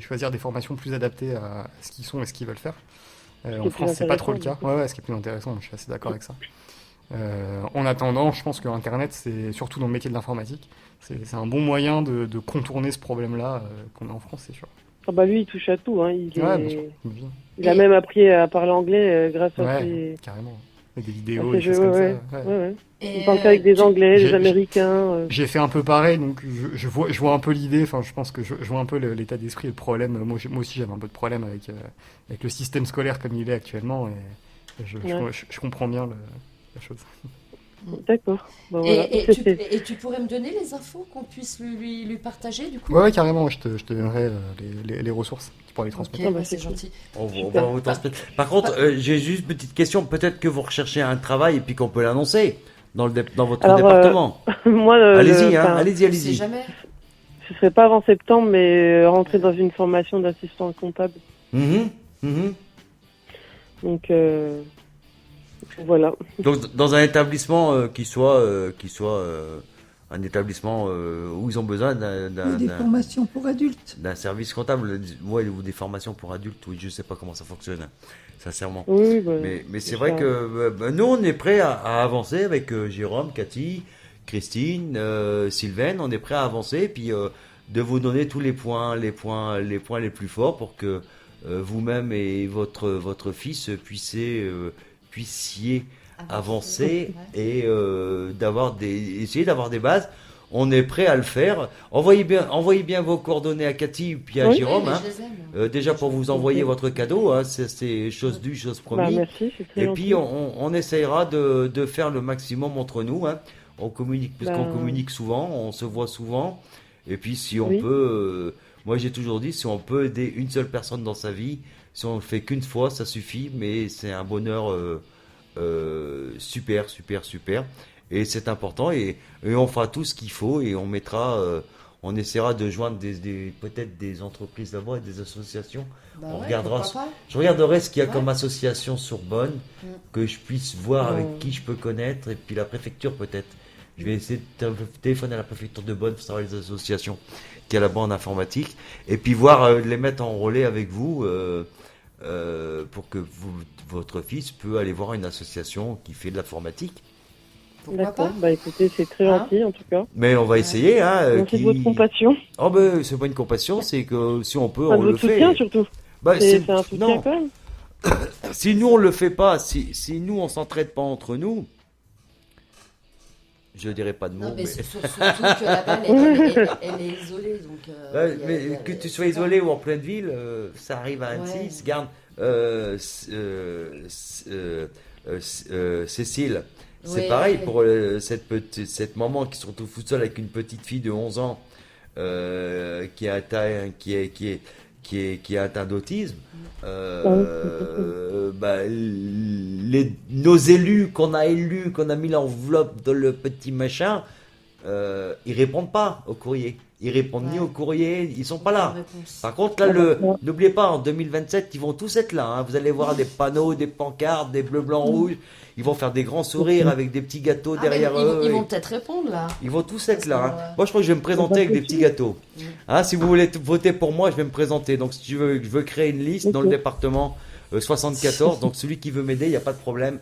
choisir des formations plus adaptées à ce qu'ils sont et ce qu'ils veulent faire. En France, c'est pas trop le cas. Ce qui est plus intéressant, je suis assez d'accord avec ça. En attendant, je pense que Internet, c'est surtout dans le métier de l'informatique, c'est un bon moyen de contourner ce problème-là qu'on a en France, c'est sûr. Lui, il touche à tout. Il a même appris à parler anglais grâce à carrément. Et des vidéos, des choses comme ça. Il parle qu'avec des Anglais, des Américains. J'ai fait un peu pareil, donc je vois un peu l'idée. Je pense que je vois un peu l'état d'esprit et le problème. Moi aussi, j'avais un peu de problème avec le système scolaire comme il est actuellement, et je comprends bien la chose. D'accord. Et tu pourrais me donner les infos qu'on puisse lui partager du coup? Ouais, carrément, je te donnerai les ressources pour les transmettre. C'est gentil. On va vous transmettre. Par contre, j'ai juste une petite question. Peut-être que vous recherchez un travail et puis qu'on peut l'annoncer dans votre département. Moi, allez-y. Jamais. Ce serait pas avant septembre, mais rentrer dans une formation d'assistant comptable. Donc. Voilà. Donc dans un établissement qui soit un établissement où ils ont besoin des formations pour adultes. D'un service comptable, ou des formations pour adultes, oui, je sais pas comment ça fonctionne, sincèrement. Oui, mais c'est vrai que nous on est prêts à avancer avec Jérôme, Cathy, Christine, Sylvaine, on est prêts à avancer, puis de vous donner tous les points les plus forts pour que vous-même et votre fils puissiez avancer et essayer d'avoir des bases. On est prêt à le faire. Envoyez bien vos coordonnées à Cathy puis à Jérôme. Déjà pour vous envoyer votre cadeau. C'est chose due, chose promise. Merci, et puis on essayera de faire le maximum entre nous. On communique parce qu'on communique souvent, on se voit souvent. Et puis si on peut, moi j'ai toujours dit, si on peut aider une seule personne dans sa vie, si on le fait qu'une fois, ça suffit, mais c'est un bonheur super. Et c'est important, et on fera tout ce qu'il faut, et on essaiera de joindre peut-être des entreprises d'abord et des associations. Je regarderai ce qu'il y a comme association sur Bonn, que je puisse voir avec qui je peux connaître, et puis la préfecture peut-être. Je vais essayer de téléphoner à la préfecture de Bonn pour savoir les associations qu'il y a là-bas en informatique, et puis voir les mettre en relais avec vous. Pour que votre fils peut aller voir une association qui fait de l'informatique. D'accord. Écoutez, c'est très gentil en tout cas. Mais on va essayer. C'est de votre compassion. C'est pas une compassion, c'est que si on peut, on le fait. Soutien surtout. C'est un soutien quand même. Si nous on le fait pas, si nous on s'entraide pas entre nous, Je dirais pas de mots. Non, mais surtout que la balle, elle est isolée. Donc, mais que tu sois isolé ou en pleine ville, ça arrive à Annecy. Garde Cécile. C'est pareil pour cette maman qui se retrouve toute seule avec une petite fille de 11 ans qui est atteint d'autisme. Nos élus qu'on a mis l'enveloppe dans le petit machin, ils répondent pas au courrier. Ils répondent ni au courrier, ils sont pas là. Par contre, là, n'oubliez pas, en 2027, ils vont tous être là. Hein. Vous allez voir des panneaux, des pancartes, des bleus, blancs, rouges. Ils vont faire des grands sourires avec des petits gâteaux derrière eux. Ils vont peut-être répondre là. Ils vont tous être là. Hein. Moi, je crois que je vais me présenter avec des petits gâteaux. Hein, si vous voulez voter pour moi, je vais me présenter. Donc, si tu veux, je veux créer une liste dans le département 74. Donc, celui qui veut m'aider, il n'y a pas de problème.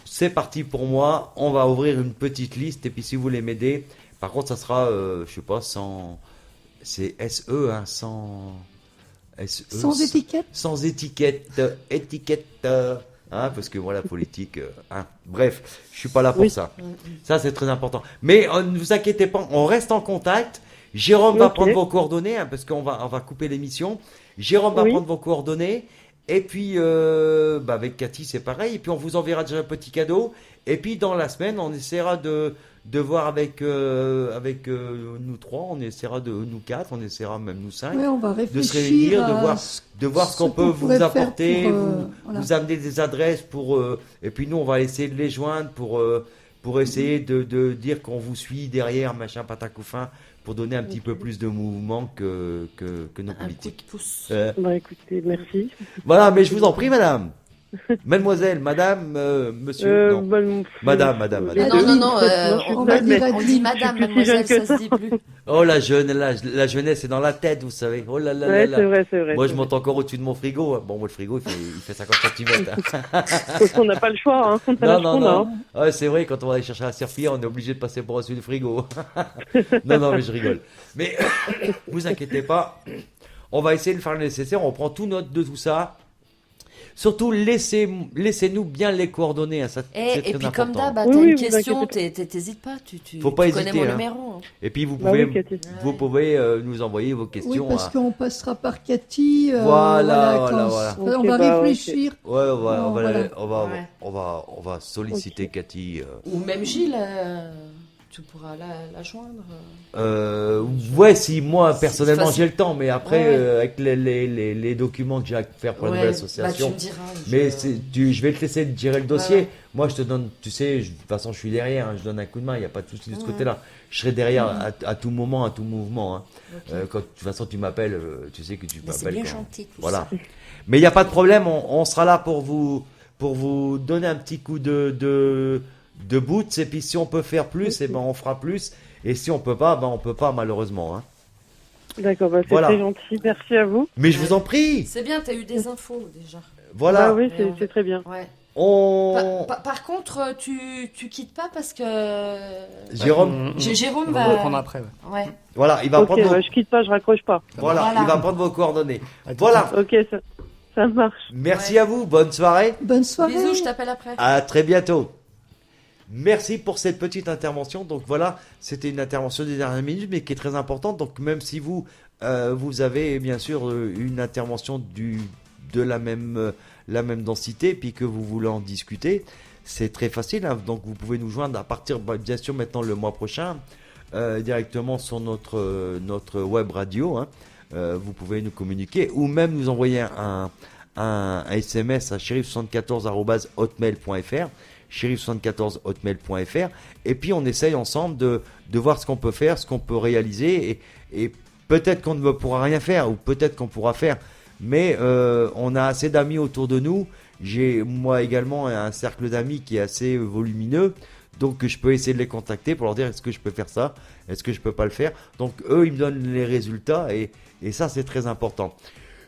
C'est parti pour moi. On va ouvrir une petite liste. Et puis, si vous voulez m'aider, par contre, ça sera, je sais pas, c'est SE, hein, sans étiquette. Sans étiquette. Hein, parce que voilà, politique. Hein. Bref, je suis pas là pour ça. Ça, c'est très important. Mais ne vous inquiétez pas, on reste en contact. Jérôme va prendre vos coordonnées, hein, parce qu'on va couper l'émission. Jérôme va prendre vos coordonnées. Et puis, avec Cathy, c'est pareil. Et puis, on vous enverra déjà un petit cadeau. Et puis, dans la semaine, on essaiera de voir avec nous trois, on essaiera nous quatre, on essaiera même nous cinq, on va de se réunir, de voir ce qu'on peut vous apporter, vous amener des adresses et puis nous on va essayer de les joindre pour essayer de dire qu'on vous suit derrière, machin, patacoufin, pour donner un petit peu plus de mouvement que nos politiques. Un coup de pouce. Écoutez, merci. Voilà, mais je vous en prie, madame. Mademoiselle, madame, monsieur, non. Madame. Non, on dit madame, mademoiselle, ça se dit plus. Oh, la jeunesse est dans la tête, vous savez. Oh là là là là. C'est vrai. Moi, je monte encore au-dessus de mon frigo. Bon, moi, le frigo, il fait 50 cm. Parce qu'on n'a pas le choix, hein. Non. Ouais, c'est vrai, quand on va aller chercher un serpillière, on est obligé de passer par au-dessus du frigo. Non, mais je rigole. Mais, vous inquiétez pas. On va essayer de faire le nécessaire. On prend tout note de tout ça. Surtout, laissez-nous bien les coordonnées. Hein, ça, et puis, important. comme d'hab, t'as une question, t'hésites pas. Faut pas hésiter, connais mon numéro. Hein. Et puis, vous pouvez nous envoyer vos questions. Oui, parce qu'on passera par Cathy. Voilà. On va réfléchir. Ouais, on va solliciter Cathy. Ou même Gilles. Tu pourras la joindre. Si moi personnellement j'ai le temps, mais après avec les documents que j'ai à faire pour la nouvelle association, tu me diras, je vais te laisser gérer le dossier. Moi je te donne, tu sais, de toute façon je suis derrière, hein, je donne un coup de main, il n'y a pas de souci de ce côté-là. Je serai derrière à tout moment, à tout mouvement. Hein. Quand de toute façon tu m'appelles, tu sais que tu m'appelles. C'est bien gentil. Voilà. Mais il n'y a pas de problème, on sera là pour vous donner un petit coup de boots, et puis si on peut faire plus, on fera plus, et si on peut pas, on peut pas malheureusement. Hein. D'accord, c'est très gentil, merci à vous. Mais je vous en prie. C'est bien, t'as eu des infos déjà. Voilà. Oui, c'est très bien. Ouais. Par contre, tu quittes pas parce que Jérôme va reprendre après. Ouais. Voilà, il va prendre. Je quitte pas, je raccroche pas. Voilà, il va prendre vos coordonnées. Voilà. Ok, ça marche. Merci à vous, bonne soirée. Bonne soirée. Bisous, je t'appelle après. À très bientôt. Merci pour cette petite intervention. Donc voilà, c'était une intervention des dernières minutes, mais qui est très importante. Donc même si vous avez bien sûr une intervention de la même densité, puis que vous voulez en discuter, c'est très facile. Hein. Donc vous pouvez nous joindre à partir, bien sûr, maintenant le mois prochain, directement sur notre web radio. Hein. Vous pouvez nous communiquer ou même nous envoyer un SMS à shérif74@hotmail.fr. shérif74@hotmail.fr, et puis on essaye ensemble de voir ce qu'on peut faire, ce qu'on peut réaliser, et peut-être qu'on ne pourra rien faire, ou peut-être qu'on pourra faire, mais on a assez d'amis autour de nous. J'ai moi également un cercle d'amis qui est assez volumineux, donc je peux essayer de les contacter pour leur dire est-ce que je peux faire ça, est-ce que je peux pas le faire. Donc eux ils me donnent les résultats, et ça c'est très important.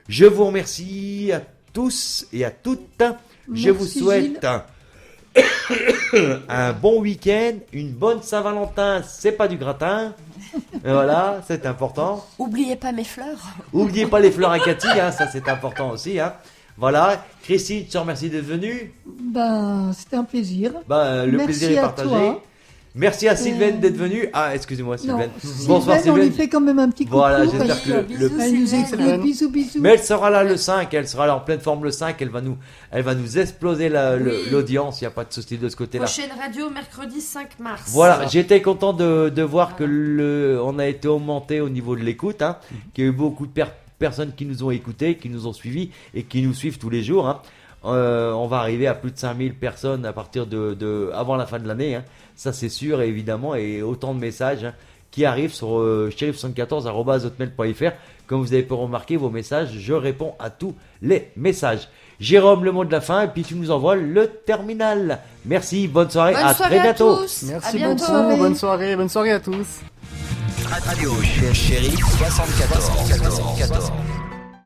Je vous remercie à tous et à toutes. Je vous souhaite un bon week-end, une bonne Saint-Valentin, c'est pas du gratin. Voilà, c'est important. Oubliez pas mes fleurs. Oubliez pas les fleurs à Cathy, hein, ça c'est important aussi. Hein. Voilà, Chrissy, je te remercie d'être venue. C'était un plaisir. Le plaisir est partagé. Merci à Sylvaine d'être venue. Ah, excusez-moi Sylvaine. Bonsoir Sylvaine. On lui fait quand même un petit coucou. Voilà, j'espère que elle nous écoute. Bisous. Mais elle sera là le 5, elle sera là en pleine forme le 5, elle va nous exploser l'audience, il n'y a pas de souci de ce côté-là. Prochaine radio mercredi 5 mars. Voilà, j'étais content de voir que on a été augmenté au niveau de l'écoute, qu'il y a eu beaucoup de personnes qui nous ont écoutés, qui nous ont suivis et qui nous suivent tous les jours. On va arriver à plus de 5000 personnes à partir avant la fin de l'année, ça c'est sûr évidemment, et autant de messages qui arrivent sur shérif74@hotmail.fr. Comme vous avez pu remarquer vos messages, je réponds à tous les messages. Jérôme, le mot de la fin, et puis tu nous envoies le terminal. Merci, bonne soirée, à très bientôt. Merci beaucoup, bonne soirée à tous. Radio Shérif 74.